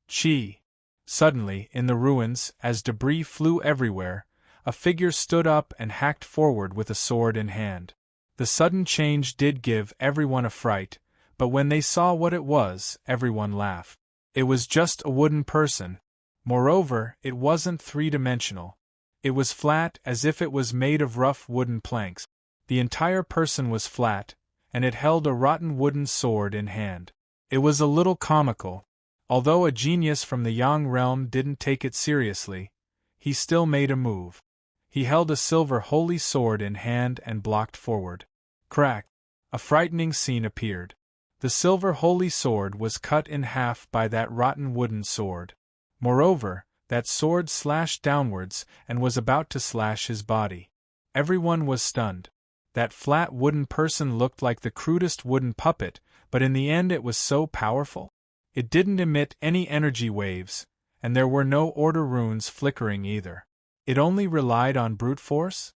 Chi! Suddenly, in the ruins, as debris flew everywhere, a figure stood up and hacked forward with a sword in hand. The sudden change did give everyone a fright, but when they saw what it was, everyone laughed. It was just a wooden person. Moreover, it wasn't three-dimensional. It was flat as if it was made of rough wooden planks. The entire person was flat, and it held a rotten wooden sword in hand. It was a little comical. Although a genius from the Yang realm didn't take it seriously, he still made a move. He held a silver holy sword in hand and blocked forward. Crack! A frightening scene appeared. The silver holy sword was cut in half by that rotten wooden sword. Moreover, that sword slashed downwards and was about to slash his body. Everyone was stunned. That flat wooden person looked like the crudest wooden puppet, but in the end it was so powerful. It didn't emit any energy waves, and there were no order runes flickering either. It only relied on brute force?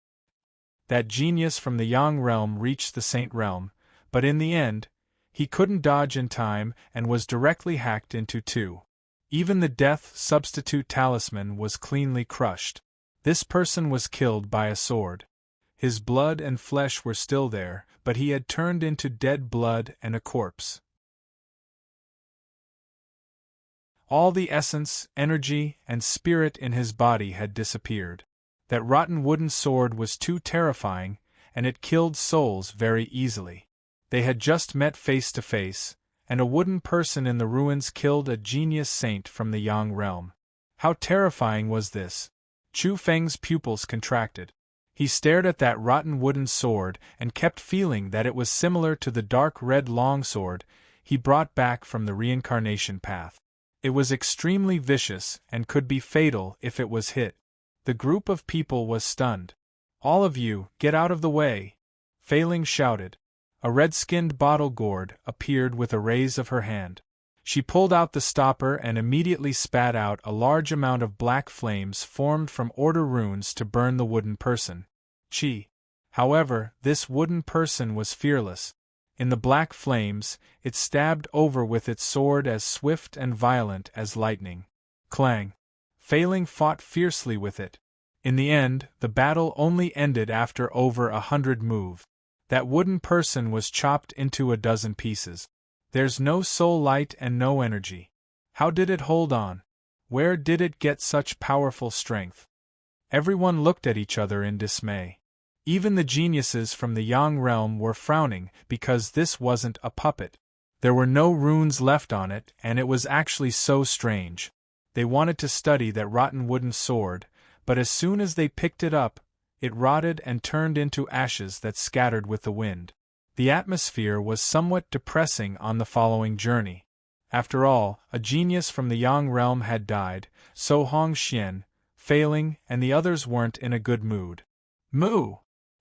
That genius from the Yang realm reached the Saint realm, but in the end, he couldn't dodge in time and was directly hacked into two. Even the death substitute talisman was cleanly crushed. This person was killed by a sword. His blood and flesh were still there, but he had turned into dead blood and a corpse. All the essence, energy, and spirit in his body had disappeared. That rotten wooden sword was too terrifying, and it killed souls very easily. They had just met face to face, and a wooden person in the ruins killed a genius saint from the Yang realm. How terrifying was this? Chu Feng's pupils contracted. He stared at that rotten wooden sword and kept feeling that it was similar to the dark red longsword he brought back from the reincarnation path. It was extremely vicious and could be fatal if it was hit. The group of people was stunned. "All of you, get out of the way!" Fei Ling shouted. A red-skinned bottle gourd appeared with a raise of her hand. She pulled out the stopper and immediately spat out a large amount of black flames formed from order runes to burn the wooden person. However, this wooden person was fearless. In the black flames, it stabbed over with its sword as swift and violent as lightning. Clang! Fei Ling fought fiercely with it. In the end, the battle only ended after over 100 moves. That wooden person was chopped into a dozen pieces. There's no soul light and no energy. How did it hold on? Where did it get such powerful strength? Everyone looked at each other in dismay. Even the geniuses from the Yang realm were frowning because this wasn't a puppet. There were no runes left on it, and it was actually so strange. They wanted to study that rotten wooden sword, but as soon as they picked it up, it rotted and turned into ashes that scattered with the wind. The atmosphere was somewhat depressing on the following journey. After all, a genius from the Yang realm had died, so Hong Xian, Fei Ling, and the others weren't in a good mood. Moo!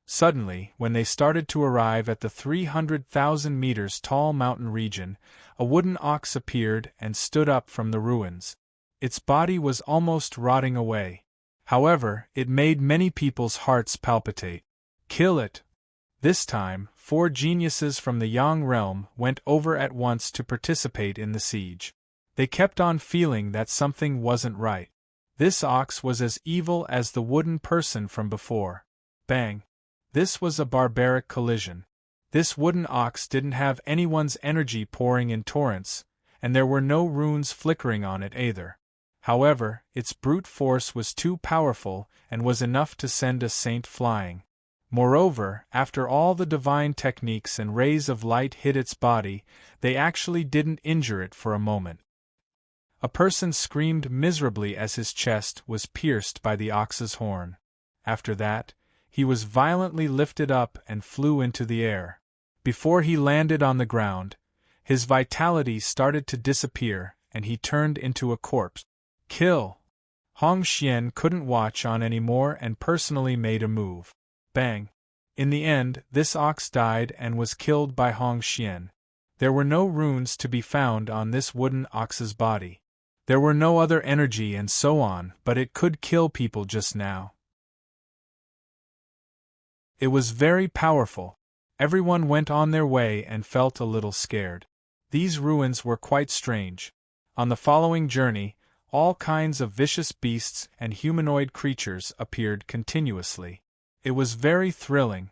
Suddenly, when they started to arrive at the 300,000 meters tall mountain region, a wooden ox appeared and stood up from the ruins. Its body was almost rotting away. However, it made many people's hearts palpitate. Kill it! This time, 4 geniuses from the Yang realm went over at once to participate in the siege. They kept on feeling that something wasn't right. This ox was as evil as the wooden person from before. Bang! This was a barbaric collision. This wooden ox didn't have anyone's energy pouring in torrents, and there were no runes flickering on it either. However, its brute force was too powerful and was enough to send a saint flying. Moreover, after all the divine techniques and rays of light hit its body, they actually didn't injure it for a moment. A person screamed miserably as his chest was pierced by the ox's horn. After that, he was violently lifted up and flew into the air. Before he landed on the ground, his vitality started to disappear and he turned into a corpse. Kill! Hong Xian couldn't watch on anymore and personally made a move. Bang. In the end, this ox died and was killed by Hong Xian. There were no runes to be found on this wooden ox's body. There were no other energy and so on, but it could kill people just now. It was very powerful. Everyone went on their way and felt a little scared. These ruins were quite strange. On the following journey, all kinds of vicious beasts and humanoid creatures appeared continuously. It was very thrilling.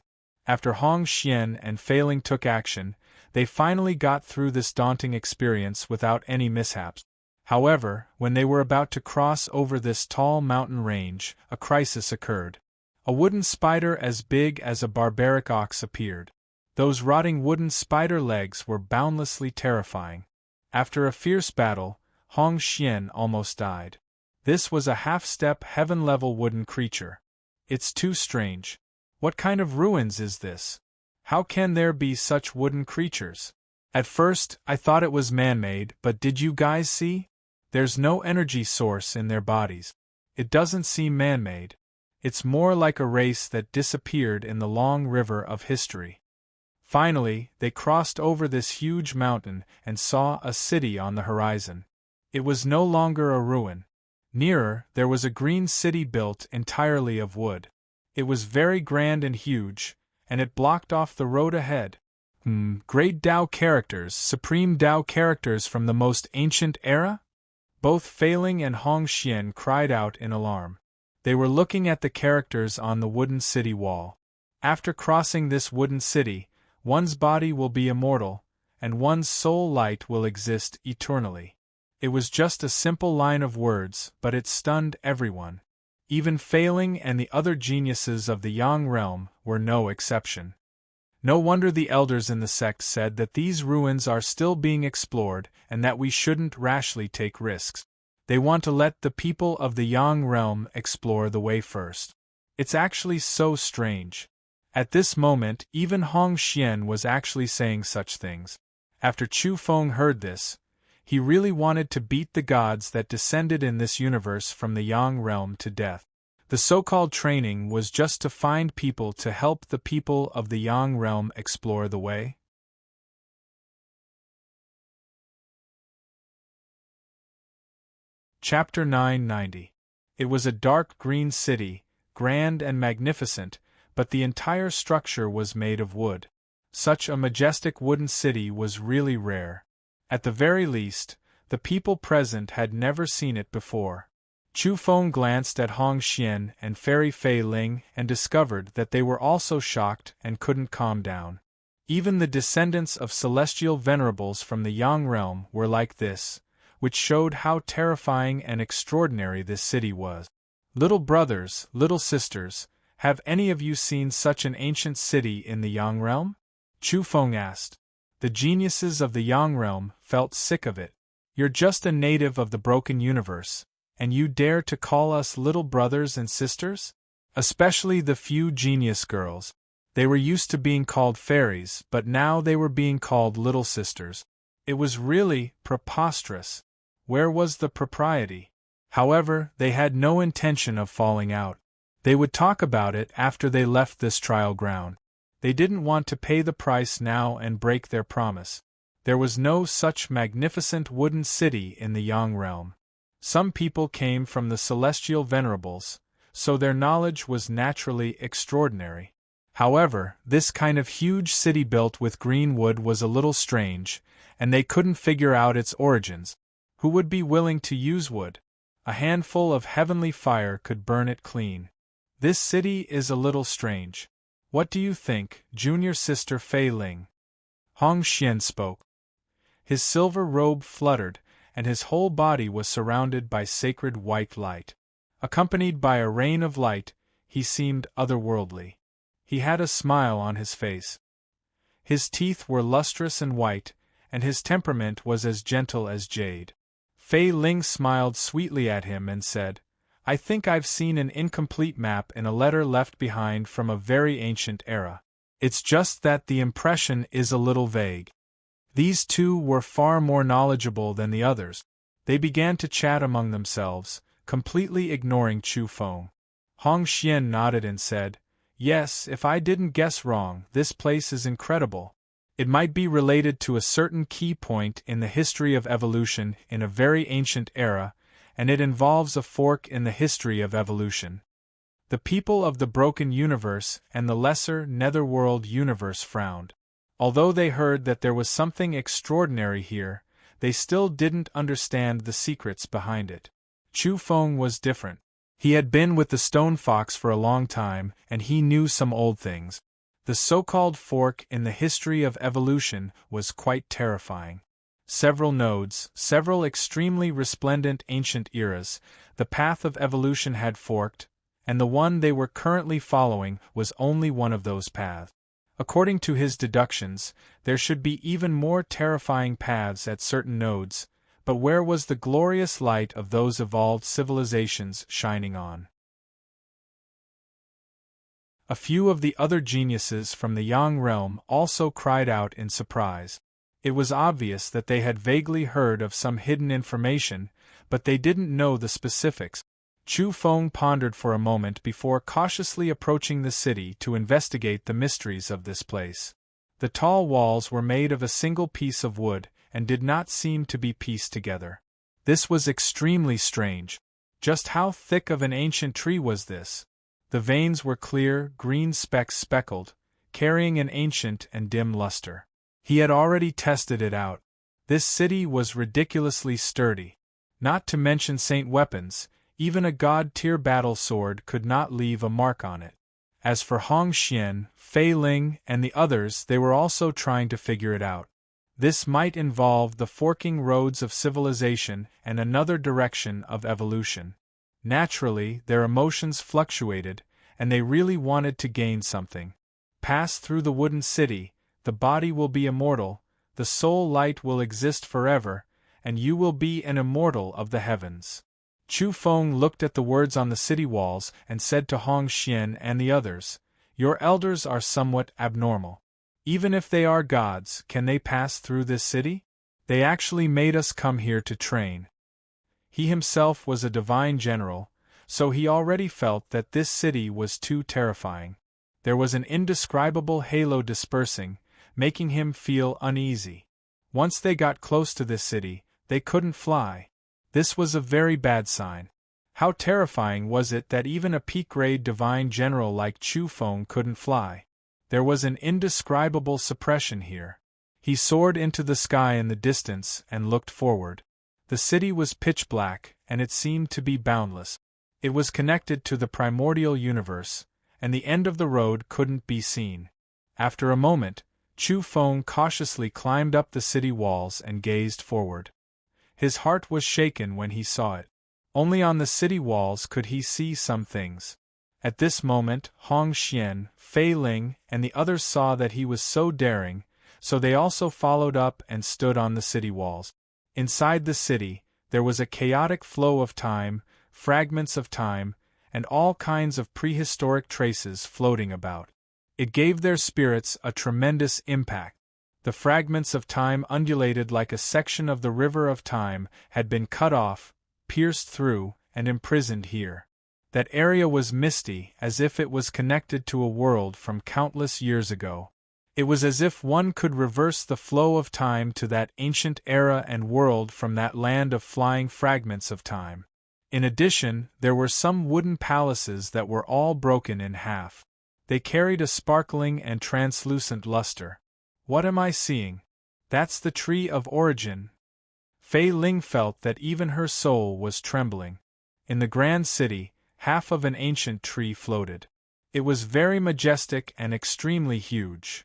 After Hong Xian and Fei Ling took action, they finally got through this daunting experience without any mishaps. However, when they were about to cross over this tall mountain range, a crisis occurred. A wooden spider as big as a barbaric ox appeared. Those rotting wooden spider legs were boundlessly terrifying. After a fierce battle, Hong Xian almost died. This was a half-step heaven-level wooden creature. It's too strange. What kind of ruins is this? How can there be such wooden creatures? At first, I thought it was man-made, but did you guys see? There's no energy source in their bodies. It doesn't seem man-made. It's more like a race that disappeared in the long river of history. Finally, they crossed over this huge mountain and saw a city on the horizon. It was no longer a ruin. Nearer, there was a green city built entirely of wood. It was very grand and huge, and it blocked off the road ahead. Great Tao characters, supreme Tao characters from the most ancient era? Both Fei Ling and Hong Xian cried out in alarm. They were looking at the characters on the wooden city wall. After crossing this wooden city, one's body will be immortal, and one's soul light will exist eternally. It was just a simple line of words, but it stunned everyone. Even Fei Ling and the other geniuses of the Yang realm were no exception. No wonder the elders in the sect said that these ruins are still being explored and that we shouldn't rashly take risks. They want to let the people of the Yang realm explore the way first. It's actually so strange. At this moment, even Hong Xian was actually saying such things. After Chu Feng heard this, he really wanted to beat the gods that descended in this universe from the Yang realm to death. The so-called training was just to find people to help the people of the Yang realm explore the way. Chapter 990. It was a dark green city, grand and magnificent, but the entire structure was made of wood. Such a majestic wooden city was really rare. At the very least, the people present had never seen it before. Chu Feng glanced at Hong Xian and Fei Ling and discovered that they were also shocked and couldn't calm down. Even the descendants of celestial venerables from the Yang realm were like this, which showed how terrifying and extraordinary this city was. Little brothers, little sisters, have any of you seen such an ancient city in the Yang realm? Chu Feng asked. The geniuses of the Yang realm felt sick of it. You're just a native of the broken universe, and you dare to call us little brothers and sisters? Especially the few genius girls. They were used to being called fairies, but now they were being called little sisters. It was really preposterous. Where was the propriety? However, they had no intention of falling out. They would talk about it after they left this trial ground. They didn't want to pay the price now and break their promise. There was no such magnificent wooden city in the Yang realm. Some people came from the celestial venerables, so their knowledge was naturally extraordinary. However, this kind of huge city built with green wood was a little strange, and they couldn't figure out its origins. Who would be willing to use wood? A handful of heavenly fire could burn it clean. This city is a little strange. What do you think, junior sister Fei Ling? Hong Xian spoke. His silver robe fluttered, and his whole body was surrounded by sacred white light. Accompanied by a rain of light, he seemed otherworldly. He had a smile on his face. His teeth were lustrous and white, and his temperament was as gentle as jade. Fei Ling smiled sweetly at him and said, I think I've seen an incomplete map in a letter left behind from a very ancient era. It's just that the impression is a little vague. These two were far more knowledgeable than the others. They began to chat among themselves, completely ignoring Chu Feng. Hong Xian nodded and said, Yes, if I didn't guess wrong, this place is incredible. It might be related to a certain key point in the history of evolution in a very ancient era, and it involves a fork in the history of evolution. The people of the broken universe and the lesser netherworld universe frowned. Although they heard that there was something extraordinary here, they still didn't understand the secrets behind it. Chu Feng was different. He had been with the stone fox for a long time, and he knew some old things. The so-called fork in the history of evolution was quite terrifying. Several nodes, several extremely resplendent ancient eras, the path of evolution had forked, and the one they were currently following was only one of those paths. According to his deductions, there should be even more terrifying paths at certain nodes, but where was the glorious light of those evolved civilizations shining on? A few of the other geniuses from the Yang realm also cried out in surprise. It was obvious that they had vaguely heard of some hidden information, but they didn't know the specifics. Chu Feng pondered for a moment before cautiously approaching the city to investigate the mysteries of this place. The tall walls were made of a single piece of wood, and did not seem to be pieced together. This was extremely strange. Just how thick of an ancient tree was this? The veins were clear, green specks speckled, carrying an ancient and dim luster. He had already tested it out. This city was ridiculously sturdy. Not to mention saint weapons, even a god-tier battle sword could not leave a mark on it. As for Hong Xian, Fei Ling, and the others, they were also trying to figure it out. This might involve the forking roads of civilization and another direction of evolution. Naturally, their emotions fluctuated, and they really wanted to gain something. Pass through the wooden city, the body will be immortal, the soul light will exist forever, and you will be an immortal of the heavens. Chu Feng looked at the words on the city walls and said to Hong Xian and the others, "Your elders are somewhat abnormal. Even if they are gods, can they pass through this city? They actually made us come here to train." He himself was a divine general, so he already felt that this city was too terrifying. There was an indescribable halo dispersing, making him feel uneasy. Once they got close to this city, they couldn't fly. This was a very bad sign. How terrifying was it that even a peak-grade divine general like Chu Feng couldn't fly? There was an indescribable suppression here. He soared into the sky in the distance and looked forward. The city was pitch black, and it seemed to be boundless. It was connected to the primordial universe, and the end of the road couldn't be seen. After a moment, Chu Feng cautiously climbed up the city walls and gazed forward. His heart was shaken when he saw it. Only on the city walls could he see some things. At this moment, Hong Xian, Fei Ling, and the others saw that he was so daring, so they also followed up and stood on the city walls. Inside the city, there was a chaotic flow of time, fragments of time, and all kinds of prehistoric traces floating about. It gave their spirits a tremendous impact. The fragments of time undulated like a section of the river of time had been cut off, pierced through, and imprisoned here. That area was misty, as if it was connected to a world from countless years ago. It was as if one could reverse the flow of time to that ancient era and world from that land of flying fragments of time. In addition, there were some wooden palaces that were all broken in half. They carried a sparkling and translucent luster. What am I seeing? That's the tree of origin. Fei Ling felt that even her soul was trembling. In the grand city, half of an ancient tree floated. It was very majestic and extremely huge.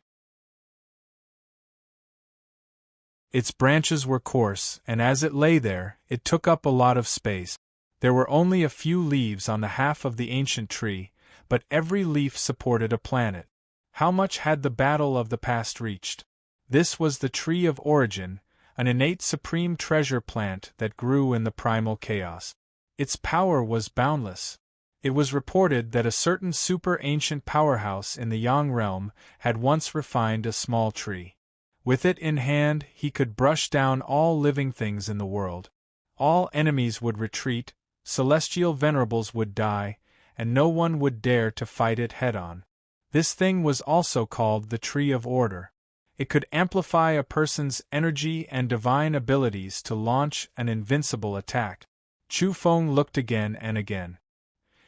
Its branches were coarse, and as it lay there, it took up a lot of space. There were only a few leaves on the half of the ancient tree, but every leaf supported a planet. How much had the battle of the past reached? This was the tree of origin, an innate supreme treasure plant that grew in the primal chaos. Its power was boundless. It was reported that a certain super-ancient powerhouse in the Yang realm had once refined a small tree. With it in hand, he could brush down all living things in the world. All enemies would retreat, celestial venerables would die, and no one would dare to fight it head-on. This thing was also called the Tree of Order. It could amplify a person's energy and divine abilities to launch an invincible attack. Chu Feng looked again and again.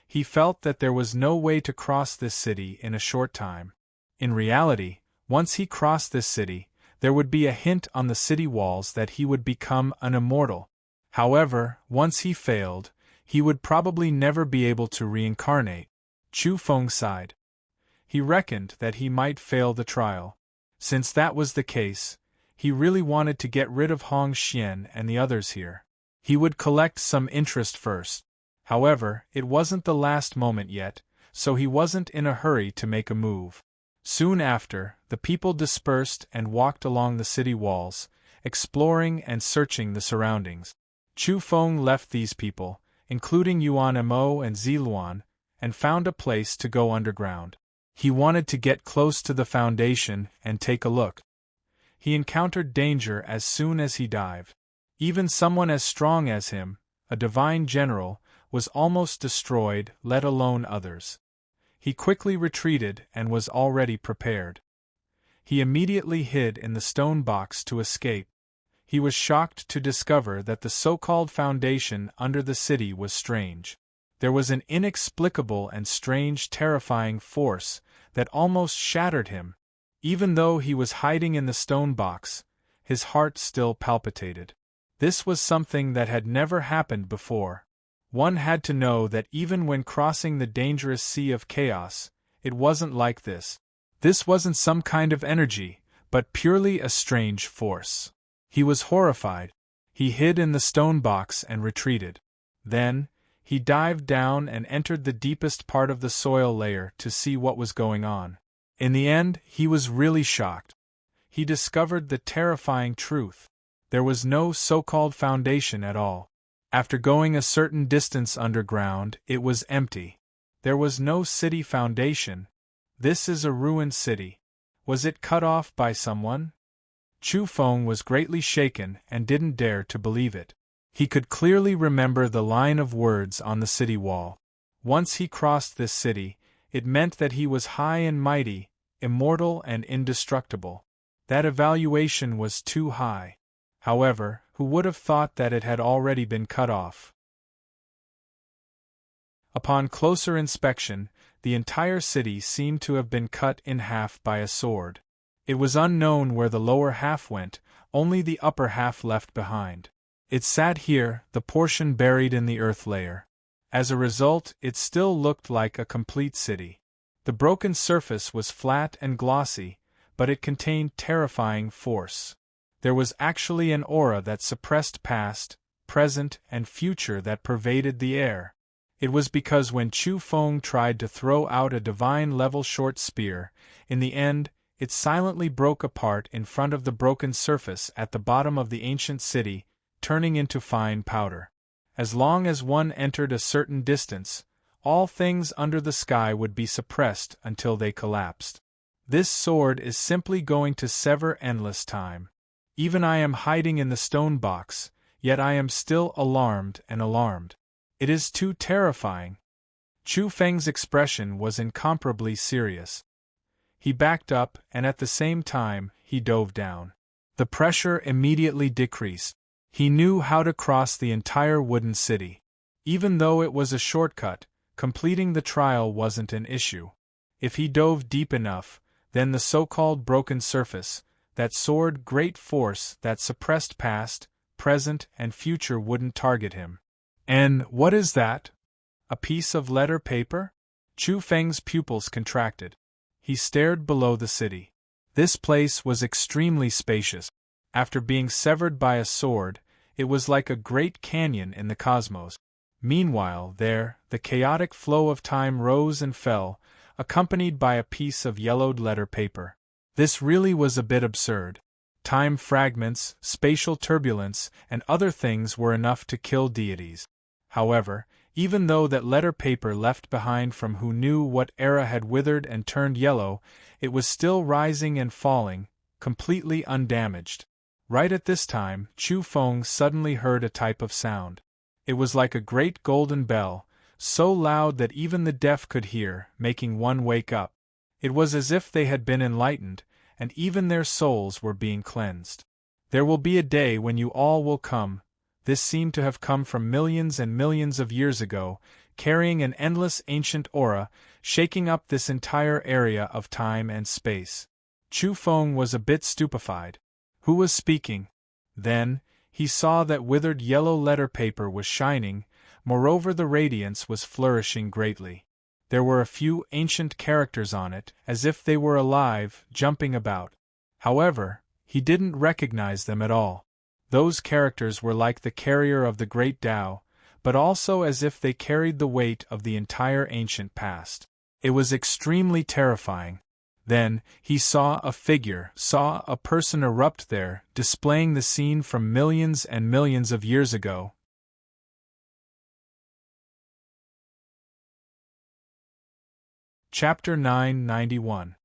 He felt that there was no way to cross this city in a short time. In reality, once he crossed this city, there would be a hint on the city walls that he would become an immortal. However, once he failed, he would probably never be able to reincarnate. Chu Feng sighed. He reckoned that he might fail the trial. Since that was the case, he really wanted to get rid of Hong Xian and the others here. He would collect some interest first. However, it wasn't the last moment yet, so he wasn't in a hurry to make a move. Soon after, the people dispersed and walked along the city walls, exploring and searching the surroundings. Chu Feng left these people, including Yuan Mo and Ziluan, and found a place to go underground. He wanted to get close to the foundation and take a look. He encountered danger as soon as he dived. Even someone as strong as him, a divine general, was almost destroyed, let alone others. He quickly retreated and was already prepared. He immediately hid in the stone box to escape. He was shocked to discover that the so-called foundation under the city was strange. There was an inexplicable and strange terrifying force that almost shattered him. Even though he was hiding in the stone box, his heart still palpitated. This was something that had never happened before. One had to know that even when crossing the dangerous sea of chaos, it wasn't like this. This wasn't some kind of energy, but purely a strange force. He was horrified. He hid in the stone box and retreated. Then, he dived down and entered the deepest part of the soil layer to see what was going on. In the end, he was really shocked. He discovered the terrifying truth. There was no so-called foundation at all. After going a certain distance underground, it was empty. There was no city foundation. This is a ruined city. Was it cut off by someone? Chu Feng was greatly shaken and didn't dare to believe it. He could clearly remember the line of words on the city wall. Once he crossed this city, it meant that he was high and mighty, immortal and indestructible. That evaluation was too high. However, who would have thought that it had already been cut off? Upon closer inspection, the entire city seemed to have been cut in half by a sword. It was unknown where the lower half went, only the upper half left behind. It sat here, the portion buried in the earth layer. As a result, it still looked like a complete city. The broken surface was flat and glossy, but it contained terrifying force. There was actually an aura that suppressed past, present, and future that pervaded the air. It was because when Chu Feng tried to throw out a divine-level short spear, in the end, it silently broke apart in front of the broken surface at the bottom of the ancient city, turning into fine powder. As long as one entered a certain distance, all things under the sky would be suppressed until they collapsed. This sword is simply going to sever endless time. Even I am hiding in the stone box, yet I am still alarmed and alarmed. It is too terrifying. Chu Feng's expression was incomparably serious. He backed up and at the same time, he dove down. The pressure immediately decreased. He knew how to cross the entire wooden city. Even though it was a shortcut, completing the trial wasn't an issue. If he dove deep enough, then the so-called broken surface, that soared great force that suppressed past, present, and future wouldn't target him. And what is that? A piece of letter paper? Chu Feng's pupils contracted. He stared below the city. This place was extremely spacious. After being severed by a sword, it was like a great canyon in the cosmos. Meanwhile, there, the chaotic flow of time rose and fell, accompanied by a piece of yellowed letter paper. This really was a bit absurd. Time fragments, spatial turbulence, and other things were enough to kill deities. However, even though that letter paper left behind from who knew what era had withered and turned yellow, it was still rising and falling, completely undamaged. Right at this time, Chu Feng suddenly heard a type of sound. It was like a great golden bell, so loud that even the deaf could hear, making one wake up. It was as if they had been enlightened, and even their souls were being cleansed. There will be a day when you all will come. This seemed to have come from millions and millions of years ago, carrying an endless ancient aura, shaking up this entire area of time and space. Chu Feng was a bit stupefied. Who was speaking? Then, he saw that withered yellow letter paper was shining, moreover the radiance was flourishing greatly. There were a few ancient characters on it, as if they were alive, jumping about. However, he didn't recognize them at all. Those characters were like the carrier of the great Tao, but also as if they carried the weight of the entire ancient past. It was extremely terrifying. Then, he saw a person erupt there, displaying the scene from millions and millions of years ago. Chapter 991.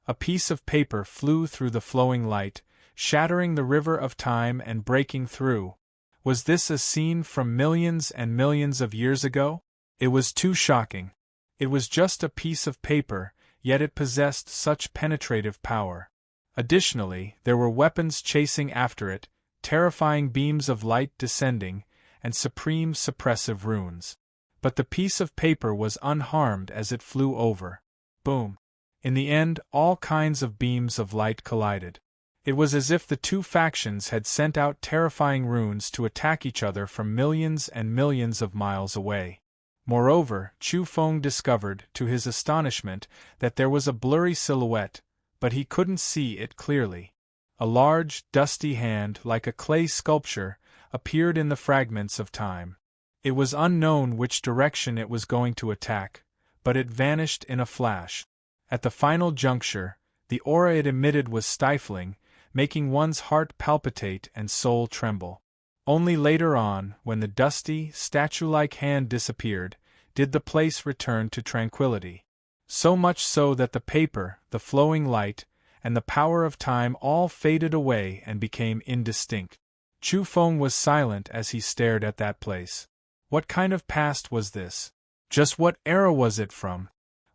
A piece of paper flew through the flowing light, shattering the river of time and breaking through. Was this a scene from millions and millions of years ago? It was too shocking. It was just a piece of paper, yet it possessed such penetrative power. Additionally, there were weapons chasing after it, terrifying beams of light descending, and supreme suppressive runes. But the piece of paper was unharmed as it flew over. Boom! In the end, all kinds of beams of light collided. It was as if the two factions had sent out terrifying runes to attack each other from millions and millions of miles away. Moreover, Chu Feng discovered, to his astonishment, that there was a blurry silhouette, but he couldn't see it clearly. A large, dusty hand, like a clay sculpture, appeared in the fragments of time. It was unknown which direction it was going to attack, but it vanished in a flash. At the final juncture, the aura it emitted was stifling, making one's heart palpitate and soul tremble. Only later on, when the dusty, statue-like hand disappeared, did the place return to tranquility. So much so that the paper, the flowing light, and the power of time all faded away and became indistinct. Chu Feng was silent as he stared at that place. What kind of past was this? Just what era was it from?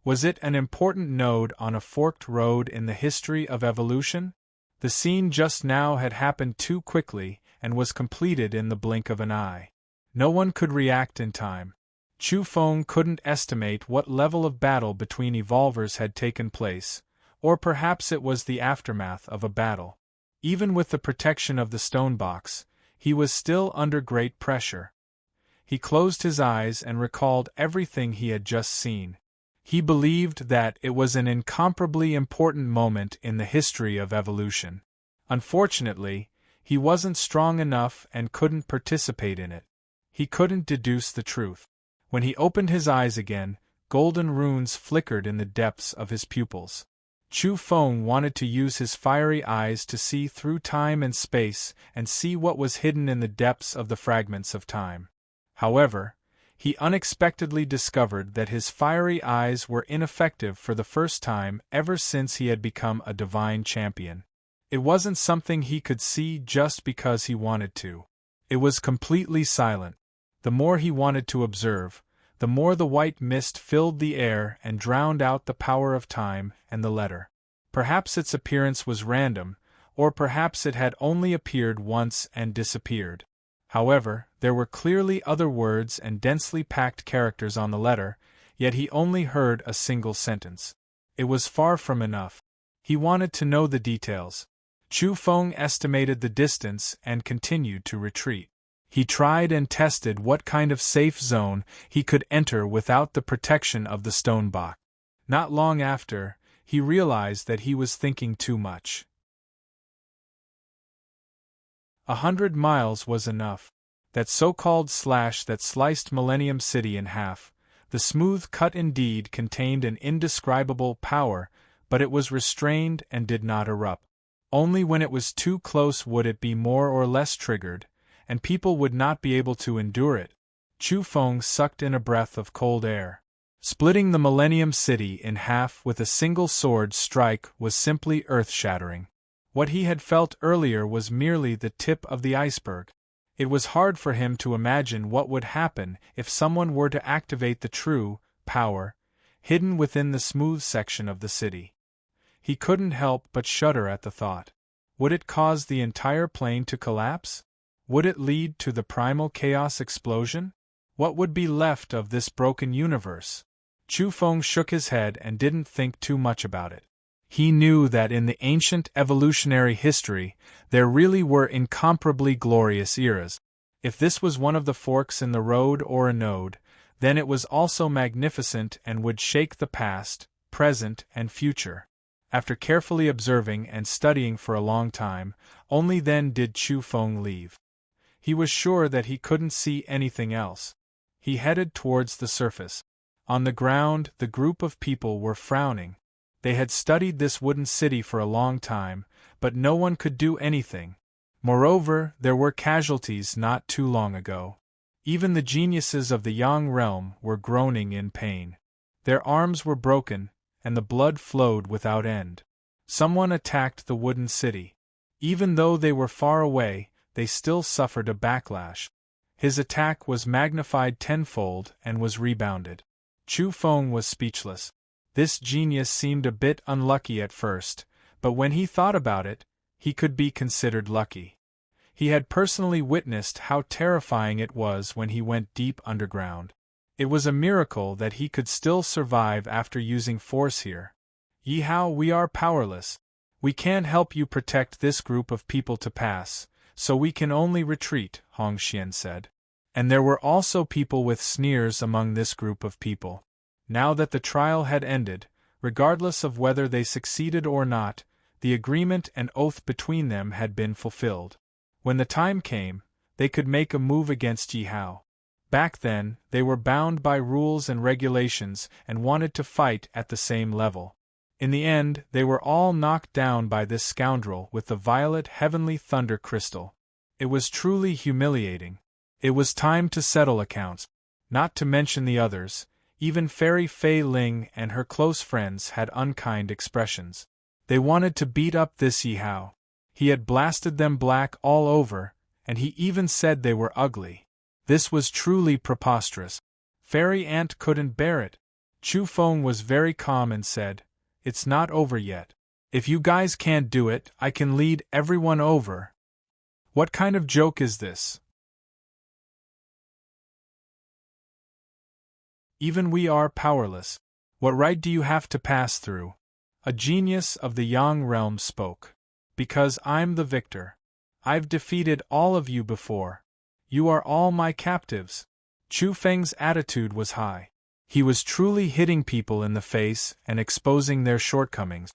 Was it an important node on a forked road in the history of evolution? The scene just now had happened too quickly, and was completed in the blink of an eye. No one could react in time. Chu Feng couldn't estimate what level of battle between evolvers had taken place, or perhaps it was the aftermath of a battle. Even with the protection of the stone box, he was still under great pressure. He closed his eyes and recalled everything he had just seen. He believed that it was an incomparably important moment in the history of evolution. Unfortunately, he wasn't strong enough and couldn't participate in it. He couldn't deduce the truth. When he opened his eyes again, golden runes flickered in the depths of his pupils. Chu Feng wanted to use his fiery eyes to see through time and space and see what was hidden in the depths of the fragments of time. However, he unexpectedly discovered that his fiery eyes were ineffective for the first time ever since he had become a divine champion. It wasn't something he could see just because he wanted to. It was completely silent. The more he wanted to observe, the more the white mist filled the air and drowned out the power of time and the letter. Perhaps its appearance was random, or perhaps it had only appeared once and disappeared. However, there were clearly other words and densely packed characters on the letter, yet he only heard a single sentence. It was far from enough. He wanted to know the details. Chu Feng estimated the distance and continued to retreat. He tried and tested what kind of safe zone he could enter without the protection of the stone box. Not long after, he realized that he was thinking too much. 100 miles was enough. That so-called slash that sliced Millennium City in half, the smooth cut indeed contained an indescribable power, but it was restrained and did not erupt. Only when it was too close would it be more or less triggered, and people would not be able to endure it. Chu Feng sucked in a breath of cold air. Splitting the Millennium City in half with a single sword strike was simply earth-shattering. What he had felt earlier was merely the tip of the iceberg. It was hard for him to imagine what would happen if someone were to activate the true power hidden within the smooth section of the city. He couldn't help but shudder at the thought. Would it cause the entire plane to collapse? Would it lead to the primal chaos explosion? What would be left of this broken universe? Chu Feng shook his head and didn't think too much about it. He knew that in the ancient evolutionary history, there really were incomparably glorious eras. If this was one of the forks in the road or a node, then it was also magnificent and would shake the past, present, and future. After carefully observing and studying for a long time, only then did Chu Feng leave. He was sure that he couldn't see anything else. He headed towards the surface. On the ground, the group of people were frowning. They had studied this wooden city for a long time, but no one could do anything. Moreover, there were casualties not too long ago. Even the geniuses of the Yang realm were groaning in pain. Their arms were broken, and the blood flowed without end. Someone attacked the wooden city. Even though they were far away, they still suffered a backlash. His attack was magnified tenfold and was rebounded. Chu Feng was speechless. This genius seemed a bit unlucky at first, but when he thought about it, he could be considered lucky. He had personally witnessed how terrifying it was when he went deep underground. It was a miracle that he could still survive after using force here. Yi Hao, we are powerless. We can't help you protect this group of people to pass, so we can only retreat, Hong Xian said. And there were also people with sneers among this group of people. Now that the trial had ended, regardless of whether they succeeded or not, the agreement and oath between them had been fulfilled. When the time came, they could make a move against Yi Hao. Back then, they were bound by rules and regulations and wanted to fight at the same level. In the end, they were all knocked down by this scoundrel with the violet heavenly thunder crystal. It was truly humiliating. It was time to settle accounts. Not to mention the others, even Fairy Fei Ling and her close friends had unkind expressions. They wanted to beat up this Yi Hao. He had blasted them black all over, and he even said they were ugly. This was truly preposterous. Fairy Ant couldn't bear it. Chu Feng was very calm and said, "It's not over yet. If you guys can't do it, I can lead everyone over." What kind of joke is this? Even we are powerless. What right do you have to pass through? A genius of the Yang realm spoke. Because I'm the victor. I've defeated all of you before. You are all my captives. Chu Feng's attitude was high. He was truly hitting people in the face and exposing their shortcomings.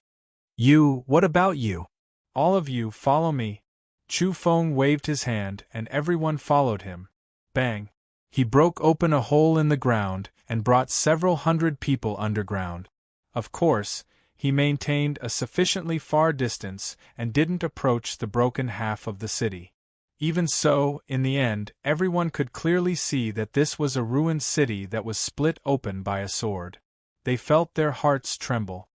What about you? All of you follow me. Chu Feng waved his hand and everyone followed him. Bang! He broke open a hole in the ground and brought several hundred people underground. Of course, he maintained a sufficiently far distance and didn't approach the broken half of the city. Even so, in the end, everyone could clearly see that this was a ruined city that was split open by a sword. They felt their hearts tremble.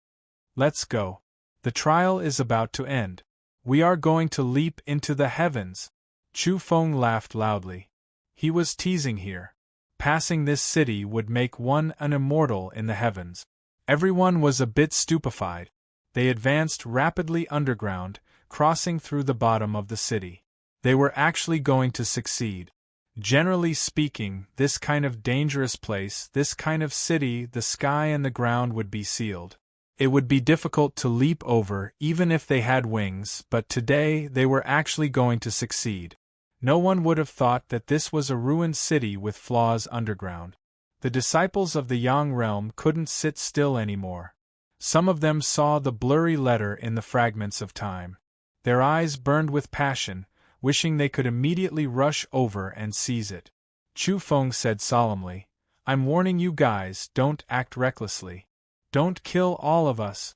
Let's go. The trial is about to end. We are going to leap into the heavens. Chu Feng laughed loudly. He was teasing here. Passing this city would make one an immortal in the heavens. Everyone was a bit stupefied. They advanced rapidly underground, crossing through the bottom of the city. They were actually going to succeed. Generally speaking, this kind of dangerous place, this kind of city, the sky and the ground would be sealed. It would be difficult to leap over even if they had wings, but today they were actually going to succeed. No one would have thought that this was a ruined city with flaws underground. The disciples of the Yang realm couldn't sit still anymore. Some of them saw the blurry letter in the fragments of time. Their eyes burned with passion, wishing they could immediately rush over and seize it. Chu Feng said solemnly, "I'm warning you guys, don't act recklessly. Don't kill all of us."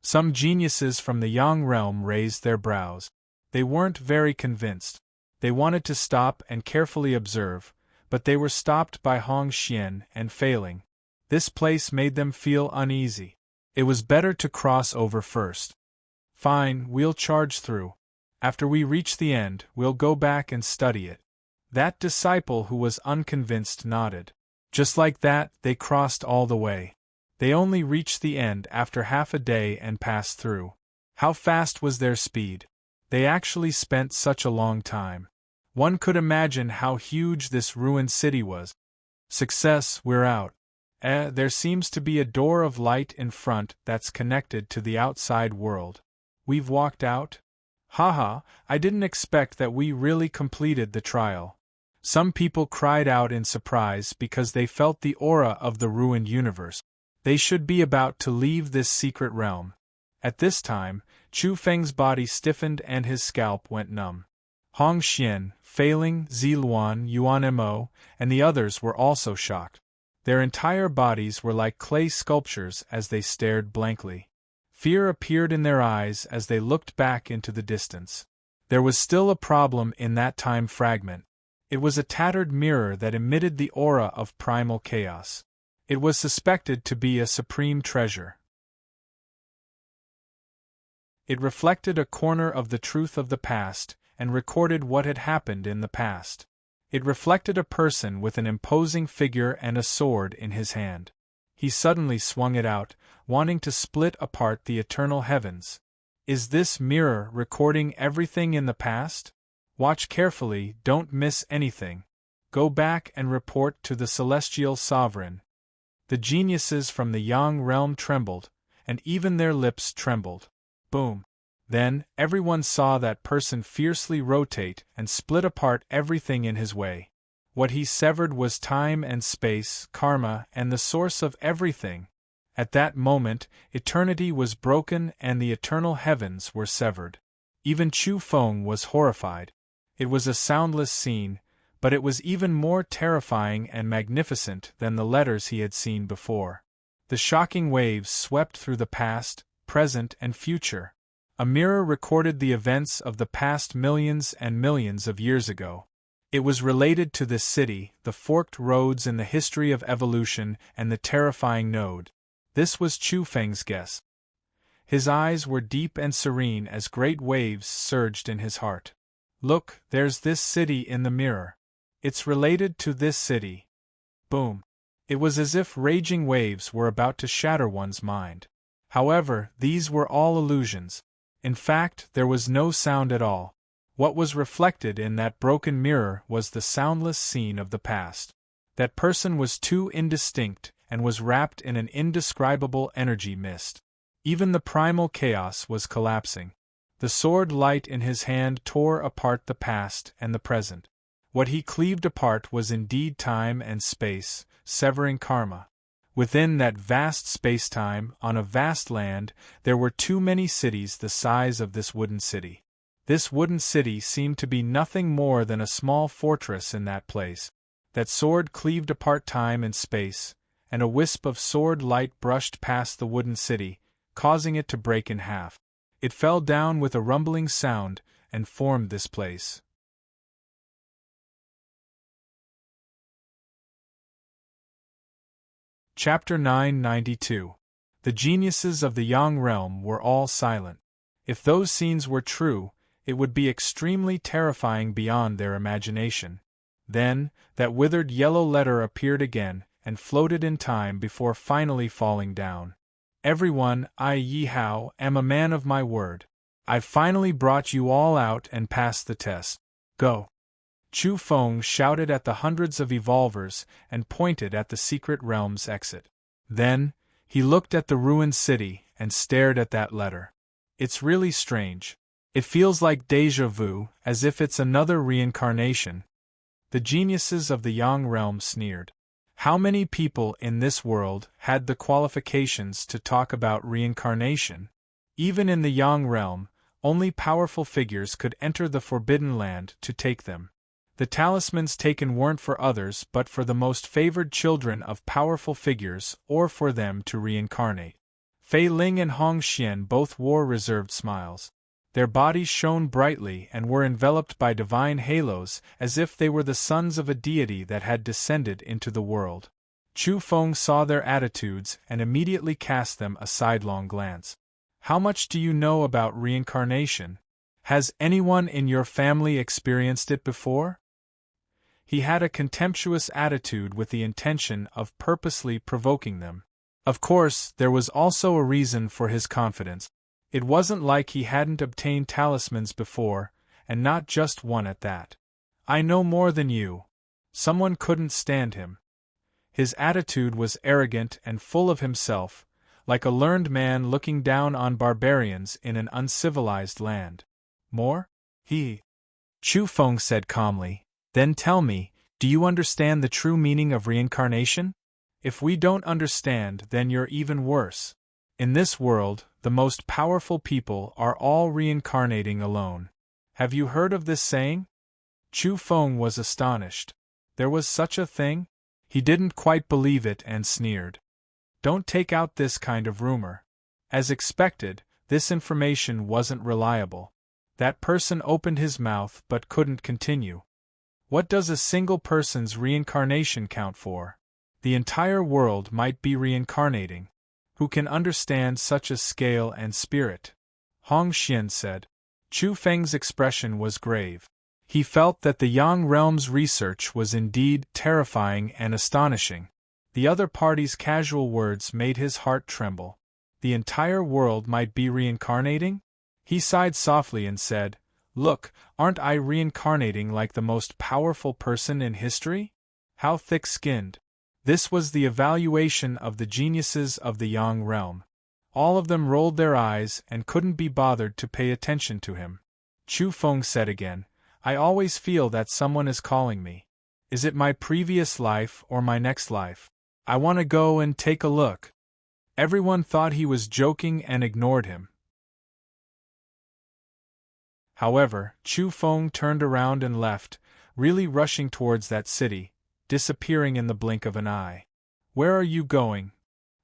Some geniuses from the Yang realm raised their brows. They weren't very convinced. They wanted to stop and carefully observe, but they were stopped by Hong Xian and failing. This place made them feel uneasy. It was better to cross over first. Fine, we'll charge through. After we reach the end, we'll go back and study it. That disciple who was unconvinced nodded. Just like that, they crossed all the way. They only reached the end after half a day and passed through. How fast was their speed? They actually spent such a long time. One could imagine how huge this ruined city was. Success, we're out. There seems to be a door of light in front that's connected to the outside world. We've walked out? Haha, I didn't expect that we really completed the trial. Some people cried out in surprise because they felt the aura of the ruined universe. They should be about to leave this secret realm. At this time, Chu Feng's body stiffened and his scalp went numb. Hong Xian, Fei Ling, Ziluan, Yuan Mo, and the others were also shocked. Their entire bodies were like clay sculptures as they stared blankly. Fear appeared in their eyes as they looked back into the distance. There was still a problem in that time fragment. It was a tattered mirror that emitted the aura of primal chaos. It was suspected to be a supreme treasure. It reflected a corner of the truth of the past, and recorded what had happened in the past. It reflected a person with an imposing figure and a sword in his hand. He suddenly swung it out, wanting to split apart the eternal heavens. Is this mirror recording everything in the past? Watch carefully, don't miss anything. Go back and report to the celestial sovereign. The geniuses from the Yang realm trembled, and even their lips trembled. Boom. Then, everyone saw that person fiercely rotate and split apart everything in his way. What he severed was time and space, karma, and the source of everything. At that moment, eternity was broken and the eternal heavens were severed. Even Chu Feng was horrified. It was a soundless scene, but it was even more terrifying and magnificent than the letters he had seen before. The shocking waves swept through the past, present, and future. A mirror recorded the events of the past millions and millions of years ago. It was related to this city, the forked roads in the history of evolution, and the terrifying node. This was Chu Feng's guess. His eyes were deep and serene as great waves surged in his heart. Look, there's this city in the mirror. It's related to this city. Boom. It was as if raging waves were about to shatter one's mind. However, these were all illusions. In fact, there was no sound at all. What was reflected in that broken mirror was the soundless scene of the past. That person was too indistinct and was wrapped in an indescribable energy mist. Even the primal chaos was collapsing. The sword light in his hand tore apart the past and the present. What he cleaved apart was indeed time and space, severing karma. Within that vast space-time, on a vast land, there were too many cities the size of this wooden city. This wooden city seemed to be nothing more than a small fortress in that place. That sword cleaved apart time and space, and a wisp of sword light brushed past the wooden city, causing it to break in half. It fell down with a rumbling sound, and formed this place. Chapter 992. The geniuses of the Yang realm were all silent. If those scenes were true, it would be extremely terrifying beyond their imagination. Then, that withered yellow letter appeared again, and floated in time before finally falling down. Everyone, I Yi Hao, am a man of my word. I've finally brought you all out and passed the test. Go. Chu Feng shouted at the hundreds of evolvers and pointed at the secret realm's exit. Then, he looked at the ruined city and stared at that letter. It's really strange. It feels like déjà vu, as if it's another reincarnation. The geniuses of the Yang realm sneered. How many people in this world had the qualifications to talk about reincarnation? Even in the Yang realm, only powerful figures could enter the Forbidden Land to take them. The talismans taken weren't for others but for the most favored children of powerful figures or for them to reincarnate. Fei Ling and Hong Xian both wore reserved smiles. Their bodies shone brightly and were enveloped by divine halos as if they were the sons of a deity that had descended into the world. Chu Feng saw their attitudes and immediately cast them a sidelong glance. How much do you know about reincarnation? Has anyone in your family experienced it before? He had a contemptuous attitude with the intention of purposely provoking them. Of course, there was also a reason for his confidence. It wasn't like he hadn't obtained talismans before, and not just one at that. I know more than you. Someone couldn't stand him. His attitude was arrogant and full of himself, like a learned man looking down on barbarians in an uncivilized land. More? Chu Feng said calmly. Then tell me, do you understand the true meaning of reincarnation? If we don't understand, then you're even worse. In this world, the most powerful people are all reincarnating alone. Have you heard of this saying? Chu Feng was astonished. There was such a thing? He didn't quite believe it and sneered. Don't take out this kind of rumor. As expected, this information wasn't reliable. That person opened his mouth but couldn't continue. What does a single person's reincarnation count for? The entire world might be reincarnating. Who can understand such a scale and spirit? Hong Xian said. Chu Feng's expression was grave. He felt that the Yang realm's research was indeed terrifying and astonishing. The other party's casual words made his heart tremble. The entire world might be reincarnating? He sighed softly and said, Look, aren't I reincarnating like the most powerful person in history? How thick-skinned. This was the evaluation of the geniuses of the Yang realm. All of them rolled their eyes and couldn't be bothered to pay attention to him. Chu Feng said again, I always feel that someone is calling me. Is it my previous life or my next life? I want to go and take a look. Everyone thought he was joking and ignored him. However, Chu Feng turned around and left, really rushing towards that city, disappearing in the blink of an eye. Where are you going?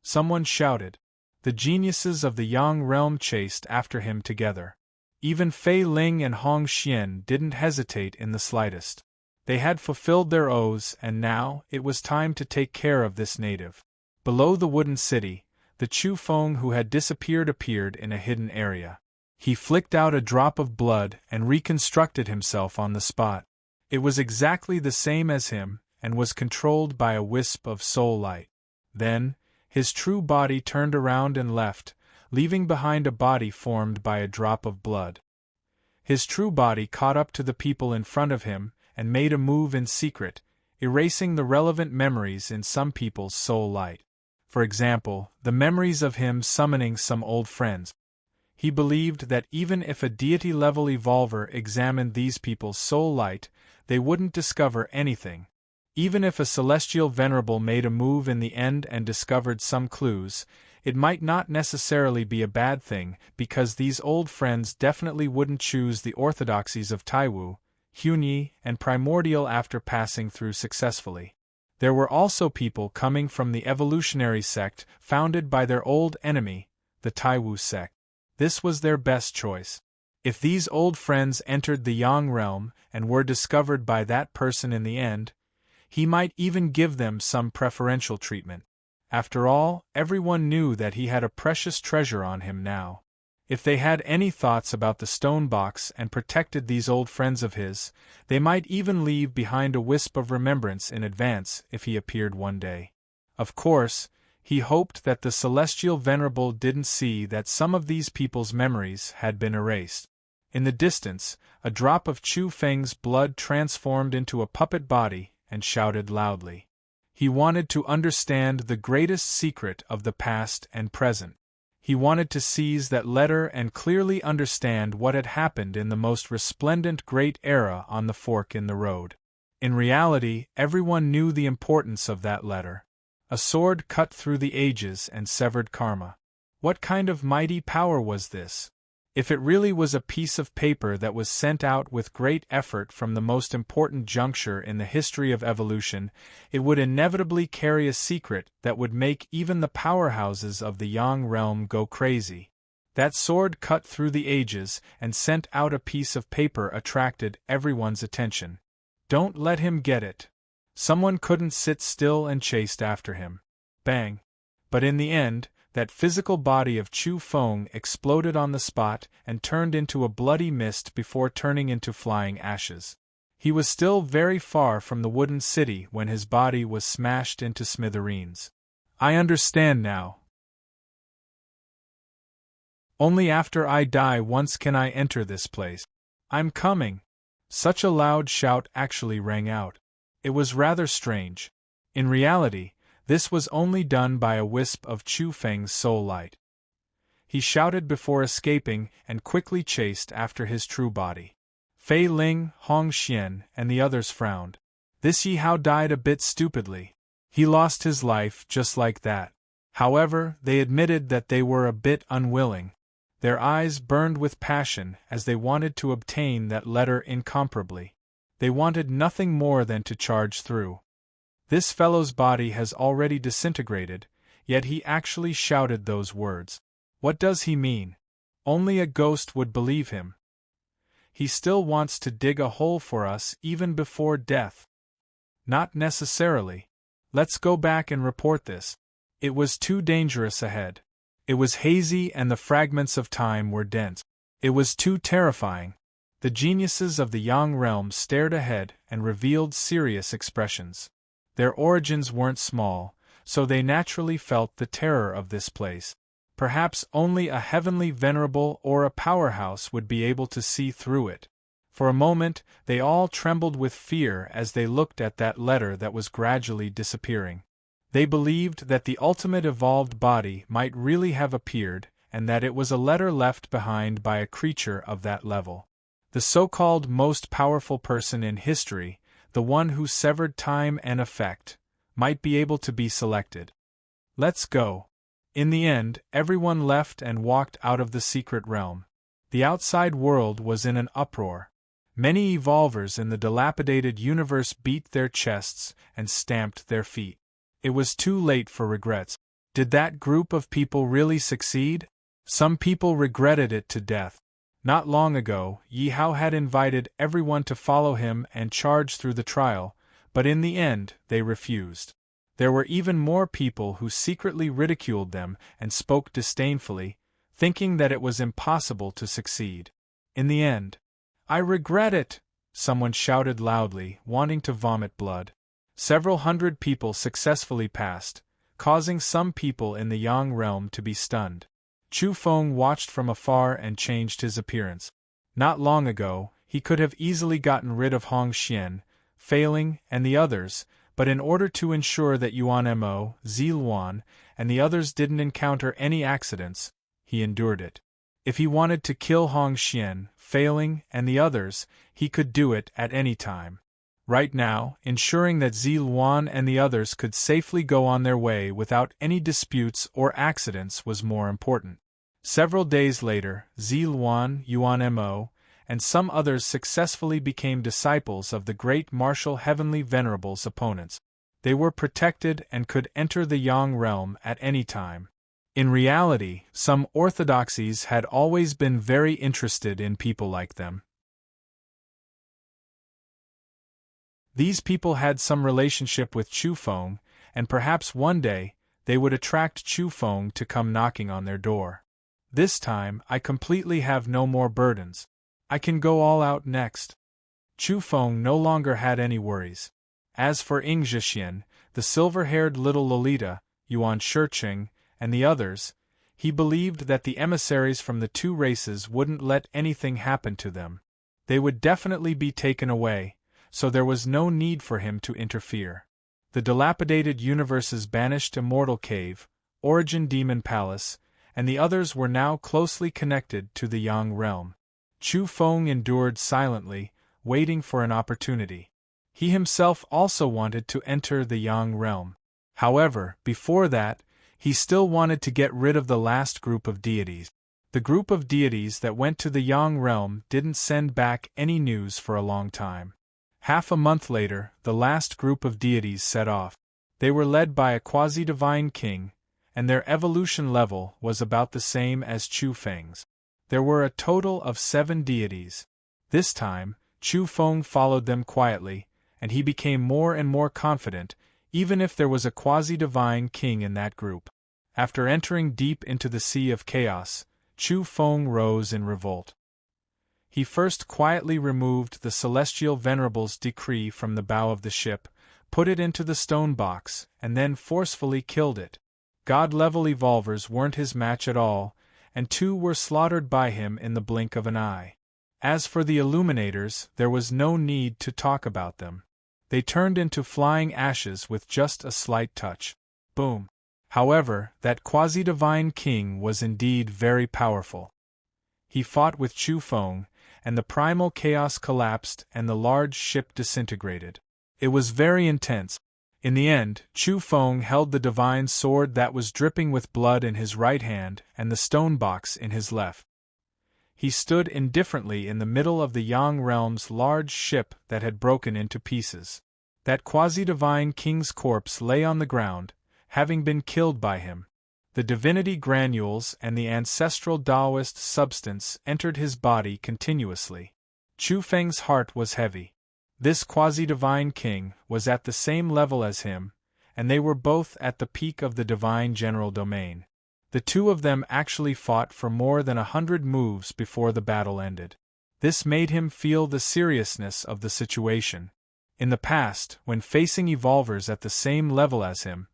Someone shouted. The geniuses of the Yang realm chased after him together. Even Fei Ling and Hong Xian didn't hesitate in the slightest. They had fulfilled their oaths and now it was time to take care of this native. Below the wooden city, the Chu Feng who had disappeared appeared in a hidden area. He flicked out a drop of blood and reconstructed himself on the spot. It was exactly the same as him, and was controlled by a wisp of soul light. Then, his true body turned around and left, leaving behind a body formed by a drop of blood. His true body caught up to the people in front of him and made a move in secret, erasing the relevant memories in some people's soul light. For example, the memories of him summoning some old friends. He believed that even if a deity-level evolver examined these people's soul light, they wouldn't discover anything. Even if a celestial venerable made a move in the end and discovered some clues, it might not necessarily be a bad thing because these old friends definitely wouldn't choose the orthodoxies of Taiwu, Hunyi, and Primordial after passing through successfully. There were also people coming from the evolutionary sect founded by their old enemy, the Taiwu sect. This was their best choice. If these old friends entered the Yang realm and were discovered by that person in the end, he might even give them some preferential treatment. After all, everyone knew that he had a precious treasure on him now. If they had any thoughts about the stone box and protected these old friends of his, they might even leave behind a wisp of remembrance in advance if he appeared one day. Of course, he hoped that the celestial venerable didn't see that some of these people's memories had been erased. In the distance, a drop of Chu Feng's blood transformed into a puppet body and shouted loudly. He wanted to understand the greatest secret of the past and present. He wanted to seize that letter and clearly understand what had happened in the most resplendent great era on the fork in the road. In reality, everyone knew the importance of that letter. A sword cut through the ages and severed karma. What kind of mighty power was this? If it really was a piece of paper that was sent out with great effort from the most important juncture in the history of evolution, it would inevitably carry a secret that would make even the powerhouses of the Yang realm go crazy. That sword cut through the ages and sent out a piece of paper attracted everyone's attention. Don't let him get it. Someone couldn't sit still and chased after him. Bang! But in the end, that physical body of Chu Feng exploded on the spot and turned into a bloody mist before turning into flying ashes. He was still very far from the wooden city when his body was smashed into smithereens. I understand now. Only after I die once can I enter this place. I'm coming. Such a loud shout actually rang out. It was rather strange. In reality, this was only done by a wisp of Chu Feng's soul light. He shouted before escaping and quickly chased after his true body. Fei Ling, Hong Xian, and the others frowned. This Yi Hao died a bit stupidly. He lost his life just like that. However, they admitted that they were a bit unwilling. Their eyes burned with passion as they wanted to obtain that letter incomparably. They wanted nothing more than to charge through. This fellow's body has already disintegrated, yet he actually shouted those words. What does he mean? Only a ghost would believe him. He still wants to dig a hole for us even before death. Not necessarily. Let's go back and report this. It was too dangerous ahead. It was hazy and the fragments of time were dense. It was too terrifying. The geniuses of the Yang realm stared ahead and revealed serious expressions. Their origins weren't small, so they naturally felt the terror of this place. Perhaps only a heavenly venerable or a powerhouse would be able to see through it. For a moment, they all trembled with fear as they looked at that letter that was gradually disappearing. They believed that the ultimate evolved body might really have appeared, and that it was a letter left behind by a creature of that level. The so-called most powerful person in history, the one who severed time and effect, might be able to be selected. Let's go. In the end, everyone left and walked out of the secret realm. The outside world was in an uproar. Many evolvers in the dilapidated universe beat their chests and stamped their feet. It was too late for regrets. Did that group of people really succeed? Some people regretted it to death. Not long ago, Yi Hao had invited everyone to follow him and charge through the trial, but in the end, they refused. There were even more people who secretly ridiculed them and spoke disdainfully, thinking that it was impossible to succeed. In the end, I regret it, someone shouted loudly, wanting to vomit blood. Several hundred people successfully passed, causing some people in the Yang realm to be stunned. Chu Feng watched from afar and changed his appearance. Not long ago, he could have easily gotten rid of Hong Xian, Fei Ling, and the others, but in order to ensure that Yuan Mo, Ziluan, and the others didn't encounter any accidents, he endured it. If he wanted to kill Hong Xian, Fei Ling, and the others, he could do it at any time. Right now, ensuring that Ziluan and the others could safely go on their way without any disputes or accidents was more important. Several days later, Ziluan, Yuan Mo, and some others successfully became disciples of the great martial heavenly venerable's opponents. They were protected and could enter the Yang realm at any time. In reality, some orthodoxies had always been very interested in people like them. These people had some relationship with Chu Feng, and perhaps one day, they would attract Chu Feng to come knocking on their door. This time, I completely have no more burdens. I can go all out next. Chu Feng no longer had any worries. As for Ying Zhixian, the silver-haired little Lolita, Yuan Shiqing, and the others, he believed that the emissaries from the two races wouldn't let anything happen to them. They would definitely be taken away, so there was no need for him to interfere. The dilapidated universe's banished immortal cave, Origin Demon Palace, and the others were now closely connected to the Yang realm. Chu Feng endured silently, waiting for an opportunity. He himself also wanted to enter the Yang realm. However, before that, he still wanted to get rid of the last group of deities. The group of deities that went to the Yang realm didn't send back any news for a long time. Half a month later, the last group of deities set off. They were led by a quasi-divine king, and their evolution level was about the same as Chu Feng's. There were a total of 7 deities. This time, Chu Feng followed them quietly, and he became more and more confident, even if there was a quasi-divine king in that group. After entering deep into the sea of chaos, Chu Feng rose in revolt. He first quietly removed the celestial venerable's decree from the bow of the ship, put it into the stone box, and then forcefully killed it. God-level evolvers weren't his match at all, and 2 were slaughtered by him in the blink of an eye. As for the Illuminators, there was no need to talk about them. They turned into flying ashes with just a slight touch. Boom. However, that quasi-divine king was indeed very powerful. He fought with Chu Feng, and the primal chaos collapsed and the large ship disintegrated. It was very intense. In the end, Chu Feng held the divine sword that was dripping with blood in his right hand and the stone box in his left. He stood indifferently in the middle of the Yang realm's large ship that had broken into pieces. That quasi-divine king's corpse lay on the ground, having been killed by him. The divinity granules and the ancestral Taoist substance entered his body continuously. Chu Feng's heart was heavy. This quasi-divine king was at the same level as him, and they were both at the peak of the divine general domain. The 2 of them actually fought for more than 100 moves before the battle ended. This made him feel the seriousness of the situation. In the past, when facing evolvers at the same level as him,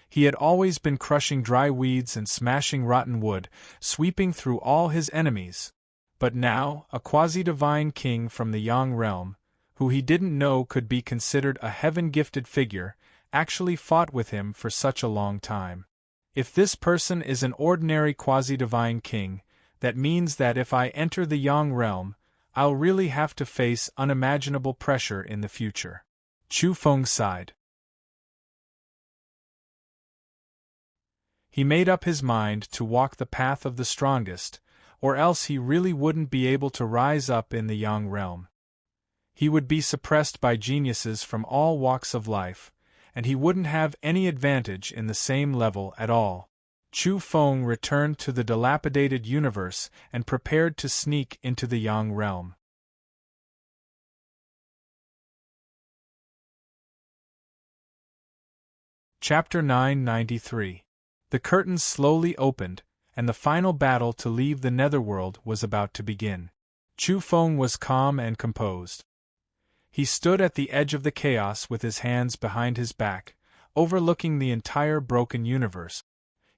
he had always been crushing dry weeds and smashing rotten wood, sweeping through all his enemies. But now, a quasi-divine king from the Yang realm, who he didn't know could be considered a heaven-gifted figure, actually fought with him for such a long time. If this person is an ordinary quasi-divine king, that means that if I enter the Yang realm, I'll really have to face unimaginable pressure in the future. Chu Feng sighed. He made up his mind to walk the path of the strongest, or else he really wouldn't be able to rise up in the Yang realm. He would be suppressed by geniuses from all walks of life, and he wouldn't have any advantage in the same level at all. Chu Feng returned to the dilapidated universe and prepared to sneak into the Yang realm. Chapter 993. The curtains slowly opened, and the final battle to leave the netherworld was about to begin. Chu Feng was calm and composed. He stood at the edge of the chaos with his hands behind his back, overlooking the entire broken universe.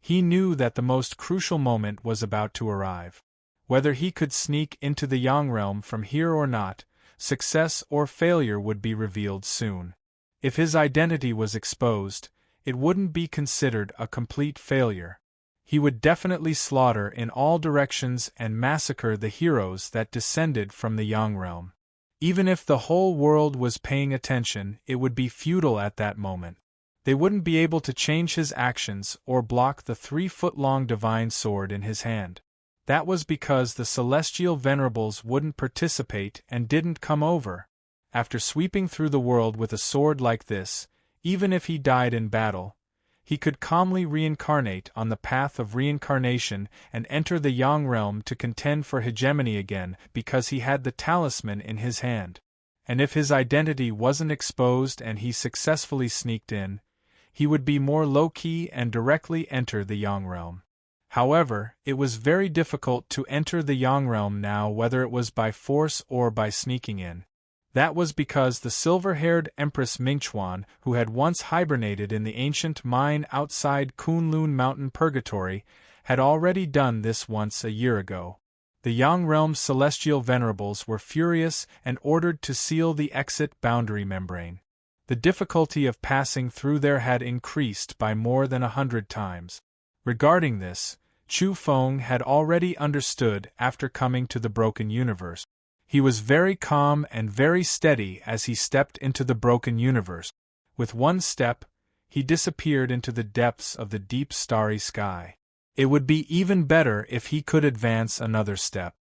He knew that the most crucial moment was about to arrive. Whether he could sneak into the Yang realm from here or not, success or failure would be revealed soon. If his identity was exposed, it wouldn't be considered a complete failure. He would definitely slaughter in all directions and massacre the heroes that descended from the Yang realm. Even if the whole world was paying attention, it would be futile at that moment. They wouldn't be able to change his actions or block the 3-foot-long divine sword in his hand. That was because the celestial venerables wouldn't participate and didn't come over. After sweeping through the world with a sword like this, even if he died in battle, he could calmly reincarnate on the path of reincarnation and enter the Yang realm to contend for hegemony again because he had the talisman in his hand. And if his identity wasn't exposed and he successfully sneaked in, he would be more low-key and directly enter the Yang realm. However, it was very difficult to enter the Yang realm now, whether it was by force or by sneaking in. That was because the silver-haired Empress Mingchuan, who had once hibernated in the ancient mine outside Kunlun Mountain Purgatory, had already done this once a year ago. The Yang realm's celestial venerables were furious and ordered to seal the exit boundary membrane. The difficulty of passing through there had increased by more than 100 times. Regarding this, Chu Feng had already understood after coming to the broken universe. He was very calm and very steady as he stepped into the broken universe. With one step, he disappeared into the depths of the deep starry sky. It would be even better if he could advance another step.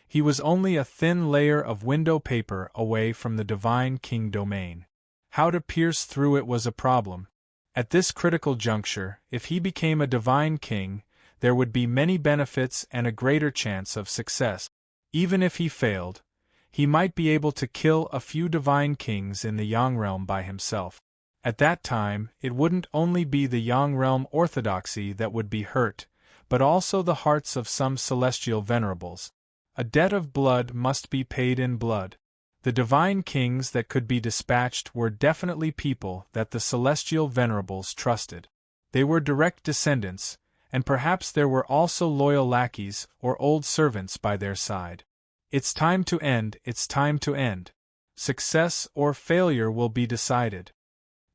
He was only a thin layer of window paper away from the Divine King domain. How to pierce through it was a problem. At this critical juncture, if he became a Divine King, there would be many benefits and a greater chance of success. Even if he failed, he might be able to kill a few divine kings in the Yang realm by himself. At that time, it wouldn't only be the Yang realm orthodoxy that would be hurt, but also the hearts of some celestial venerables. A debt of blood must be paid in blood. The divine kings that could be dispatched were definitely people that the celestial venerables trusted. They were direct descendants, and perhaps there were also loyal lackeys or old servants by their side. It's time to end, it's time to end. Success or failure will be decided.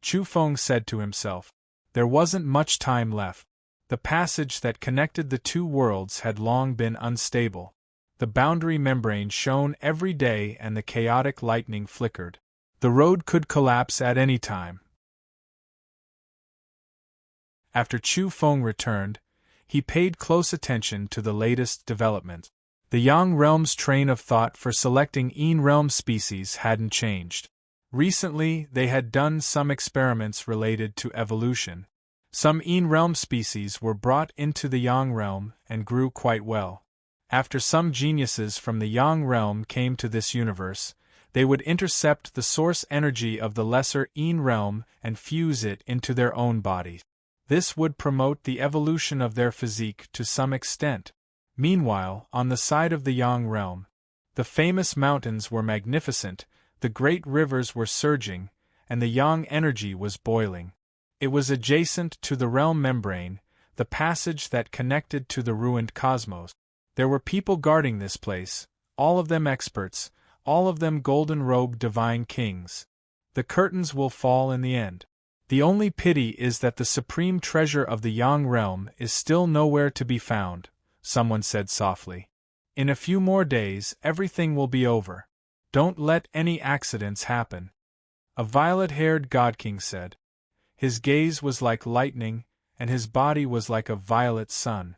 Chu Feng said to himself. There wasn't much time left. The passage that connected the two worlds had long been unstable. The boundary membrane shone every day and the chaotic lightning flickered. The road could collapse at any time. After Chu Feng returned, he paid close attention to the latest development. The Yang realm's train of thought for selecting Yin realm species hadn't changed. Recently, they had done some experiments related to evolution. Some Yin realm species were brought into the Yang realm and grew quite well. After some geniuses from the Yang realm came to this universe, they would intercept the source energy of the lesser Yin realm and fuse it into their own bodies. This would promote the evolution of their physique to some extent. Meanwhile, on the side of the Yang realm, the famous mountains were magnificent, the great rivers were surging, and the Yang energy was boiling. It was adjacent to the realm membrane, the passage that connected to the ruined cosmos. There were people guarding this place, all of them experts, all of them golden-robed divine kings. The curtains will fall in the end. The only pity is that the supreme treasure of the Yang realm is still nowhere to be found, someone said softly. In a few more days, everything will be over. Don't let any accidents happen. A violet-haired god-king said. His gaze was like lightning, and his body was like a violet sun.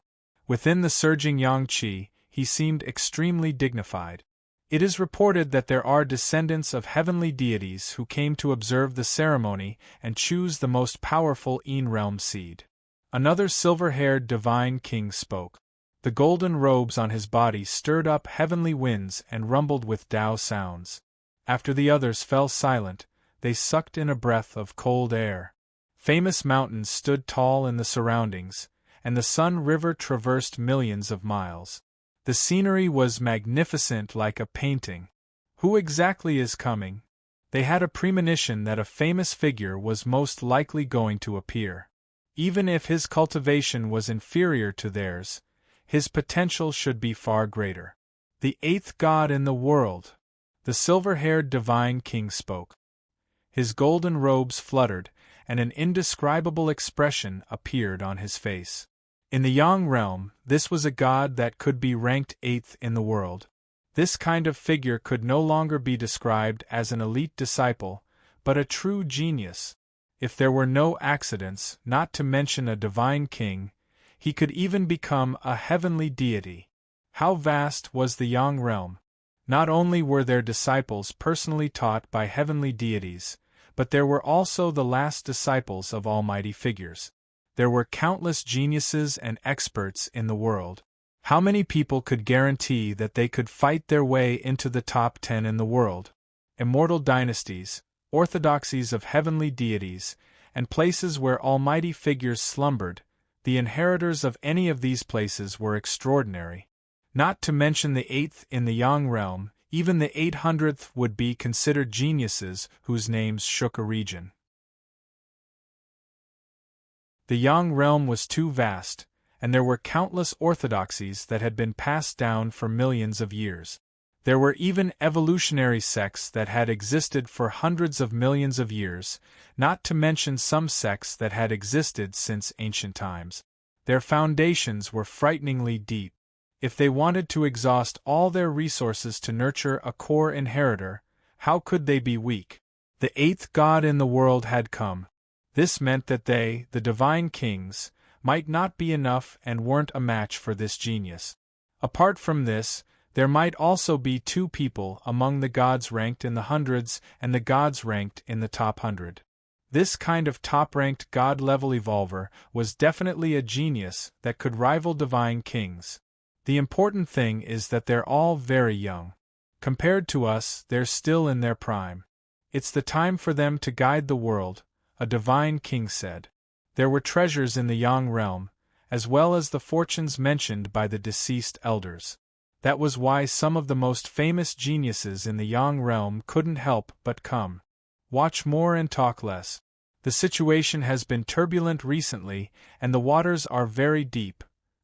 Within the surging Yang Qi, he seemed extremely dignified. It is reported that there are descendants of heavenly deities who came to observe the ceremony and choose the most powerful Yin realm seed. Another silver-haired divine king spoke. The golden robes on his body stirred up heavenly winds and rumbled with Tao sounds. After the others fell silent, they sucked in a breath of cold air. Famous mountains stood tall in the surroundings, and the Sun River traversed millions of miles. The scenery was magnificent like a painting. Who exactly is coming? They had a premonition that a famous figure was most likely going to appear. Even if his cultivation was inferior to theirs, his potential should be far greater. The eighth god in the world. The silver-haired divine king spoke. His golden robes fluttered, and an indescribable expression appeared on his face. In the Yang realm, this was a god that could be ranked eighth in the world. This kind of figure could no longer be described as an elite disciple, but a true genius. If there were no accidents, not to mention a divine king, he could even become a heavenly deity. How vast was the Yang realm! Not only were there disciples personally taught by heavenly deities, but there were also the last disciples of almighty figures. There were countless geniuses and experts in the world. How many people could guarantee that they could fight their way into the top 10 in the world? Immortal dynasties, orthodoxies of heavenly deities, and places where almighty figures slumbered, the inheritors of any of these places were extraordinary. Not to mention the eighth in the Yang realm, even the 800th would be considered geniuses whose names shook a region. The Yang realm was too vast, and there were countless orthodoxies that had been passed down for millions of years. There were even evolutionary sects that had existed for hundreds of millions of years, not to mention some sects that had existed since ancient times. Their foundations were frighteningly deep. If they wanted to exhaust all their resources to nurture a core inheritor, how could they be weak? The eighth god in the world had come. This meant that they, the divine kings, might not be enough and weren't a match for this genius. Apart from this, there might also be two people among the gods ranked in the hundreds and the gods ranked in the top 100. This kind of top-ranked god-level evolver was definitely a genius that could rival divine kings. The important thing is that they're all very young. Compared to us, they're still in their prime. It's the time for them to guide the world, a divine king said. There were treasures in the Yang realm, as well as the fortunes mentioned by the deceased elders. That was why some of the most famous geniuses in the Yang realm couldn't help but come. Watch more and talk less. The situation has been turbulent recently, and the waters are very deep,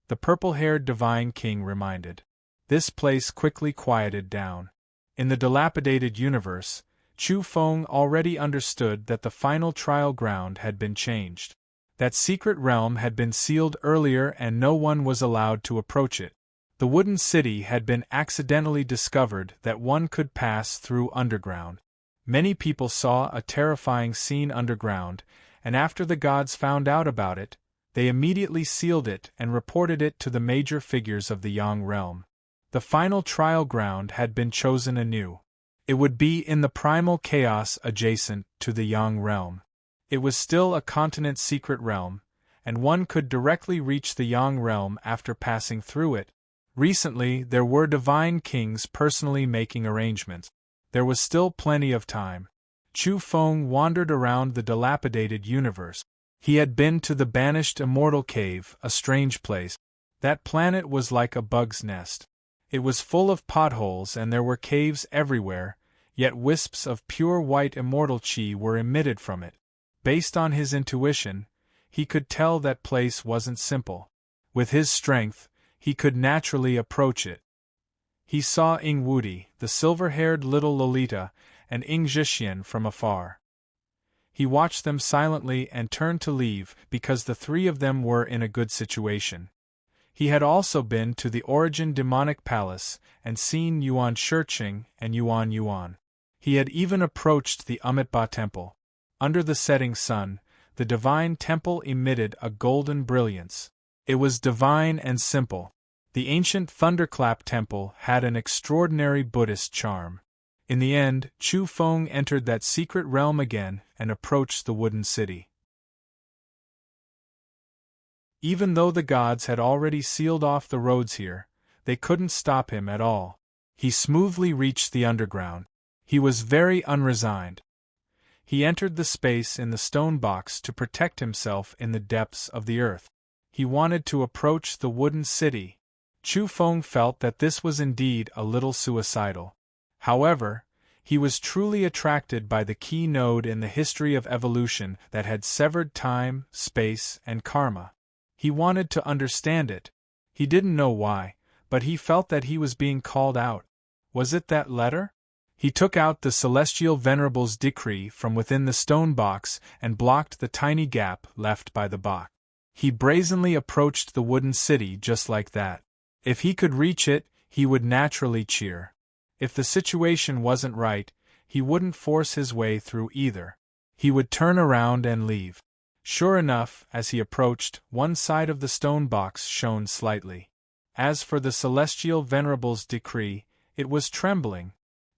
the purple-haired divine king reminded. This place quickly quieted down. In the dilapidated universe, Chu Feng already understood that the final trial ground had been changed. That secret realm had been sealed earlier and no one was allowed to approach it. The wooden city had been accidentally discovered that one could pass through underground. Many people saw a terrifying scene underground, and after the gods found out about it, they immediately sealed it and reported it to the major figures of the Yang realm. The final trial ground had been chosen anew. It would be in the primal chaos adjacent to the Yang realm. It was still a continent secret realm, and one could directly reach the Yang realm after passing through it. Recently, there were divine kings personally making arrangements. There was still plenty of time. Chu Feng wandered around the dilapidated universe. He had been to the banished immortal cave, a strange place. That planet was like a bug's nest. It was full of potholes and there were caves everywhere, yet wisps of pure white immortal chi were emitted from it. Based on his intuition, he could tell that place wasn't simple. With his strength, he could naturally approach it. He saw Ing Wudi, the silver-haired little Lolita, and Ing Zhixian from afar. He watched them silently and turned to leave because the three of them were in a good situation. He had also been to the Origin Demonic Palace and seen Yuan Shiqing and Yuan Yuan. He had even approached the Amitabha Temple. Under the setting sun, the divine temple emitted a golden brilliance. It was divine and simple. The ancient Thunderclap Temple had an extraordinary Buddhist charm. In the end, Chu Feng entered that secret realm again and approached the wooden city. Even though the gods had already sealed off the roads here, they couldn't stop him at all. He smoothly reached the underground. He was very unresigned. He entered the space in the stone box to protect himself in the depths of the earth. He wanted to approach the wooden city. Chu Feng felt that this was indeed a little suicidal. However, he was truly attracted by the key node in the history of evolution that had severed time, space, and karma. He wanted to understand it. He didn't know why, but he felt that he was being called out. Was it that letter? He took out the Celestial Venerable's decree from within the stone box and blocked the tiny gap left by the box. He brazenly approached the wooden city just like that. If he could reach it, he would naturally cheer. If the situation wasn't right, he wouldn't force his way through either. He would turn around and leave. Sure enough, as he approached, one side of the stone box shone slightly. As for the Celestial Venerable's decree, it was trembling.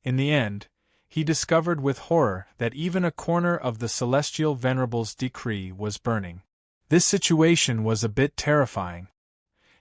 In the end, he discovered with horror that even a corner of the Celestial Venerable's decree was burning. This situation was a bit terrifying.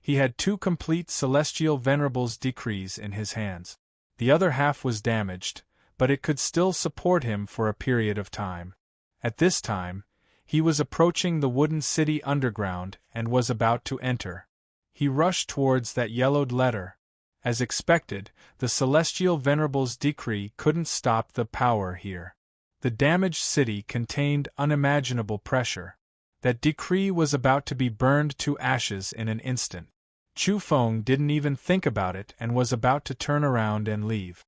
He had two complete Celestial Venerable's decrees in his hands. The other half was damaged, but it could still support him for a period of time. At this time, he was approaching the wooden city underground and was about to enter. He rushed towards that yellowed letter. As expected, the Celestial Venerable's decree couldn't stop the power here. The damaged city contained unimaginable pressure. That decree was about to be burned to ashes in an instant. Chu Feng didn't even think about it and was about to turn around and leave.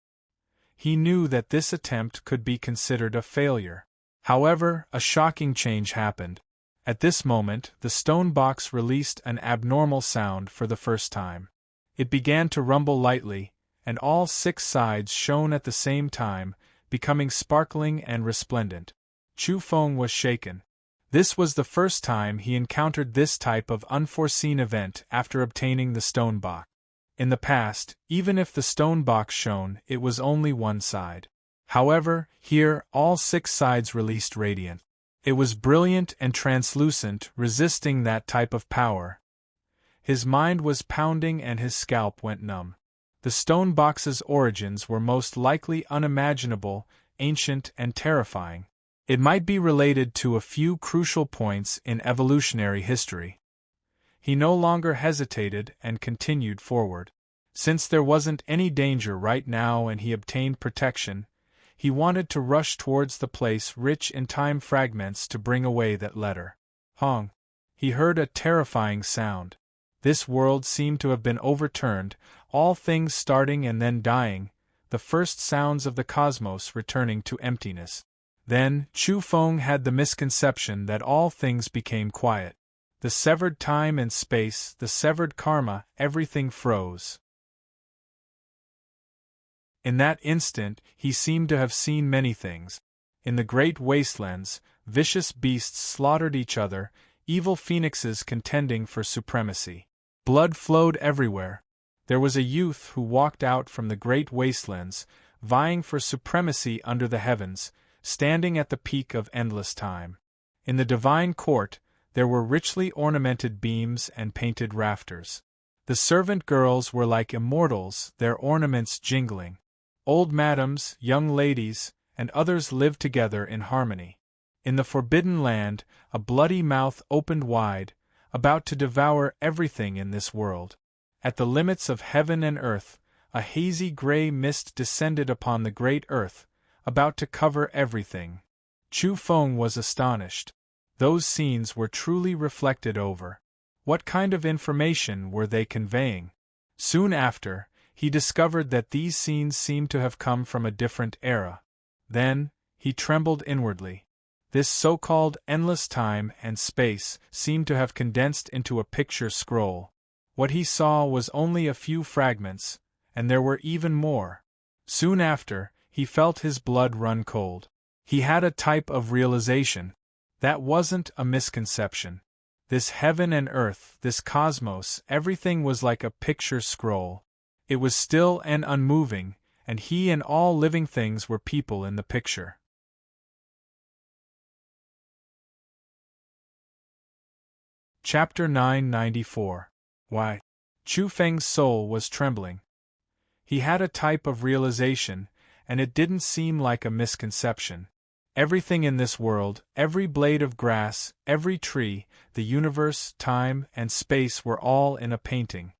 He knew that this attempt could be considered a failure. However, a shocking change happened. At this moment, the stone box released an abnormal sound for the first time. It began to rumble lightly, and all 6 sides shone at the same time, becoming sparkling and resplendent. Chu Feng was shaken. This was the first time he encountered this type of unforeseen event after obtaining the stone box. In the past, even if the stone box shone, it was only one side. However, here, all 6 sides released radiance. It was brilliant and translucent, resisting that type of power. His mind was pounding and his scalp went numb. The stone box's origins were most likely unimaginable, ancient, and terrifying. It might be related to a few crucial points in evolutionary history. He no longer hesitated and continued forward. Since there wasn't any danger right now and he obtained protection, He wanted to rush towards the place rich in time fragments to bring away that letter. Hong! He heard a terrifying sound. This world seemed to have been overturned, all things starting and then dying, the first sounds of the cosmos returning to emptiness. Then, Chu Feng had the misconception that all things became quiet. The severed time and space, the severed karma, everything froze. In that instant, he seemed to have seen many things. In the great wastelands, vicious beasts slaughtered each other, evil phoenixes contending for supremacy. Blood flowed everywhere. There was a youth who walked out from the great wastelands, vying for supremacy under the heavens, standing at the peak of endless time. In the divine court, there were richly ornamented beams and painted rafters. The servant girls were like immortals, their ornaments jingling. Old madams, young ladies, and others lived together in harmony. In the forbidden land, a bloody mouth opened wide, about to devour everything in this world. At the limits of heaven and earth, a hazy gray mist descended upon the great earth, about to cover everything. Chu Feng was astonished. Those scenes were truly reflected over. What kind of information were they conveying? Soon after, he discovered that these scenes seemed to have come from a different era. Then, he trembled inwardly. This so-called endless time and space seemed to have condensed into a picture scroll. What he saw was only a few fragments, and there were even more. Soon after, he felt his blood run cold. He had a type of realization. That wasn't a misconception. This heaven and earth, this cosmos, everything was like a picture scroll. It was still and unmoving, and he and all living things were people in the picture. Chapter 994. Why? Chu Feng's soul was trembling. He had a type of realization, and it didn't seem like a misconception. Everything in this world, every blade of grass, every tree, the universe, time, and space were all in a painting.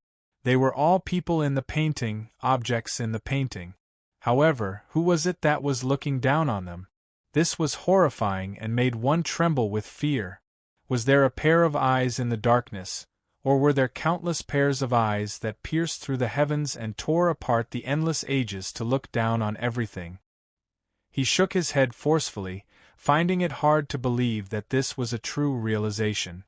They were all people in the painting, objects in the painting. However, who was it that was looking down on them? This was horrifying and made one tremble with fear. Was there a pair of eyes in the darkness, or were there countless pairs of eyes that pierced through the heavens and tore apart the endless ages to look down on everything? He shook his head forcefully, finding it hard to believe that this was a true realization.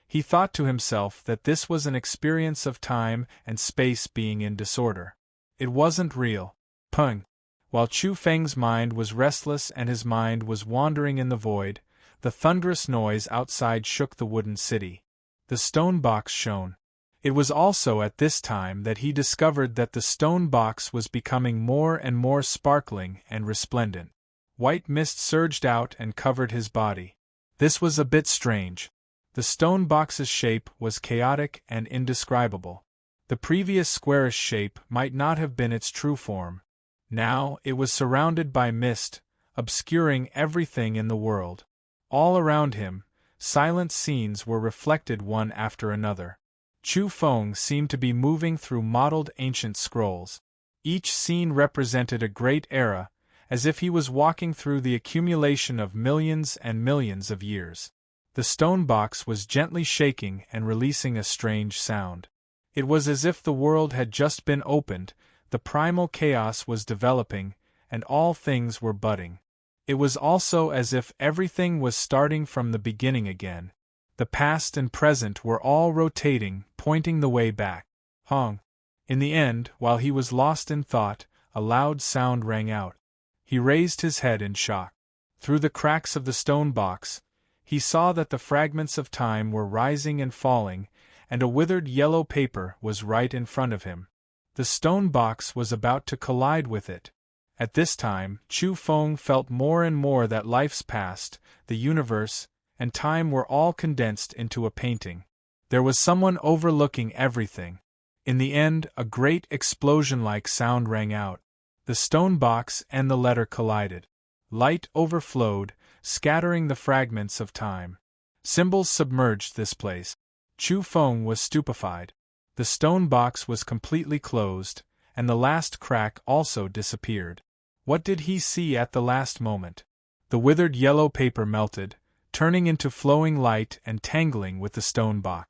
He thought to himself that this was an experience of time and space being in disorder. It wasn't real. Pung! While Chu Feng's mind was restless and his mind was wandering in the void, the thunderous noise outside shook the wooden city. The stone box shone. It was also at this time that he discovered that the stone box was becoming more and more sparkling and resplendent. White mist surged out and covered his body. This was a bit strange. The stone box's shape was chaotic and indescribable. The previous squarish shape might not have been its true form. Now it was surrounded by mist, obscuring everything in the world. All around him, silent scenes were reflected one after another. Chu Feng seemed to be moving through mottled ancient scrolls. Each scene represented a great era, as if he was walking through the accumulation of millions and millions of years. The stone box was gently shaking and releasing a strange sound. It was as if the world had just been opened, the primal chaos was developing, and all things were budding. It was also as if everything was starting from the beginning again. The past and present were all rotating, pointing the way back. Hong! In the end, while he was lost in thought, a loud sound rang out. He raised his head in shock. Through the cracks of the stone box, he saw that the fragments of time were rising and falling, and a withered yellow paper was right in front of him. The stone box was about to collide with it. At this time, Chu Feng felt more and more that life's past, the universe, and time were all condensed into a painting. There was someone overlooking everything. In the end, a great explosion-like sound rang out. The stone box and the letter collided. Light overflowed, scattering the fragments of time. Symbols submerged this place. Chu Feng was stupefied. The stone box was completely closed, and the last crack also disappeared. What did he see at the last moment? The withered yellow paper melted, turning into flowing light and tangling with the stone box.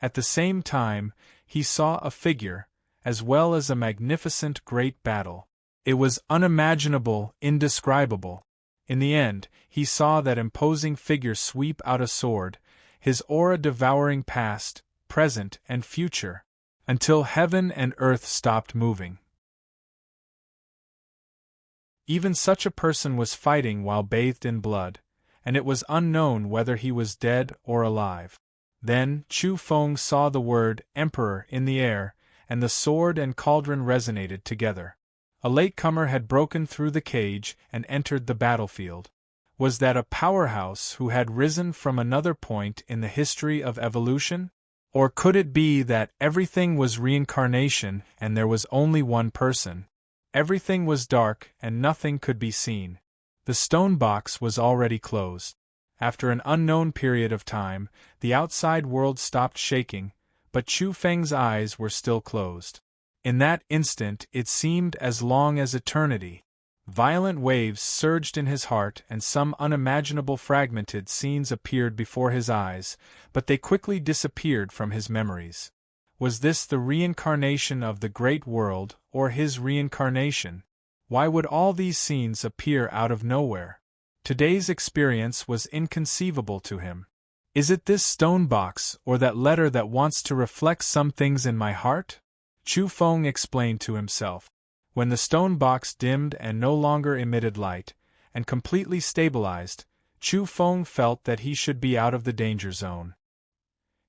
At the same time, he saw a figure, as well as a magnificent great battle. It was unimaginable, indescribable. In the end, he saw that imposing figure sweep out a sword, his aura devouring past, present, and future, until heaven and earth stopped moving. Even such a person was fighting while bathed in blood, and it was unknown whether he was dead or alive. Then Chu Feng saw the word Emperor in the air, and the sword and cauldron resonated together. A latecomer had broken through the cage and entered the battlefield. Was that a powerhouse who had risen from another point in the history of evolution? Or could it be that everything was reincarnation and there was only one person? Everything was dark and nothing could be seen. The stone box was already closed. After an unknown period of time, the outside world stopped shaking, but Chu Feng's eyes were still closed. In that instant it seemed as long as eternity. Violent waves surged in his heart and some unimaginable fragmented scenes appeared before his eyes, but they quickly disappeared from his memories. Was this the reincarnation of the great world, or his reincarnation? Why would all these scenes appear out of nowhere? Today's experience was inconceivable to him. Is it this stone box or that letter that wants to reflect some things in my heart? Chu Feng explained to himself. When the stone box dimmed and no longer emitted light, and completely stabilized, Chu Feng felt that he should be out of the danger zone.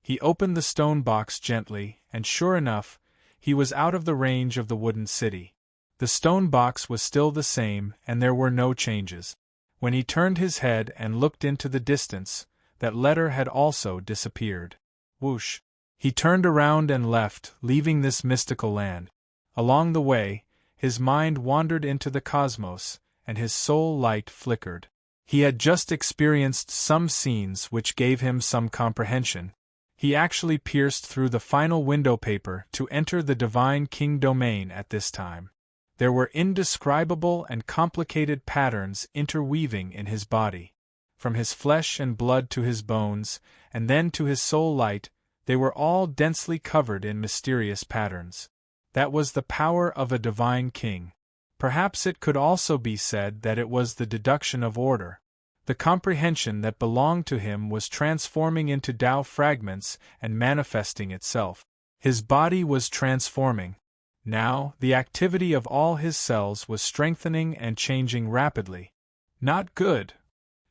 He opened the stone box gently, and sure enough, he was out of the range of the wooden city. The stone box was still the same, and there were no changes. When he turned his head and looked into the distance, that letter had also disappeared. Whoosh! He turned around and left, leaving this mystical land. Along the way, his mind wandered into the cosmos, and his soul light flickered. He had just experienced some scenes which gave him some comprehension. He actually pierced through the final window paper to enter the Divine King domain at this time. There were indescribable and complicated patterns interweaving in his body. From his flesh and blood to his bones, and then to his soul light, they were all densely covered in mysterious patterns. That was the power of a divine king. Perhaps it could also be said that it was the deduction of order. The comprehension that belonged to him was transforming into Tao fragments and manifesting itself. His body was transforming. Now, the activity of all his cells was strengthening and changing rapidly. Not good.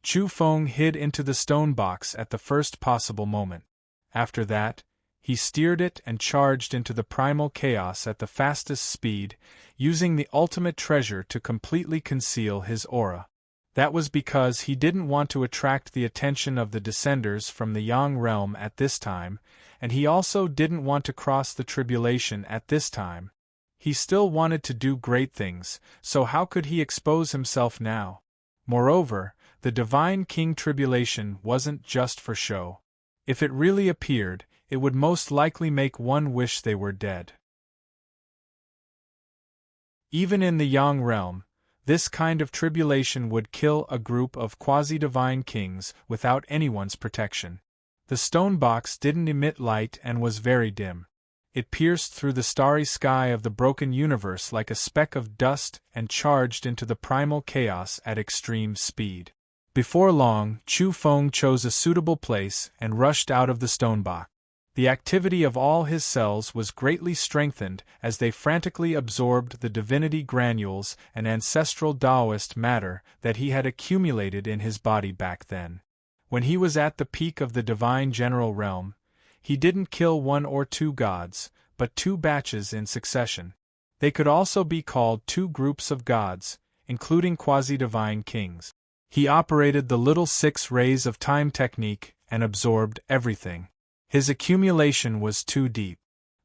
Chu Feng hid into the stone box at the first possible moment. After that, he steered it and charged into the primal chaos at the fastest speed, using the ultimate treasure to completely conceal his aura. That was because he didn't want to attract the attention of the descenders from the Yang realm at this time, and he also didn't want to cross the tribulation at this time. He still wanted to do great things, so how could he expose himself now? Moreover, the Divine King tribulation wasn't just for show. If it really appeared, it would most likely make one wish they were dead. Even in the Yang realm, this kind of tribulation would kill a group of quasi-divine kings without anyone's protection. The stone box didn't emit light and was very dim. It pierced through the starry sky of the broken universe like a speck of dust and charged into the primal chaos at extreme speed. Before long, Chu Feng chose a suitable place and rushed out of the stone box. The activity of all his cells was greatly strengthened as they frantically absorbed the divinity granules and ancestral Taoist matter that he had accumulated in his body back then. When he was at the peak of the divine general realm, he didn't kill one or two gods, but two batches in succession. They could also be called two groups of gods, including quasi-divine kings. He operated the little 6 rays of time technique and absorbed everything. His accumulation was too deep.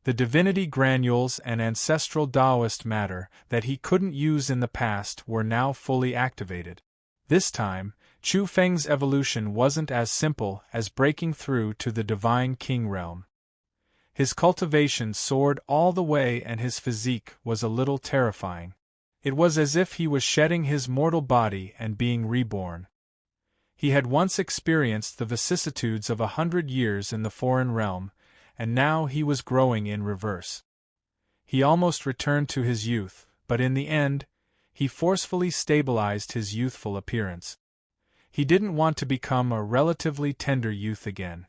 The divinity granules and ancestral Taoist matter that he couldn't use in the past were now fully activated. This time, Chu Feng's evolution wasn't as simple as breaking through to the Divine King realm. His cultivation soared all the way and his physique was a little terrifying. It was as if he was shedding his mortal body and being reborn. He had once experienced the vicissitudes of 100 years in the foreign realm, and now he was growing in reverse. He almost returned to his youth, but in the end, he forcefully stabilized his youthful appearance. He didn't want to become a relatively tender youth again.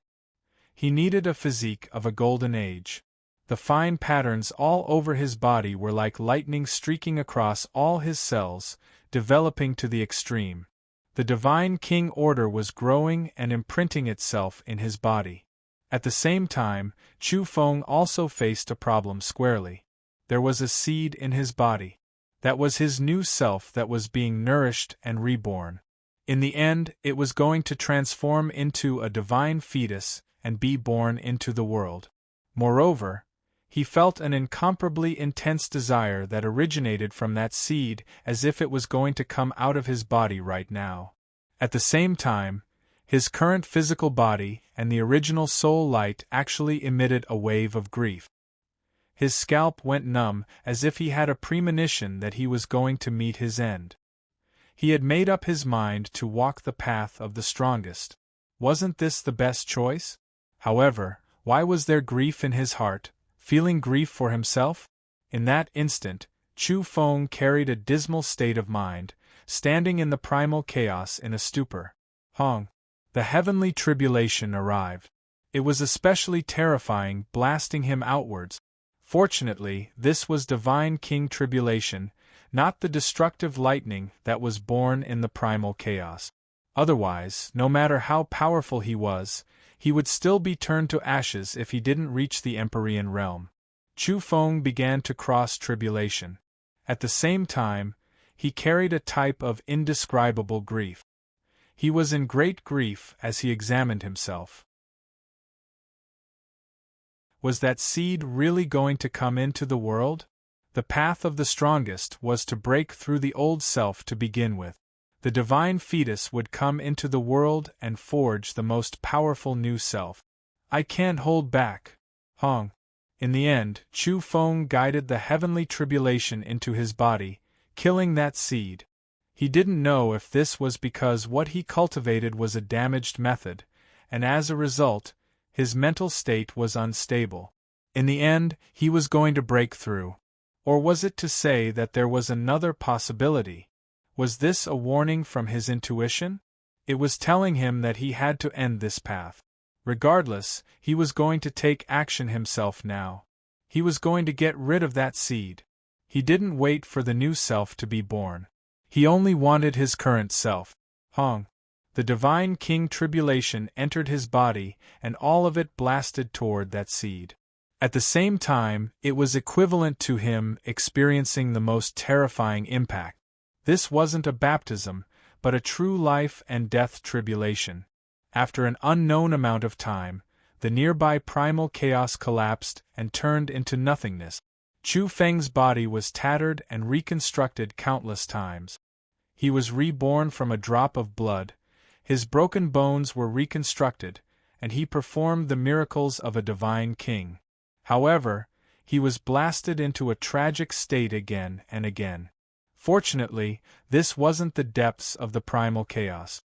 He needed a physique of a golden age. The fine patterns all over his body were like lightning streaking across all his cells, developing to the extreme. The divine king order was growing and imprinting itself in his body. At the same time, Chu Feng also faced a problem squarely. There was a seed in his body. That was his new self that was being nourished and reborn. In the end, it was going to transform into a divine fetus and be born into the world. Moreover, he felt an incomparably intense desire that originated from that seed, as if it was going to come out of his body right now. At the same time, his current physical body and the original soul light actually emitted a wave of grief. His scalp went numb, as if he had a premonition that he was going to meet his end. He had made up his mind to walk the path of the strongest. Wasn't this the best choice? However, why was there grief in his heart, feeling grief for himself? In that instant, Chu Feng carried a dismal state of mind, standing in the primal chaos in a stupor. Hong. The heavenly tribulation arrived. It was especially terrifying, blasting him outwards. Fortunately, this was divine king tribulation, not the destructive lightning that was born in the primal chaos. Otherwise, no matter how powerful he was, he would still be turned to ashes if he didn't reach the Empyrean realm. Chu Feng began to cross tribulation. At the same time, he carried a type of indescribable grief. He was in great grief as he examined himself. Was that seed really going to come into the world? The path of the strongest was to break through the old self to begin with. The divine fetus would come into the world and forge the most powerful new self. I can't hold back. Hong. In the end, Chu Feng guided the heavenly tribulation into his body, killing that seed. He didn't know if this was because what he cultivated was a damaged method, and as a result, his mental state was unstable. In the end, he was going to break through. Or was it to say that there was another possibility? Was this a warning from his intuition? It was telling him that he had to end this path. Regardless, he was going to take action himself now. He was going to get rid of that seed. He didn't wait for the new self to be born. He only wanted his current self. Hong. The divine king tribulation entered his body, and all of it blasted toward that seed. At the same time, it was equivalent to him experiencing the most terrifying impact. This wasn't a baptism, but a true life and death tribulation. After an unknown amount of time, the nearby primal chaos collapsed and turned into nothingness. Chu Feng's body was tattered and reconstructed countless times. He was reborn from a drop of blood, his broken bones were reconstructed, and he performed the miracles of a divine king. However, he was blasted into a tragic state again and again. Fortunately, this wasn't the depths of the primal chaos.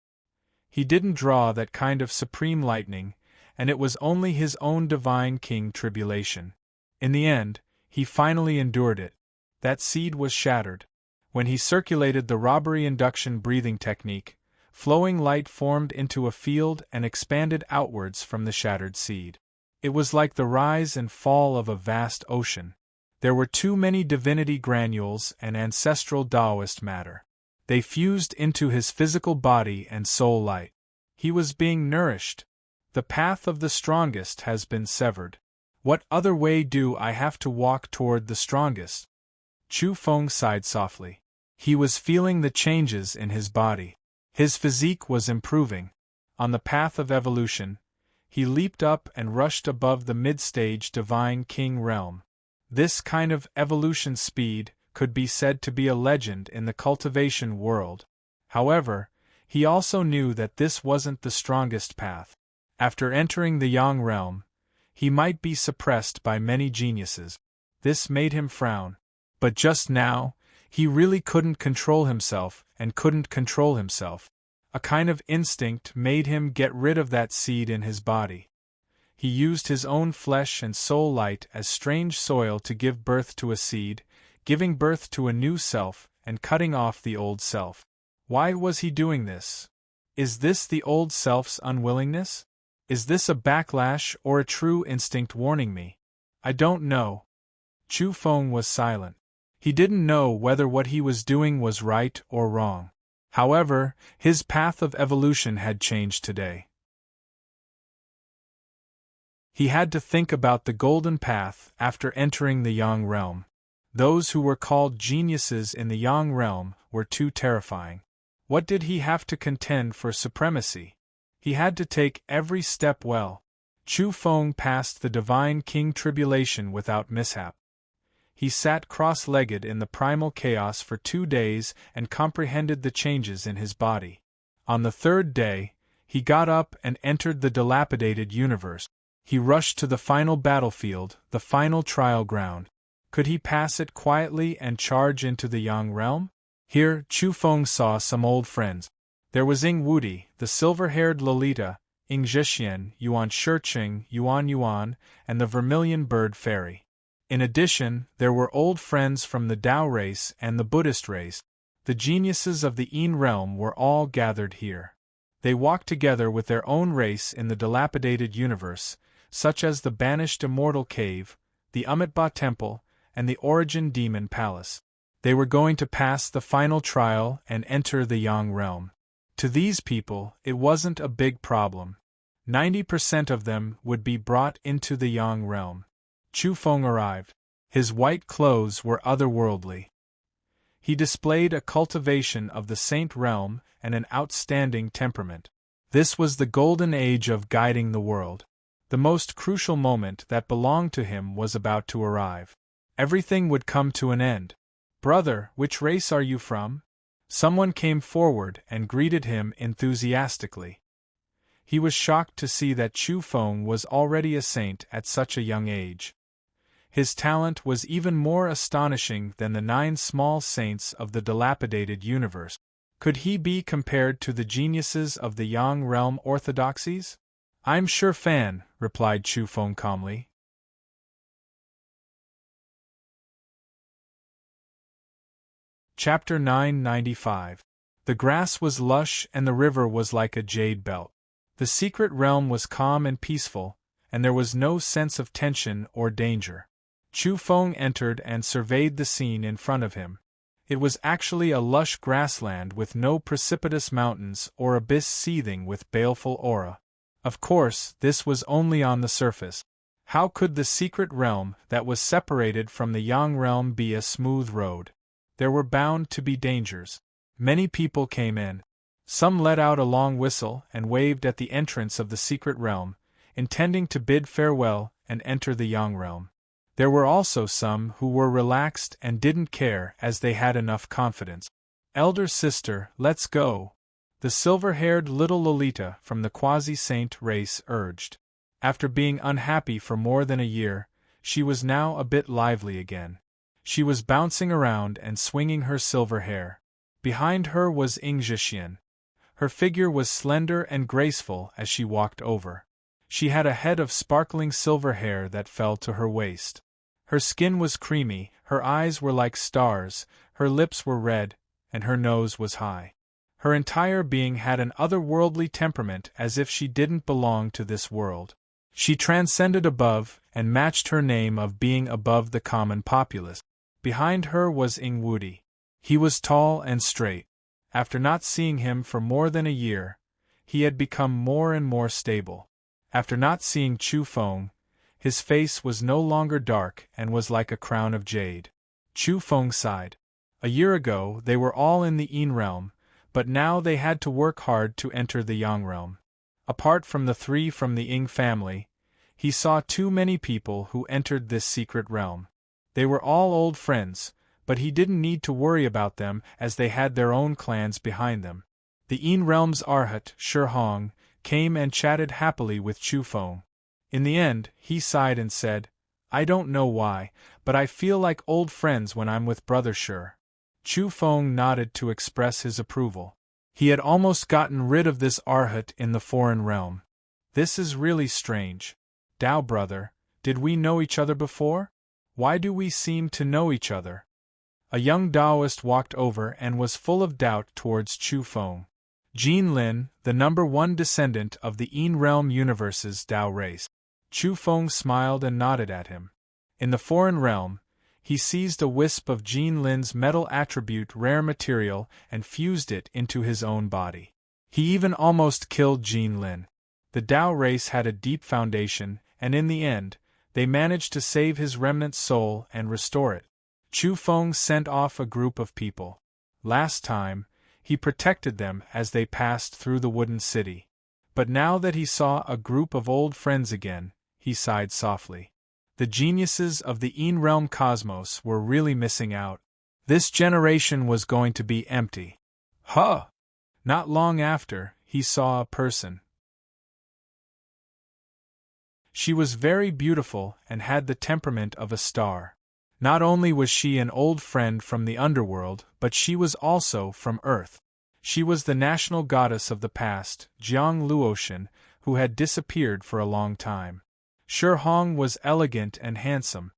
He didn't draw that kind of supreme lightning, and it was only his own divine king tribulation. In the end, he finally endured it. That seed was shattered. When he circulated the robbery induction breathing technique, flowing light formed into a field and expanded outwards from the shattered seed. It was like the rise and fall of a vast ocean. There were too many divinity granules and ancestral Taoist matter. They fused into his physical body and soul light. He was being nourished. The path of the strongest has been severed. What other way do I have to walk toward the strongest? Chu Feng sighed softly. He was feeling the changes in his body. His physique was improving. On the path of evolution, he leaped up and rushed above the mid-stage divine king realm. This kind of evolution speed could be said to be a legend in the cultivation world. However, he also knew that this wasn't the strongest path. After entering the yang realm, he might be suppressed by many geniuses. This made him frown. But just now, He really couldn't control himself, and couldn't control himself. A kind of instinct made him get rid of that seed in his body. He used his own flesh and soul light as strange soil to give birth to a seed, giving birth to a new self, and cutting off the old self. Why was he doing this? Is this the old self's unwillingness? Is this a backlash or a true instinct warning me? I don't know. Chu Feng was silent. He didn't know whether what he was doing was right or wrong. However, his path of evolution had changed today. He had to think about the golden path after entering the Yang realm. Those who were called geniuses in the Yang realm were too terrifying. What did he have to contend for supremacy? He had to take every step well. Chu Feng passed the divine king tribulation without mishap. He sat cross-legged in the primal chaos for 2 days and comprehended the changes in his body. On the 3rd day, he got up and entered the dilapidated universe. He rushed to the final battlefield, the final trial ground. Could he pass it quietly and charge into the Yang realm? Here, Chu Feng saw some old friends. There was Ying Wudi, the silver-haired Lolita, Ying Zhixian, Yuan Shiqing, Yuan Yuan, and the Vermilion Bird Fairy. In addition, there were old friends from the Tao race and the Buddhist race. The geniuses of the Yin realm were all gathered here. They walked together with their own race in the dilapidated universe, such as the Banished Immortal Cave, the Amitabha Temple, and the Origin Demon Palace. They were going to pass the final trial and enter the Yang realm. To these people, it wasn't a big problem. 90% of them would be brought into the Yang realm. Chu Feng arrived. His white clothes were otherworldly. He displayed a cultivation of the saint realm and an outstanding temperament. This was the golden age of guiding the world. The most crucial moment that belonged to him was about to arrive. Everything would come to an end. "Brother, which race are you from?" Someone came forward and greeted him enthusiastically. He was shocked to see that Chu Feng was already a saint at such a young age. His talent was even more astonishing than the 9 small saints of the dilapidated universe. Could he be compared to the geniuses of the Yang realm orthodoxies? "I'm sure Fan," replied Chu Feng calmly. Chapter 995. The grass was lush and the river was like a jade belt. The secret realm was calm and peaceful, and there was no sense of tension or danger. Chu Feng entered and surveyed the scene in front of him. It was actually a lush grassland with no precipitous mountains or abyss seething with baleful aura. Of course, this was only on the surface. How could the secret realm that was separated from the Yang realm be a smooth road? There were bound to be dangers. Many people came in. Some let out a long whistle and waved at the entrance of the secret realm, intending to bid farewell and enter the Yang realm. There were also some who were relaxed and didn't care as they had enough confidence. "Elder sister, let's go," the silver-haired little Lolita from the quasi-saint race urged. After being unhappy for more than a year, she was now a bit lively again. She was bouncing around and swinging her silver hair. Behind her was Ying Zhixian. Her figure was slender and graceful as she walked over. She had a head of sparkling silver hair that fell to her waist. Her skin was creamy, her eyes were like stars, her lips were red, and her nose was high. Her entire being had an otherworldly temperament as if she didn't belong to this world. She transcended above and matched her name of being above the common populace. Behind her was Ying Wudi. He was tall and straight. After not seeing him for more than a year, he had become more and more stable. After not seeing Chu Feng, his face was no longer dark and was like a crown of jade. Chu Feng sighed. A year ago they were all in the Yin realm, but now they had to work hard to enter the Yang realm. Apart from the 3 from the Ying family, he saw too many people who entered this secret realm. They were all old friends, but he didn't need to worry about them as they had their own clans behind them. The Yin realm's Arhat, Shihong, came and chatted happily with Chu Feng. In the end, he sighed and said, "I don't know why, but I feel like old friends when I'm with Brother Shi." Chu Feng nodded to express his approval. He had almost gotten rid of this Arhat in the foreign realm. This is really strange. Dao brother, did we know each other before? Why do we seem to know each other? A young Taoist walked over and was full of doubt towards Chu Feng. Jin Lin, the #1 descendant of the Yin Realm Universe's Dao race. Chu Feng smiled and nodded at him. In the foreign realm, he seized a wisp of Jin Lin's metal attribute rare material and fused it into his own body. He even almost killed Jin Lin. The Dao race had a deep foundation, and in the end, they managed to save his remnant soul and restore it. Chu Feng sent off a group of people. Last time, he protected them as they passed through the wooden city. But now that he saw a group of old friends again, he sighed softly. The geniuses of the Yin Realm cosmos were really missing out. This generation was going to be empty. Huh! Not long after, he saw a person. She was very beautiful and had the temperament of a star. Not only was she an old friend from the underworld, but she was also from Earth. She was the national goddess of the past, Jiang Luotian, who had disappeared for a long time. Shi Hong was elegant and handsome.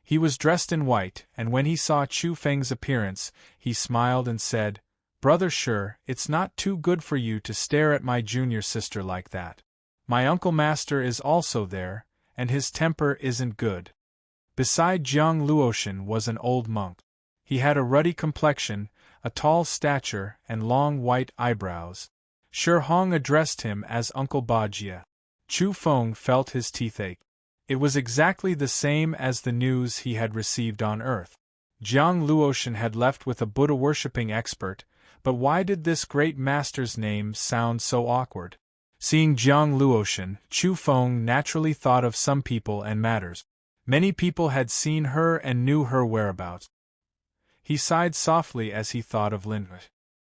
He was dressed in white, and when he saw Chu Feng's appearance, he smiled and said, "Brother Shi, it's not too good for you to stare at my junior sister like that. My uncle master is also there, and his temper isn't good." Beside Jiang Luotian was an old monk. He had a ruddy complexion, a tall stature, and long white eyebrows. Shi Hong addressed him as Uncle Bajie. Chu Feng felt his teeth ache. It was exactly the same as the news he had received on Earth. Jiang Luotian had left with a Buddha-worshipping expert, but why did this great master's name sound so awkward? Seeing Jiang Luotian, Chu Feng naturally thought of some people and matters. Many people had seen her and knew her whereabouts. He sighed softly as he thought of Lin.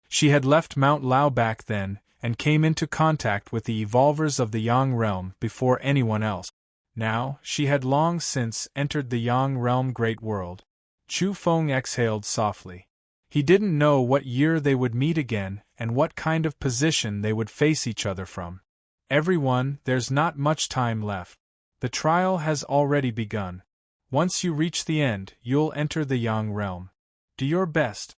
She had left Mount Lao back then, and came into contact with the evolvers of the Yang realm before anyone else. Now, she had long since entered the Yang realm great world. Chu Feng exhaled softly. He didn't know what year they would meet again and what kind of position they would face each other from. Everyone, there's not much time left. The trial has already begun. Once you reach the end, you'll enter the Yang realm. Do your best.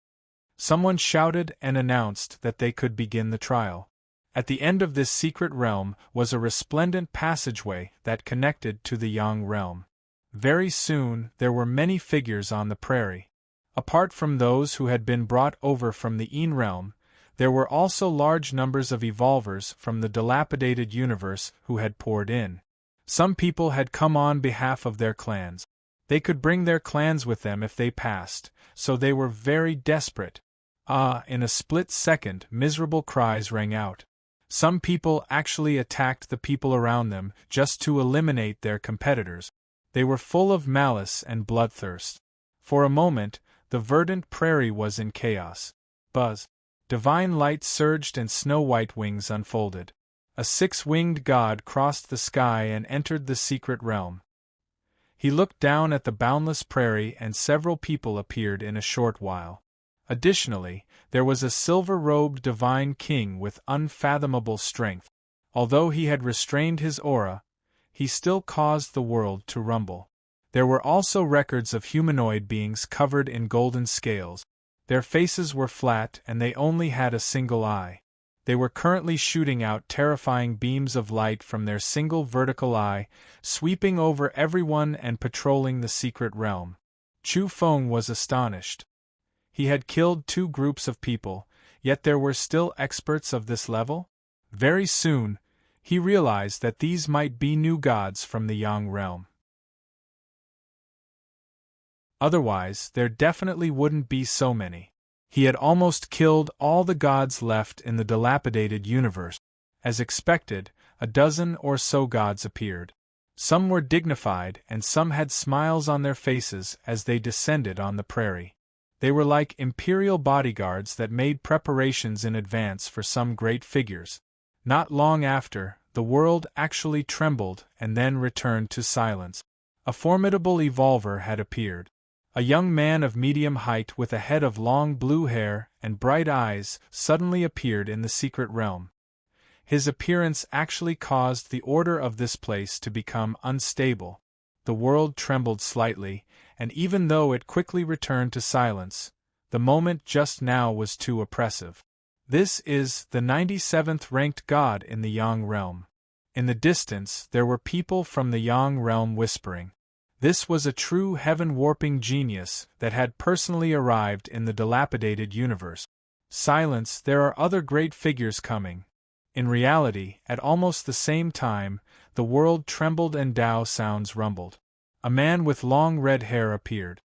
Someone shouted and announced that they could begin the trial. At the end of this secret realm was a resplendent passageway that connected to the Yang realm. Very soon there were many figures on the prairie. Apart from those who had been brought over from the Yin realm, there were also large numbers of evolvers from the dilapidated universe who had poured in. Some people had come on behalf of their clans. They could bring their clans with them if they passed, so they were very desperate. In a split second, miserable cries rang out. Some people actually attacked the people around them just to eliminate their competitors. They were full of malice and bloodthirst. For a moment, the verdant prairie was in chaos. Buzz. Divine light surged and snow-white wings unfolded. A six-winged god crossed the sky and entered the secret realm. He looked down at the boundless prairie and several people appeared in a short while. Additionally, there was a silver-robed divine king with unfathomable strength. Although he had restrained his aura, he still caused the world to rumble. There were also records of humanoid beings covered in golden scales. Their faces were flat and they only had a single eye. They were currently shooting out terrifying beams of light from their single vertical eye, sweeping over everyone and patrolling the secret realm. Chu Feng was astonished. He had killed 2 groups of people, yet there were still experts of this level? Very soon, he realized that these might be new gods from the Yang realm. Otherwise, there definitely wouldn't be so many. He had almost killed all the gods left in the dilapidated universe. As expected, a dozen or so gods appeared. Some were dignified and some had smiles on their faces as they descended on the prairie. They were like imperial bodyguards that made preparations in advance for some great figures. Not long after, the world actually trembled and then returned to silence. A formidable evolver had appeared. A young man of medium height with a head of long blue hair and bright eyes suddenly appeared in the secret realm. His appearance actually caused the order of this place to become unstable. The world trembled slightly, and even though it quickly returned to silence, the moment just now was too oppressive. This is the 97th ranked god in the Yang realm. In the distance there were people from the Yang realm whispering. This was a true heaven-warping genius that had personally arrived in the dilapidated universe. Silence, there are other great figures coming. In reality, at almost the same time, the world trembled and Tao sounds rumbled. A man with long red hair appeared.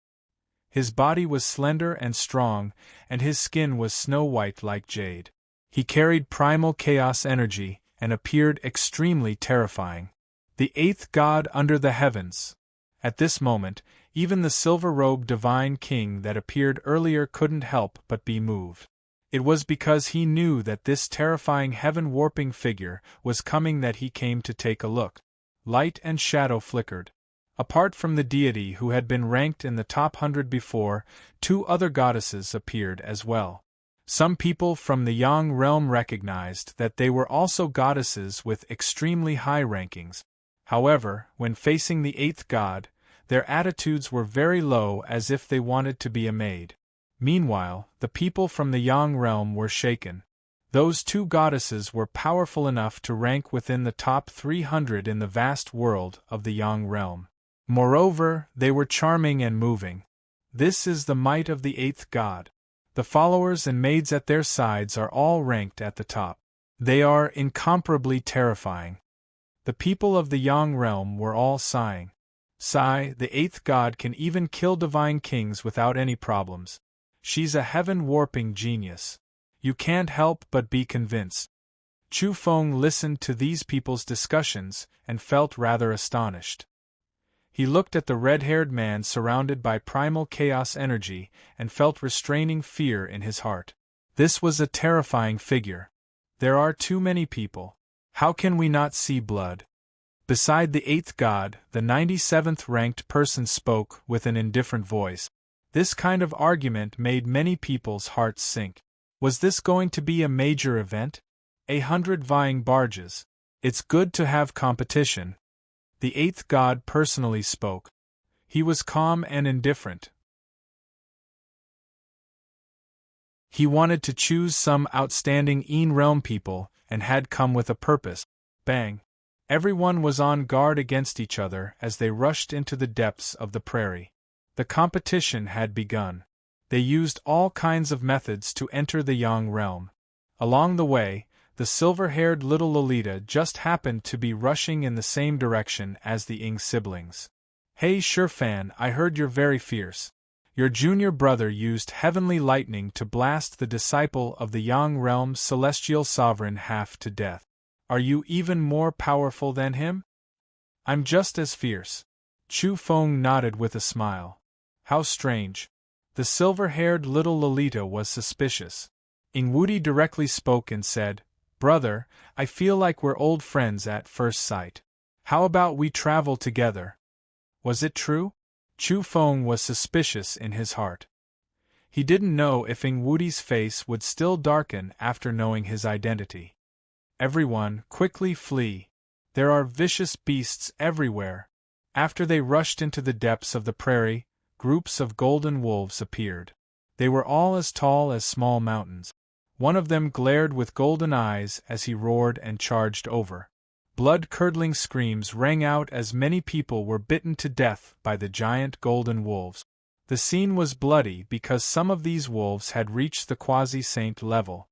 His body was slender and strong, and his skin was snow-white like jade. He carried primal chaos energy, and appeared extremely terrifying. The eighth god under the heavens. At this moment, even the silver-robed divine king that appeared earlier couldn't help but be moved. It was because he knew that this terrifying heaven-warping figure was coming that he came to take a look. Light and shadow flickered. Apart from the deity who had been ranked in the top 100 before, 2 other goddesses appeared as well. Some people from the Yang realm recognized that they were also goddesses with extremely high rankings. However, when facing the eighth god, their attitudes were very low as if they wanted to be a maid. Meanwhile, the people from the Yang realm were shaken. Those 2 goddesses were powerful enough to rank within the top 300 in the vast world of the Yang realm. Moreover, they were charming and moving. This is the might of the eighth god. The followers and maids at their sides are all ranked at the top. They are incomparably terrifying. The people of the Yang realm were all sighing. Sigh, the eighth god can even kill divine kings without any problems. She's a heaven-warping genius. You can't help but be convinced. Chu Feng listened to these people's discussions and felt rather astonished. He looked at the red-haired man surrounded by primal chaos energy and felt restraining fear in his heart. This was a terrifying figure. There are too many people. How can we not see blood? Beside the eighth god, the 97th ranked person spoke with an indifferent voice. This kind of argument made many people's hearts sink. Was this going to be a major event? 100 vying barges. It's good to have competition. The eighth god personally spoke. He was calm and indifferent. He wanted to choose some outstanding Een realm people and had come with a purpose. Bang! Everyone was on guard against each other as they rushed into the depths of the prairie. The competition had begun. They used all kinds of methods to enter the Yang realm. Along the way, the silver-haired little Lolita just happened to be rushing in the same direction as the Ing siblings. Hey Shurfan, I heard you're very fierce. Your junior brother used heavenly lightning to blast the disciple of the Yang realm's celestial sovereign half to death. Are you even more powerful than him? I'm just as fierce. Chu Feng nodded with a smile. How strange. The silver-haired little Lolita was suspicious. Ing Wudi directly spoke and said, Brother, I feel like we're old friends at first sight. How about we travel together? Was it true? Chu Feng was suspicious in his heart. He didn't know if Ing Wudi's face would still darken after knowing his identity. Everyone, quickly flee. There are vicious beasts everywhere. After they rushed into the depths of the prairie, groups of golden wolves appeared. They were all as tall as small mountains. One of them glared with golden eyes as he roared and charged over. Blood-curdling screams rang out as many people were bitten to death by the giant golden wolves. The scene was bloody because some of these wolves had reached the quasi-saint level.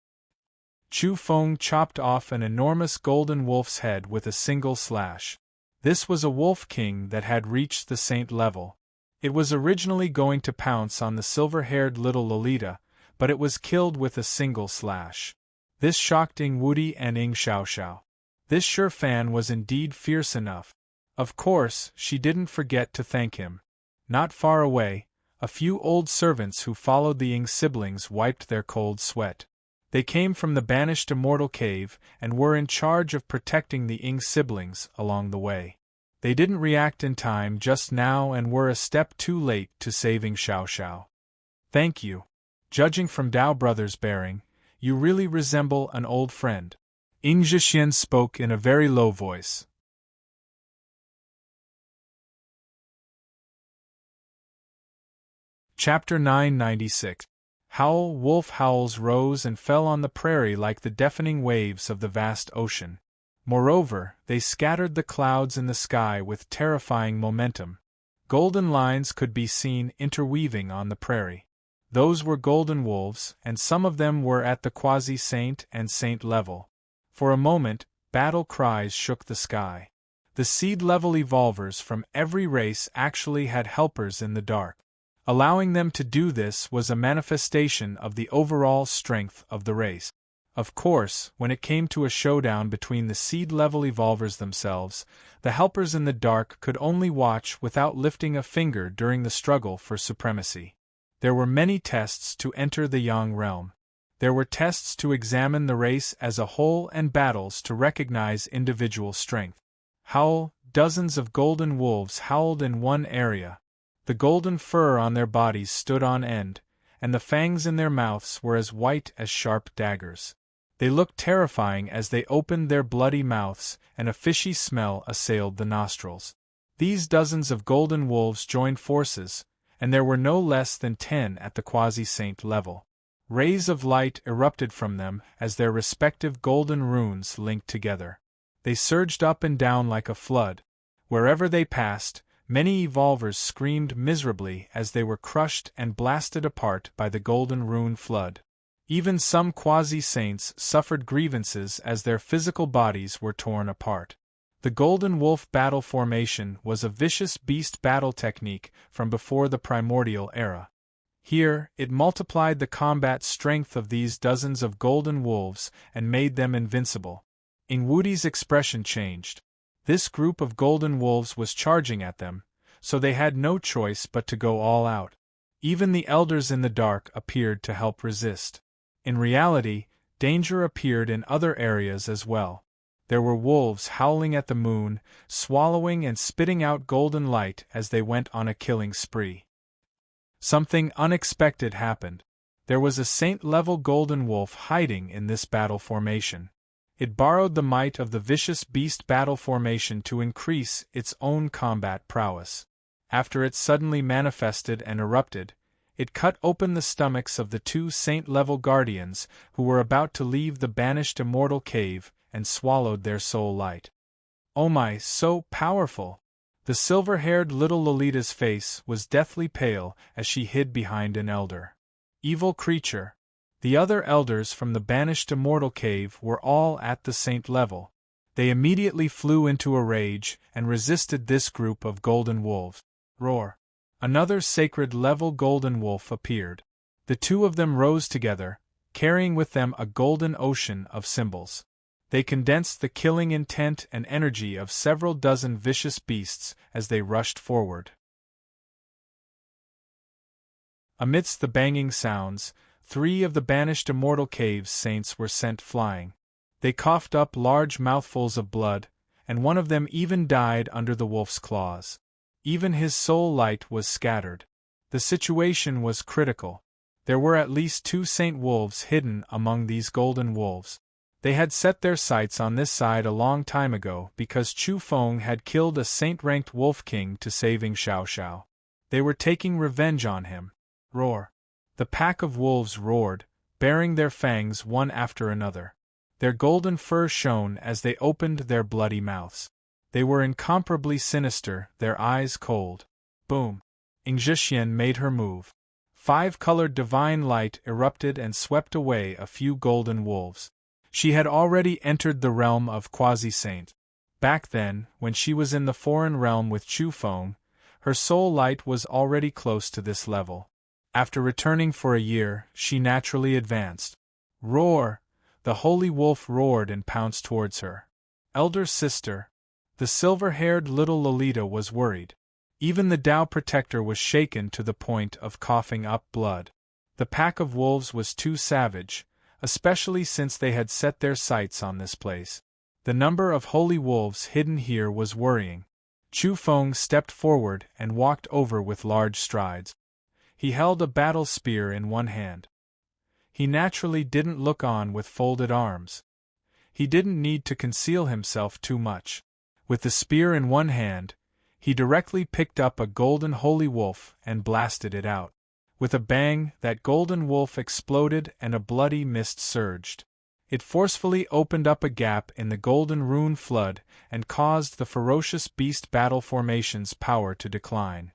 Chu Feng chopped off an enormous golden wolf's head with a single slash. This was a wolf king that had reached the saint level. It was originally going to pounce on the silver-haired little Lolita, but it was killed with a single slash. This shocked Ing Wudi and Ing Xiaoxiao. This Shurfan was indeed fierce enough. Of course, she didn't forget to thank him. Not far away, a few old servants who followed the Ing siblings wiped their cold sweat. They came from the banished immortal cave and were in charge of protecting the Ing siblings along the way. They didn't react in time just now and were a step too late to saving Xiao Xiao. Thank you. Judging from Dao Brothers' bearing, you really resemble an old friend. Ing Zhixian spoke in a very low voice. Chapter 996. Howl. Wolf howls rose and fell on the prairie like the deafening waves of the vast ocean. Moreover, they scattered the clouds in the sky with terrifying momentum. Golden lines could be seen interweaving on the prairie. Those were golden wolves, and some of them were at the quasi-saint and saint level. For a moment, battle cries shook the sky. The seed-level evolvers from every race actually had helpers in the dark. Allowing them to do this was a manifestation of the overall strength of the race. Of course, when it came to a showdown between the seed-level evolvers themselves, the helpers in the dark could only watch without lifting a finger during the struggle for supremacy. There were many tests to enter the Yang realm. There were tests to examine the race as a whole and battles to recognize individual strength. Howl. Dozens of golden wolves howled in one area. The golden fur on their bodies stood on end, and the fangs in their mouths were as white as sharp daggers. They looked terrifying as they opened their bloody mouths, and a fishy smell assailed the nostrils. These dozens of golden wolves joined forces, and there were no less than 10 at the quasi-saint level. Rays of light erupted from them as their respective golden runes linked together. They surged up and down like a flood. Wherever they passed, many evolvers screamed miserably as they were crushed and blasted apart by the golden rune flood. Even some quasi-saints suffered grievances as their physical bodies were torn apart. The golden wolf battle formation was a vicious beast battle technique from before the primordial era. Here, it multiplied the combat strength of these dozens of golden wolves and made them invincible. Ing Wudi's expression changed. This group of golden wolves was charging at them, so they had no choice but to go all out. Even the elders in the dark appeared to help resist. In reality, danger appeared in other areas as well. There were wolves howling at the moon, swallowing and spitting out golden light as they went on a killing spree. Something unexpected happened. There was a saint-level golden wolf hiding in this battle formation. It borrowed the might of the vicious beast battle formation to increase its own combat prowess. After it suddenly manifested and erupted, it cut open the stomachs of the 2 saint-level guardians who were about to leave the banished immortal cave and swallowed their soul light. Oh my, so powerful! The silver-haired little Lolita's face was deathly pale as she hid behind an elder. Evil creature! The other elders from the banished immortal cave were all at the saint level. They immediately flew into a rage and resisted this group of golden wolves. Roar! Another sacred level golden wolf appeared. The 2 of them rose together, carrying with them a golden ocean of symbols. They condensed the killing intent and energy of several dozen vicious beasts as they rushed forward. Amidst the banging sounds, 3 of the banished immortal cave's saints were sent flying. They coughed up large mouthfuls of blood, and one of them even died under the wolf's claws. Even his soul light was scattered. The situation was critical. There were at least 2 saint wolves hidden among these golden wolves. They had set their sights on this side a long time ago because Chu Feng had killed a saint-ranked wolf king to saving Xiao Xiao. They were taking revenge on him. Roar! The pack of wolves roared, baring their fangs one after another. Their golden fur shone as they opened their bloody mouths. They were incomparably sinister, their eyes cold. Boom! Ing Zhixian made her move. 5-colored divine light erupted and swept away a few golden wolves. She had already entered the realm of quasi-saint. Back then, when she was in the foreign realm with Chu Feng, her soul light was already close to this level. After returning for a year, she naturally advanced. Roar! The holy wolf roared and pounced towards her. Elder sister! The silver-haired little Lolita was worried. Even the Tao protector was shaken to the point of coughing up blood. The pack of wolves was too savage, especially since they had set their sights on this place. The number of holy wolves hidden here was worrying. Chu Feng stepped forward and walked over with large strides. He held a battle spear in one hand. He naturally didn't look on with folded arms. He didn't need to conceal himself too much. With the spear in one hand, he directly picked up a golden holy wolf and blasted it out. With a bang, that golden wolf exploded and a bloody mist surged. It forcefully opened up a gap in the golden rune flood and caused the ferocious beast battle formation's power to decline.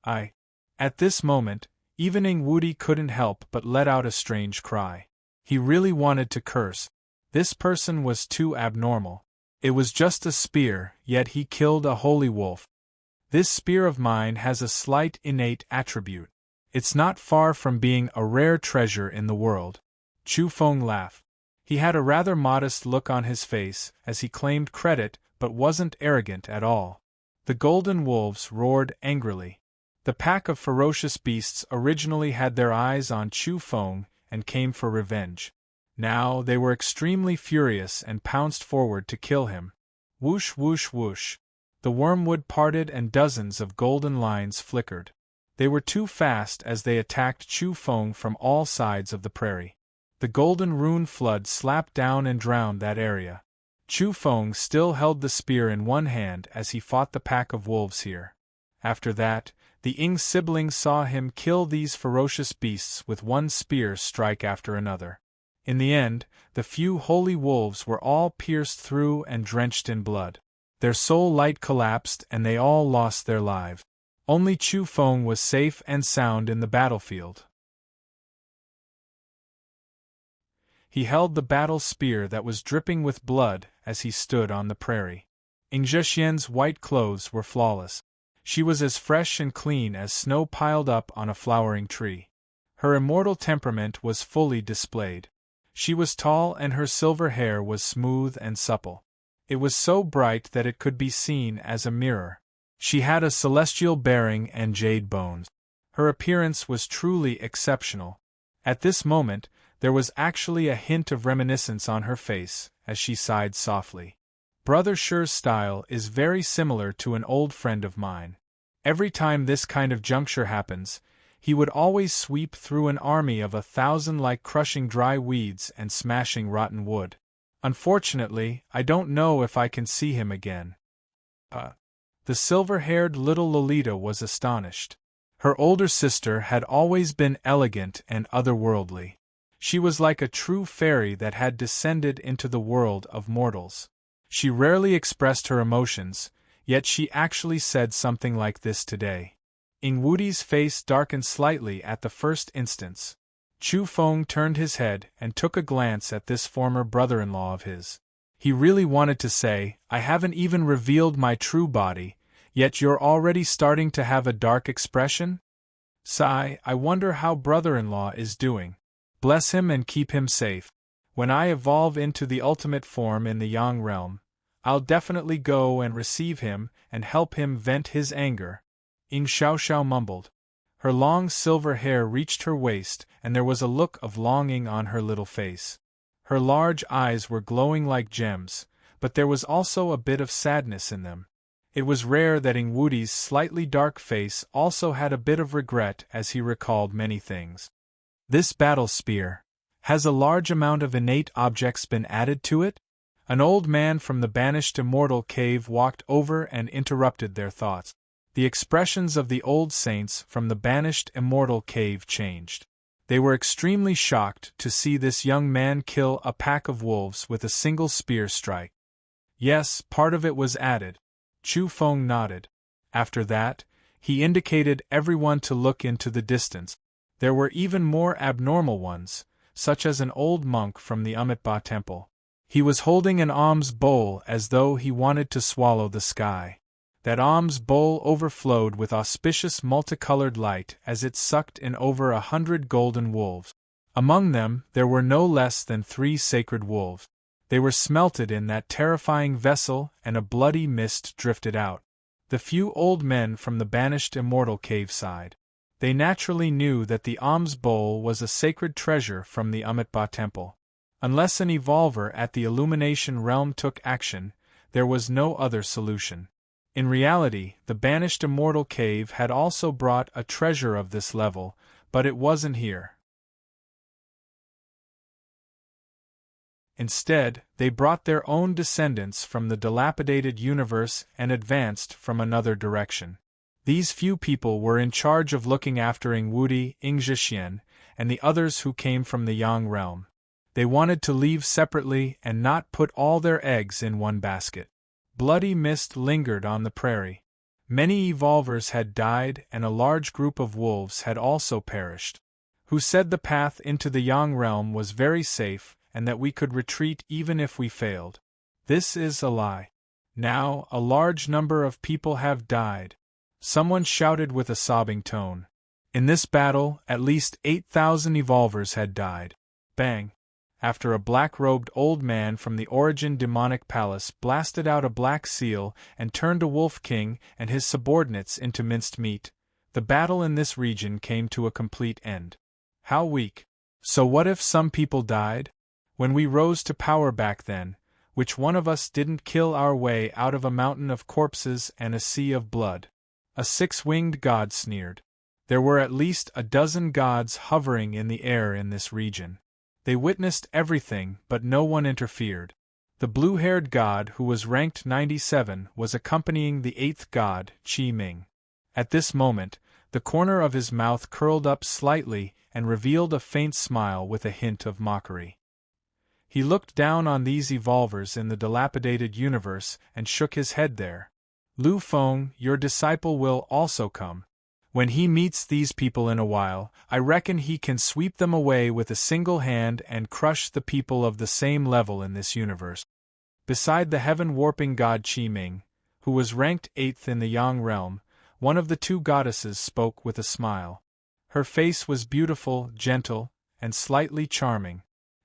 At this moment, even Ing Wudi couldn't help but let out a strange cry. He really wanted to curse. This person was too abnormal. It was just a spear, yet he killed a holy wolf. This spear of mine has a slight innate attribute. It's not far from being a rare treasure in the world. Chu Feng laughed. He had a rather modest look on his face as he claimed credit but wasn't arrogant at all. The golden wolves roared angrily. The pack of ferocious beasts originally had their eyes on Chu Feng and came for revenge. Now they were extremely furious and pounced forward to kill him. Whoosh whoosh whoosh. The wormwood parted and dozens of golden lines flickered. They were too fast as they attacked Chu Feng from all sides of the prairie. The golden rune flood slapped down and drowned that area. Chu Feng still held the spear in one hand as he fought the pack of wolves here. After that, the Ing siblings saw him kill these ferocious beasts with one spear strike after another. In the end, the few holy wolves were all pierced through and drenched in blood. Their soul light collapsed and they all lost their lives. Only Chu Feng was safe and sound in the battlefield. He held the battle spear that was dripping with blood as he stood on the prairie. Ing Zhexian's white clothes were flawless. She was as fresh and clean as snow piled up on a flowering tree. Her immortal temperament was fully displayed. She was tall and her silver hair was smooth and supple. It was so bright that it could be seen as a mirror. She had a celestial bearing and jade bones. Her appearance was truly exceptional. At this moment, there was actually a hint of reminiscence on her face, as she sighed softly. Brother Shi's style is very similar to an old friend of mine. Every time this kind of juncture happens, he would always sweep through an army of 1,000 like crushing dry weeds and smashing rotten wood. Unfortunately, I don't know if I can see him again. The silver-haired little Lolita was astonished. Her older sister had always been elegant and otherworldly. She was like a true fairy that had descended into the world of mortals. She rarely expressed her emotions, yet she actually said something like this today. Ing Wudi's face darkened slightly at the first instance. Chu Feng turned his head and took a glance at this former brother-in-law of his. He really wanted to say, "I haven't even revealed my true body, yet you're already starting to have a dark expression? Sigh, I wonder how brother-in-law is doing. Bless him and keep him safe. When I evolve into the ultimate form in the Yang realm, I'll definitely go and receive him and help him vent his anger." Ing Xiaoxiao mumbled. Her long silver hair reached her waist and there was a look of longing on her little face. Her large eyes were glowing like gems, but there was also a bit of sadness in them. It was rare that Ing Wudi's slightly dark face also had a bit of regret as he recalled many things. This battle spear. Has a large amount of innate objects been added to it? An old man from the banished immortal cave walked over and interrupted their thoughts. The expressions of the old saints from the banished immortal cave changed. They were extremely shocked to see this young man kill a pack of wolves with a single spear strike. Yes, part of it was added. Chu Feng nodded. After that, he indicated everyone to look into the distance. There were even more abnormal ones, such as an old monk from the Amitabha temple. He was holding an alms bowl as though he wanted to swallow the sky. That alms bowl overflowed with auspicious multicolored light as it sucked in over 100 golden wolves. Among them, there were no less than 3 sacred wolves. They were smelted in that terrifying vessel and a bloody mist drifted out. The few old men from the banished immortal cave sighed. They naturally knew that the alms bowl was a sacred treasure from the Amitabha temple. Unless an evolver at the illumination realm took action, there was no other solution. In reality, the banished immortal cave had also brought a treasure of this level, but it wasn't here. Instead, they brought their own descendants from the dilapidated universe and advanced from another direction. These few people were in charge of looking after Ingwudi, Ingzhixian, and the others who came from the Yang realm. They wanted to leave separately and not put all their eggs in one basket. Bloody mist lingered on the prairie. Many evolvers had died and a large group of wolves had also perished. Who said the path into the Yang realm was very safe and that we could retreat even if we failed. This is a lie. Now, a large number of people have died. Someone shouted with a sobbing tone. In this battle, at least 8,000 evolvers had died. Bang! After a black-robed old man from the Origin demonic palace blasted out a black seal and turned a wolf king and his subordinates into minced meat, the battle in this region came to a complete end. How weak. So what if some people died? When we rose to power back then, which one of us didn't kill our way out of a mountain of corpses and a sea of blood? A six-winged god sneered. There were at least a dozen gods hovering in the air in this region. They witnessed everything, but no one interfered. The blue-haired god who was ranked 97 was accompanying the eighth god, Qi Ming. At this moment, the corner of his mouth curled up slightly and revealed a faint smile with a hint of mockery. He looked down on these evolvers in the dilapidated universe and shook his head there. Lu Feng, your disciple will also come. When he meets these people in a while, I reckon he can sweep them away with a single hand and crush the people of the same level in this universe. Beside the heaven-warping god Qi Ming, who was ranked 8th in the Yang realm, one of the two goddesses spoke with a smile. Her face was beautiful, gentle, and slightly charming.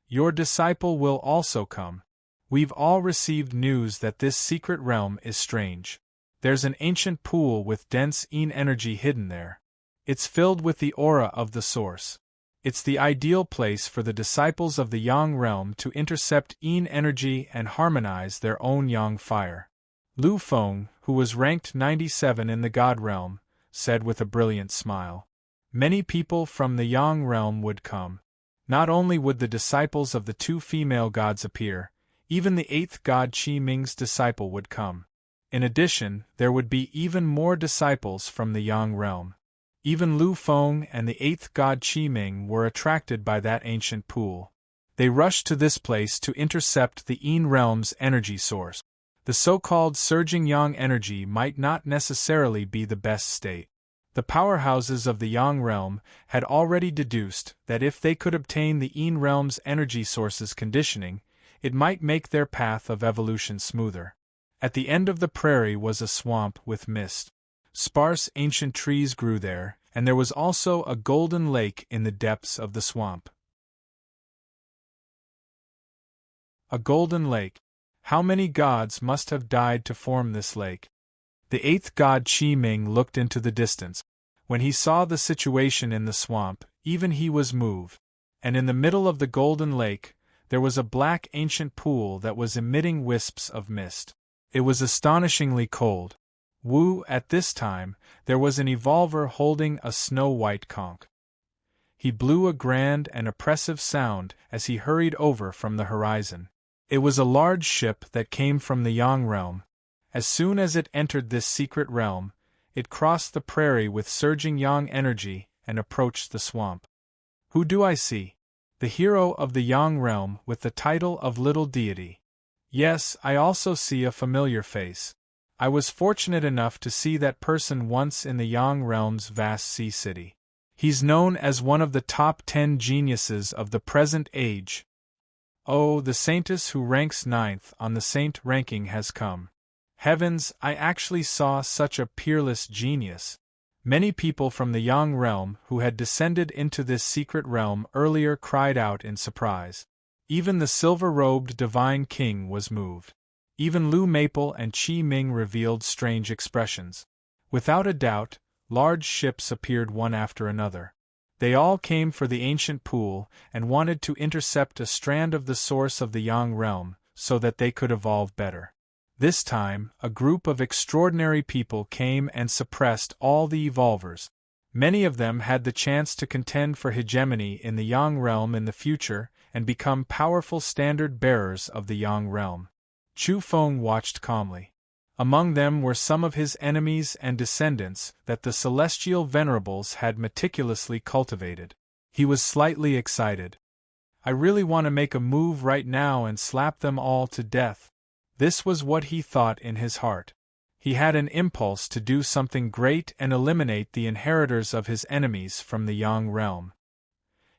Your disciple will also come. We've all received news that this secret realm is strange. There's an ancient pool with dense Yin energy hidden there. It's filled with the aura of the source. It's the ideal place for the disciples of the Yang realm to intercept Yin energy and harmonize their own Yang fire. Lu Feng, who was ranked 97 in the God realm, said with a brilliant smile. Many people from the Yang realm would come. Not only would the disciples of the two female gods appear, even the eighth god Qi Ming's disciple would come. In addition, there would be even more disciples from the Yang realm. Even Lu Feng and the eighth god Qi Ming were attracted by that ancient pool. They rushed to this place to intercept the Yin realm's energy source. The so-called surging Yang energy might not necessarily be the best state. The powerhouses of the Yang realm had already deduced that if they could obtain the Yin realm's energy source's conditioning, it might make their path of evolution smoother. At the end of the prairie was a swamp with mist. Sparse ancient trees grew there, and there was also a golden lake in the depths of the swamp. A golden lake. How many gods must have died to form this lake? The eighth god Qi Ming looked into the distance. When he saw the situation in the swamp, even he was moved. And in the middle of the golden lake, there was a black ancient pool that was emitting wisps of mist. It was astonishingly cold. Wu, at this time, there was an evolver holding a snow-white conch. He blew a grand and oppressive sound as he hurried over from the horizon. It was a large ship that came from the Yang realm. As soon as it entered this secret realm, it crossed the prairie with surging Yang energy and approached the swamp. Who do I see? The hero of the Yang realm with the title of Little Deity. Yes, I also see a familiar face. I was fortunate enough to see that person once in the Yang realm's vast sea city. He's known as one of the top 10 geniuses of the present age. Oh, the saintess who ranks 9th on the saint ranking has come. Heavens, I actually saw such a peerless genius. Many people from the Yang realm who had descended into this secret realm earlier cried out in surprise. Even the silver-robed divine king was moved. Even Lu Maple and Qi Ming revealed strange expressions. Without a doubt, large ships appeared one after another. They all came for the ancient pool and wanted to intercept a strand of the source of the Yang realm so that they could evolve better. This time, a group of extraordinary people came and suppressed all the evolvers. Many of them had the chance to contend for hegemony in the Yang realm in the future and become powerful standard-bearers of the Yang realm. Chu Feng watched calmly. Among them were some of his enemies and descendants that the celestial venerables had meticulously cultivated. He was slightly excited. I really want to make a move right now and slap them all to death. This was what he thought in his heart. He had an impulse to do something great and eliminate the inheritors of his enemies from the Yang realm.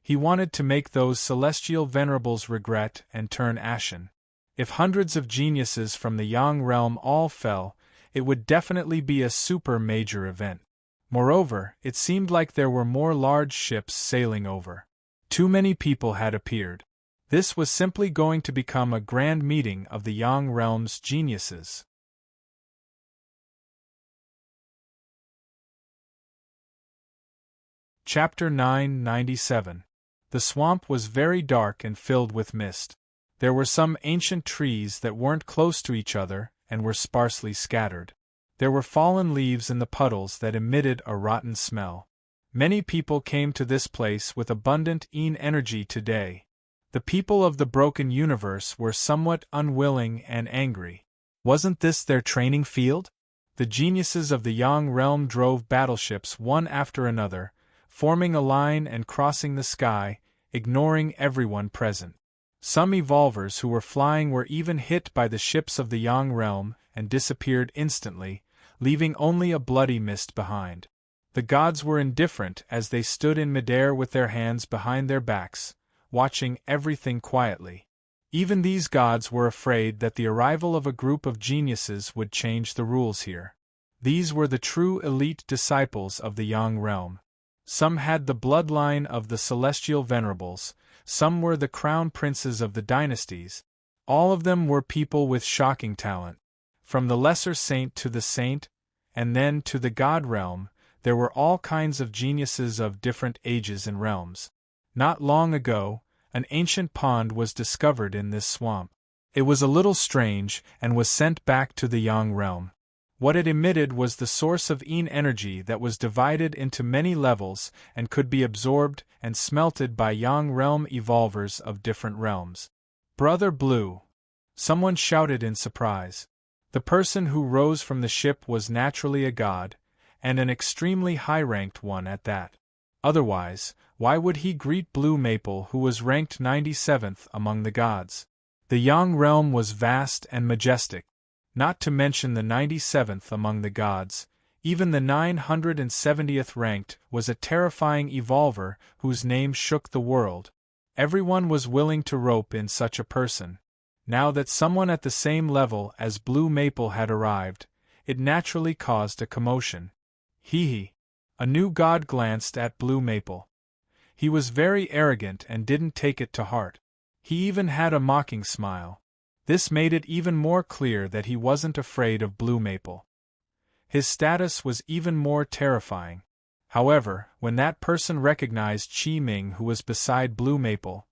He wanted to make those celestial venerables regret and turn ashen. If hundreds of geniuses from the Yang realm all fell, it would definitely be a super major event. Moreover, it seemed like there were more large ships sailing over. Too many people had appeared. This was simply going to become a grand meeting of the Yang realm's geniuses. Chapter 997. The swamp was very dark and filled with mist. There were some ancient trees that weren't close to each other and were sparsely scattered. There were fallen leaves in the puddles that emitted a rotten smell. Many people came to this place with abundant energy today. The people of the broken universe were somewhat unwilling and angry. Wasn't this their training field? The geniuses of the Yang realm drove battleships one after another, forming a line and crossing the sky, ignoring everyone present. Some evolvers who were flying were even hit by the ships of the Yang realm and disappeared instantly, leaving only a bloody mist behind. The gods were indifferent as they stood in midair with their hands behind their backs, watching everything quietly. Even these gods were afraid that the arrival of a group of geniuses would change the rules here. These were the true elite disciples of the Yang realm. Some had the bloodline of the celestial venerables, some were the crown princes of the dynasties. All of them were people with shocking talent. From the lesser saint to the saint, and then to the god realm, there were all kinds of geniuses of different ages and realms. Not long ago, an ancient pond was discovered in this swamp. It was a little strange and was sent back to the Yang realm. What it emitted was the source of energy that was divided into many levels and could be absorbed and smelted by Yang realm evolvers of different realms. Brother Blue! Someone shouted in surprise. The person who rose from the ship was naturally a god, and an extremely high-ranked one at that. Otherwise, why would he greet Blue Maple, who was ranked 97th among the gods? The Yang realm was vast and majestic. Not to mention the 97th among the gods, even the 970th ranked was a terrifying evolver whose name shook the world. Everyone was willing to rope in such a person. Now that someone at the same level as Blue Maple had arrived, it naturally caused a commotion. Hee. A new god glanced at Blue Maple. He was very arrogant and didn't take it to heart. He even had a mocking smile. This made it even more clear that he wasn't afraid of Blue Maple. His status was even more terrifying. However, when that person recognized Chi Ming, who was beside Blue Maple,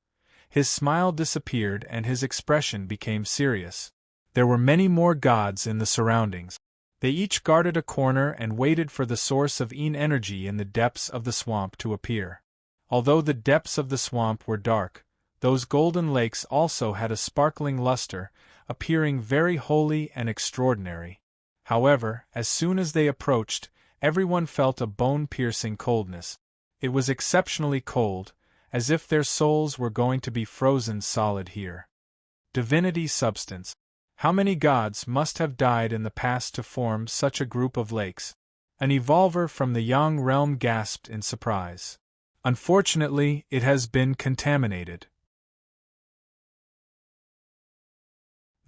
his smile disappeared and his expression became serious. There were many more gods in the surroundings. They each guarded a corner and waited for the source of energy in the depths of the swamp to appear. Although the depths of the swamp were dark, those golden lakes also had a sparkling luster, appearing very holy and extraordinary. However, as soon as they approached, everyone felt a bone-piercing coldness. It was exceptionally cold, as if their souls were going to be frozen solid here. Divinity substance. How many gods must have died in the past to form such a group of lakes? An evolver from the Yang realm gasped in surprise. Unfortunately, it has been contaminated.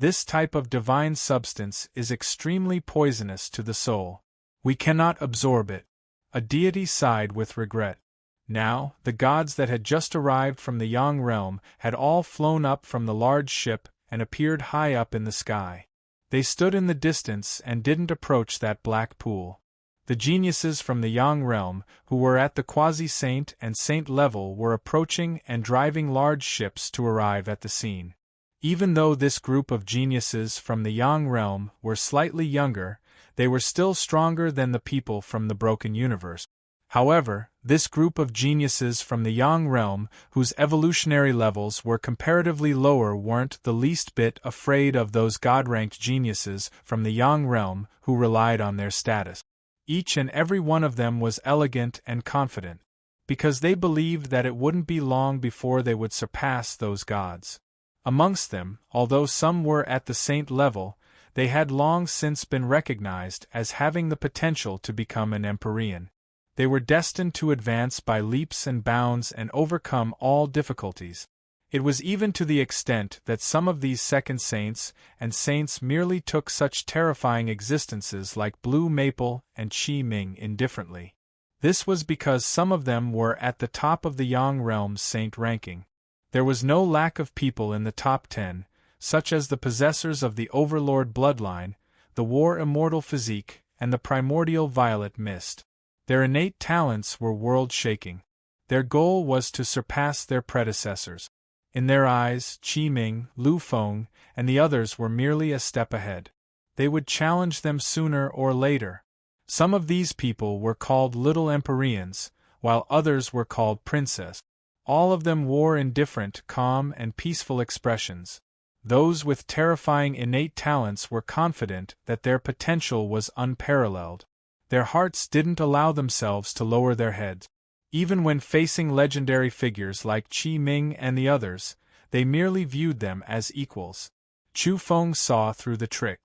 This type of divine substance is extremely poisonous to the soul. We cannot absorb it. A deity sighed with regret. Now, the gods that had just arrived from the Yang realm had all flown up from the large ship and appeared high up in the sky. They stood in the distance and didn't approach that black pool. The geniuses from the Yang realm, who were at the quasi-saint and saint level, were approaching and driving large ships to arrive at the scene. Even though this group of geniuses from the Yang realm were slightly younger, they were still stronger than the people from the broken universe. However, this group of geniuses from the Yang realm, whose evolutionary levels were comparatively lower, weren't the least bit afraid of those God-ranked geniuses from the Yang realm who relied on their status. Each and every one of them was elegant and confident, because they believed that it wouldn't be long before they would surpass those gods. Amongst them, although some were at the saint level, they had long since been recognized as having the potential to become an Empyrean. They were destined to advance by leaps and bounds and overcome all difficulties. It was even to the extent that some of these second saints and saints merely took such terrifying existences like Blue Maple and Qi Ming indifferently. This was because some of them were at the top of the Yang realm's saint ranking. There was no lack of people in the top 10, such as the possessors of the Overlord bloodline, the War Immortal physique, and the primordial violet mist. Their innate talents were world-shaking. Their goal was to surpass their predecessors. In their eyes, Qi Ming, Lu Feng, and the others were merely a step ahead. They would challenge them sooner or later. Some of these people were called Little Empyreans, while others were called Princess. All of them wore indifferent, calm, and peaceful expressions. Those with terrifying innate talents were confident that their potential was unparalleled. Their hearts didn't allow themselves to lower their heads. Even when facing legendary figures like Qi Ming and the others, they merely viewed them as equals. Chu Feng saw through the trick.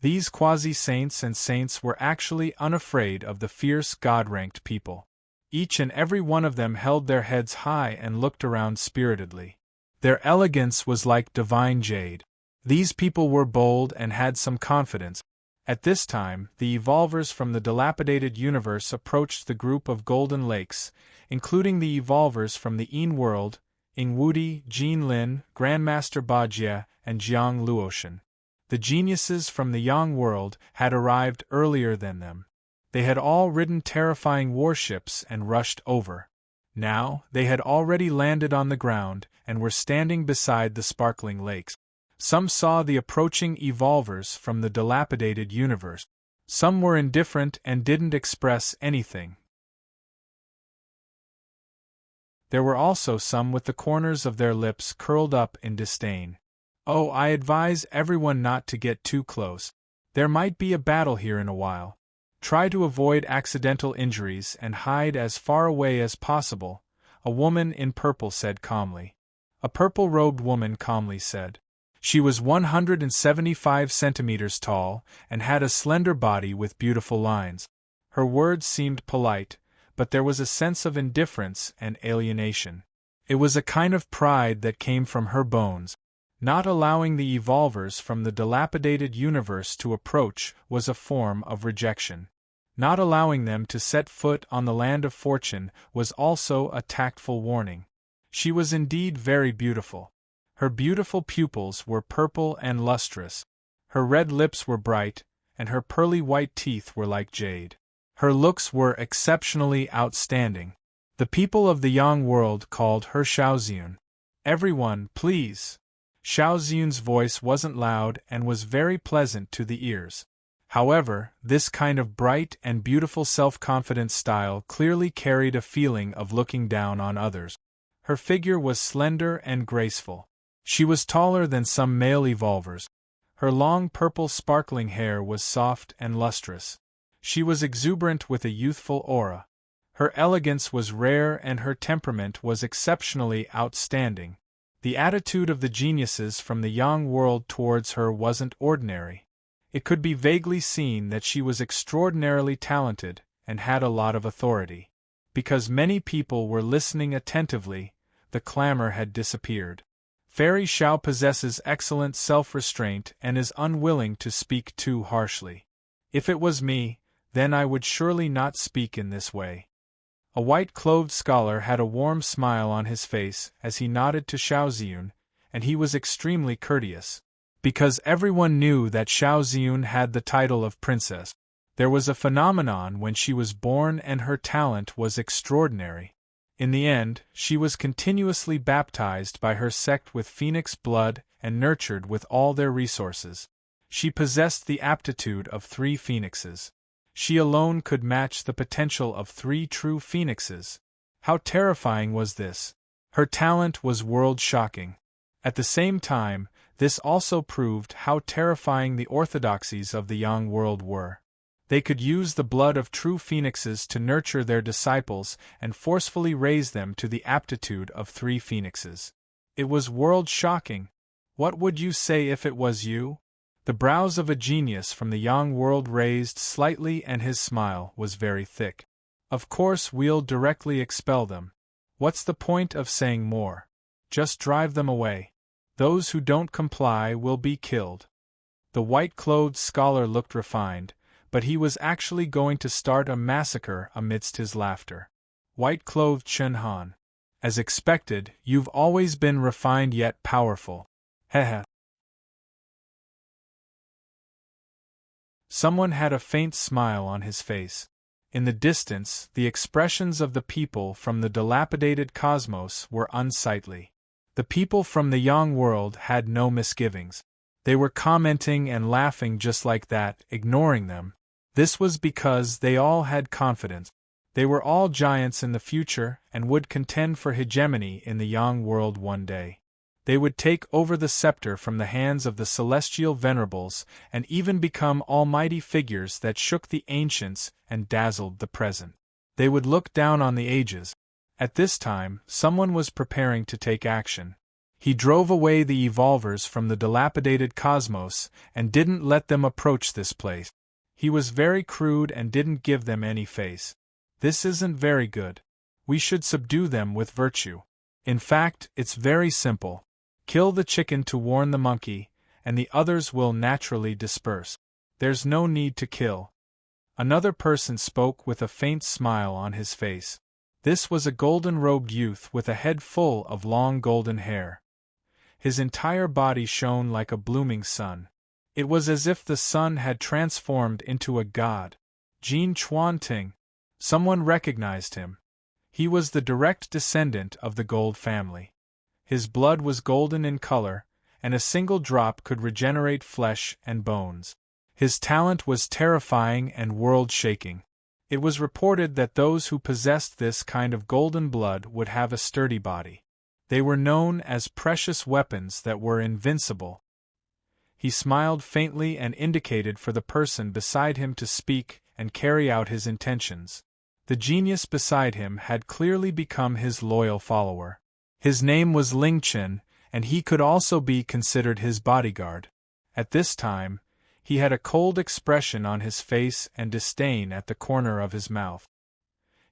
These quasi-saints and saints were actually unafraid of the fierce God-ranked people. Each and every one of them held their heads high and looked around spiritedly. Their elegance was like divine jade. These people were bold and had some confidence. At this time, the evolvers from the dilapidated universe approached the group of golden lakes, including the evolvers from the Yin world, Ing Wudi, Jin Lin, Grandmaster Bajie, and Jiang Luoshan. The geniuses from the Yang world had arrived earlier than them. They had all ridden terrifying warships and rushed over. Now, they had already landed on the ground and were standing beside the sparkling lakes. Some saw the approaching evolvers from the dilapidated universe. Some were indifferent and didn't express anything. There were also some with the corners of their lips curled up in disdain. Oh, I advise everyone not to get too close. There might be a battle here in a while. Try to avoid accidental injuries and hide as far away as possible, a woman in purple said calmly. A purple-robed woman calmly said. She was 175 centimeters tall and had a slender body with beautiful lines. Her words seemed polite, but there was a sense of indifference and alienation. It was a kind of pride that came from her bones. Not allowing the evolvers from the dilapidated universe to approach was a form of rejection. Not allowing them to set foot on the land of fortune was also a tactful warning. She was indeed very beautiful. Her beautiful pupils were purple and lustrous. Her red lips were bright, and her pearly white teeth were like jade. Her looks were exceptionally outstanding. The people of the Yang world called her Xiaoziun. Everyone, please. Xiaoziun's voice wasn't loud and was very pleasant to the ears. However, this kind of bright and beautiful self-confident style clearly carried a feeling of looking down on others. Her figure was slender and graceful. She was taller than some male evolvers. Her long purple sparkling hair was soft and lustrous. She was exuberant with a youthful aura. Her elegance was rare and her temperament was exceptionally outstanding. The attitude of the geniuses from the Yang world towards her wasn't ordinary. It could be vaguely seen that she was extraordinarily talented and had a lot of authority. Because many people were listening attentively, the clamor had disappeared. Fairy Xiao possesses excellent self-restraint and is unwilling to speak too harshly. If it was me, then I would surely not speak in this way. A white-clothed scholar had a warm smile on his face as he nodded to Xiaoziun, and he was extremely courteous. Because everyone knew that Xiaoziun had the title of princess. There was a phenomenon when she was born and her talent was extraordinary. In the end, she was continuously baptized by her sect with phoenix blood and nurtured with all their resources. She possessed the aptitude of 3 phoenixes. She alone could match the potential of 3 true phoenixes. How terrifying was this? Her talent was world-shocking. At the same time, this also proved how terrifying the orthodoxies of the Yang world were. They could use the blood of true phoenixes to nurture their disciples and forcefully raise them to the aptitude of 3 phoenixes. It was world-shocking. What would you say if it was you? The brows of a genius from the Yang world raised slightly and his smile was very thick. Of course we'll directly expel them. What's the point of saying more? Just drive them away. Those who don't comply will be killed. The white-clothed scholar looked refined, but he was actually going to start a massacre amidst his laughter. White-clothed Chen Han. As expected, you've always been refined yet powerful. Heh. Someone had a faint smile on his face. In the distance, the expressions of the people from the dilapidated cosmos were unsightly. The people from the Yang world had no misgivings. They were commenting and laughing just like that, ignoring them. This was because they all had confidence. They were all giants in the future and would contend for hegemony in the Yang world one day. They would take over the scepter from the hands of the celestial venerables and even become almighty figures that shook the ancients and dazzled the present. They would look down on the ages. At this time, someone was preparing to take action. He drove away the evolvers from the dilapidated cosmos and didn't let them approach this place. He was very crude and didn't give them any face. This isn't very good. We should subdue them with virtue. In fact, it's very simple. Kill the chicken to warn the monkey, and the others will naturally disperse. There's no need to kill. Another person spoke with a faint smile on his face. This was a golden-robed youth with a head full of long golden hair. His entire body shone like a blooming sun. It was as if the sun had transformed into a god. Jin Chuanting. Someone recognized him. He was the direct descendant of the Gold family. His blood was golden in color, and a single drop could regenerate flesh and bones. His talent was terrifying and world-shaking. It was reported that those who possessed this kind of golden blood would have a sturdy body. They were known as precious weapons that were invincible. He smiled faintly and indicated for the person beside him to speak and carry out his intentions. The genius beside him had clearly become his loyal follower. His name was Ling Chen, and he could also be considered his bodyguard. At this time, he had a cold expression on his face and disdain at the corner of his mouth.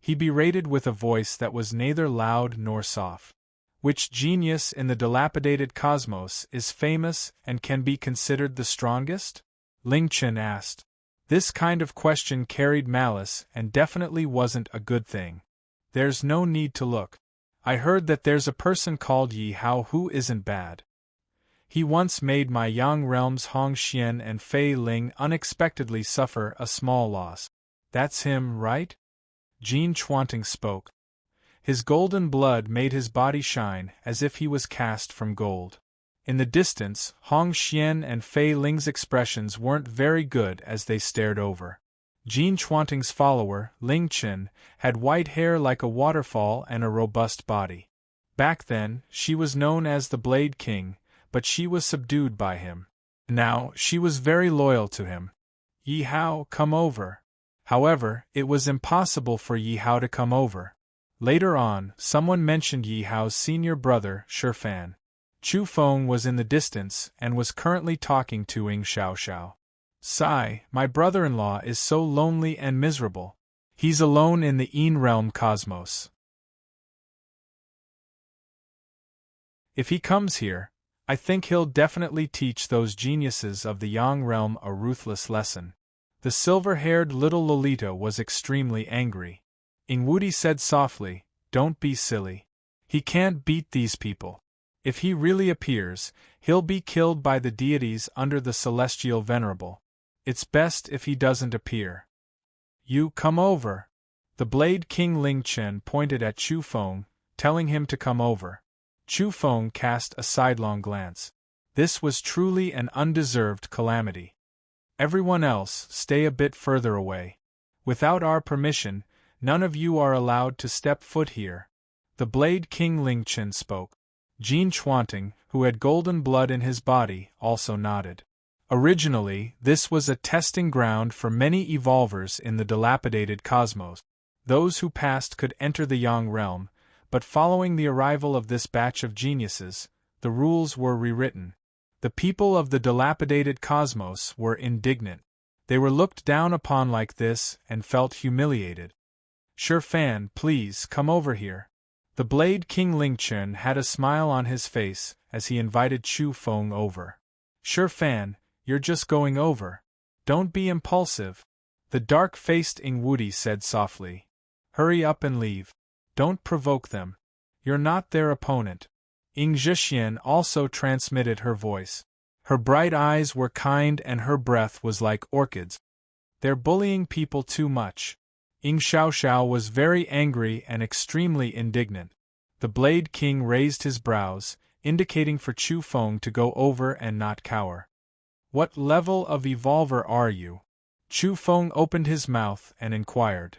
He berated with a voice that was neither loud nor soft. Which genius in the dilapidated cosmos is famous and can be considered the strongest? Ling Chen asked. This kind of question carried malice and definitely wasn't a good thing. There's no need to look. I heard that there's a person called Yi Hao who isn't bad. He once made my Yang realms Hong Xian and Fei Ling unexpectedly suffer a small loss. That's him, right? Jin Chuanting spoke. His golden blood made his body shine as if he was cast from gold. In the distance, Hong Xian and Fei Ling's expressions weren't very good as they stared over. Jin Chuanting's follower, Ling Chen, had white hair like a waterfall and a robust body. Back then, she was known as the Blade King, but she was subdued by him. Now, she was very loyal to him. Yi Hao, come over. However, it was impossible for Yi Hao to come over. Later on, someone mentioned Yi Hao's senior brother, Shifan. Chu Feng was in the distance and was currently talking to Ing Xiaoxiao. Sigh, my brother-in-law is so lonely and miserable. He's alone in the Yin realm cosmos. If he comes here, I think he'll definitely teach those geniuses of the Yang realm a ruthless lesson. The silver-haired little Lolita was extremely angry. Ing Wudi said softly, don't be silly. He can't beat these people. If he really appears, he'll be killed by the deities under the celestial venerable. It's best if he doesn't appear. You come over. The Blade King Ling Chen pointed at Chu Feng, telling him to come over. Chu Feng cast a sidelong glance. This was truly an undeserved calamity. Everyone else, stay a bit further away. Without our permission, none of you are allowed to step foot here. The Blade King Ling Chen spoke. Jin Chuanting, who had golden blood in his body, also nodded. Originally, this was a testing ground for many evolvers in the dilapidated cosmos. Those who passed could enter the Yang realm, but following the arrival of this batch of geniuses, the rules were rewritten. The people of the dilapidated cosmos were indignant. They were looked down upon like this and felt humiliated. Shi Fan, please come over here. The Blade King Ling Chen had a smile on his face as he invited Chu Feng over. Shi Fan, you're just going over. Don't be impulsive. The dark-faced Ing Wudi said softly. Hurry up and leave. Don't provoke them. You're not their opponent. Ing Zhixian also transmitted her voice. Her bright eyes were kind and her breath was like orchids. They're bullying people too much. Ing Xiaoxiao was very angry and extremely indignant. The Blade King raised his brows, indicating for Chu Feng to go over and not cower. What level of evolver are you? Chu Feng opened his mouth and inquired.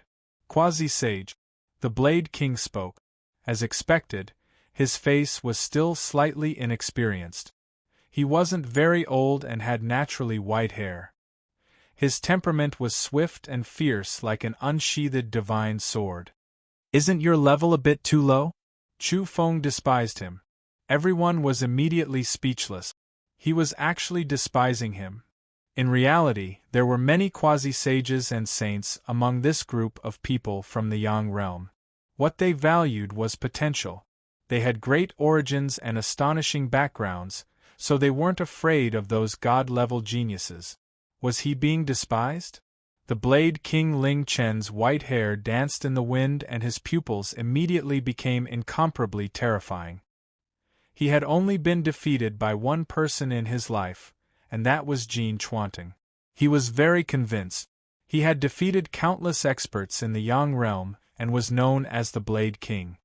Quasi-Sage. The Blade King spoke. As expected, his face was still slightly inexperienced. He wasn't very old and had naturally white hair. His temperament was swift and fierce like an unsheathed divine sword. Isn't your level a bit too low? Chu Feng despised him. Everyone was immediately speechless. He was actually despising him. In reality, there were many quasi-sages and saints among this group of people from the Yang realm. What they valued was potential. They had great origins and astonishing backgrounds, so they weren't afraid of those god-level geniuses. Was he being despised? The Blade King Ling Chen's white hair danced in the wind and his pupils immediately became incomparably terrifying. He had only been defeated by one person in his life, and that was Jin Chuanting. He was very convinced. He had defeated countless experts in the Yang realm and was known as the Blade King.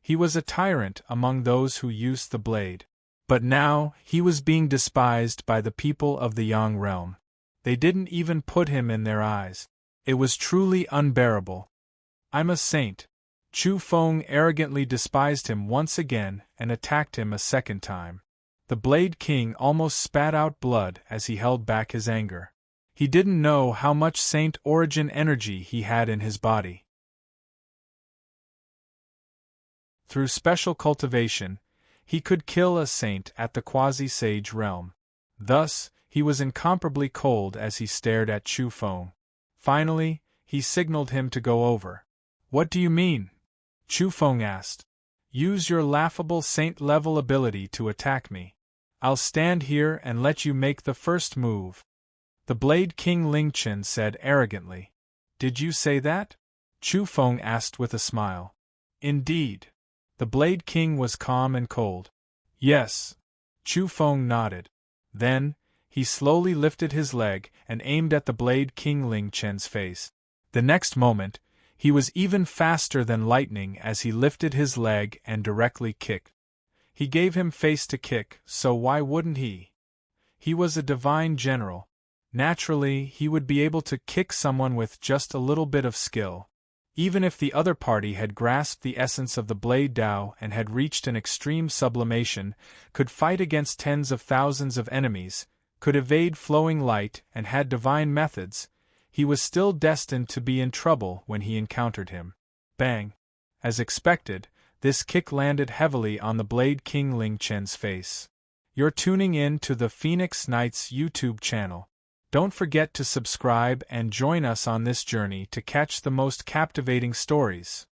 He was a tyrant among those who used the blade. But now, he was being despised by the people of the Yang realm. They didn't even put him in their eyes. It was truly unbearable. I'm a saint. Chu Feng arrogantly despised him once again and attacked him a second time. The Blade King almost spat out blood as he held back his anger. He didn't know how much saint origin energy he had in his body. Through special cultivation, he could kill a saint at the quasi-sage realm. Thus, he was incomparably cold as he stared at Chu Feng. Finally, he signaled him to go over. What do you mean? Chu Feng asked. Use your laughable saint-level ability to attack me. I'll stand here and let you make the first move. The Blade King Ling Chen said arrogantly. Did you say that? Chu Feng asked with a smile. Indeed. The Blade King was calm and cold. Yes. Chu Feng nodded. Then, he slowly lifted his leg and aimed at the Blade King Ling Chen's face. The next moment, he was even faster than lightning as he lifted his leg and directly kicked. He gave him face to kick, so why wouldn't he? He was a divine general. Naturally, he would be able to kick someone with just a little bit of skill. Even if the other party had grasped the essence of the Blade Dao and had reached an extreme sublimation, could fight against tens of thousands of enemies, could evade flowing light and had divine methods, he was still destined to be in trouble when he encountered him. Bang! As expected, this kick landed heavily on the Blade King Ling Chen's face. You're tuning in to the Phoenix Knights YouTube channel. Don't forget to subscribe and join us on this journey to catch the most captivating stories.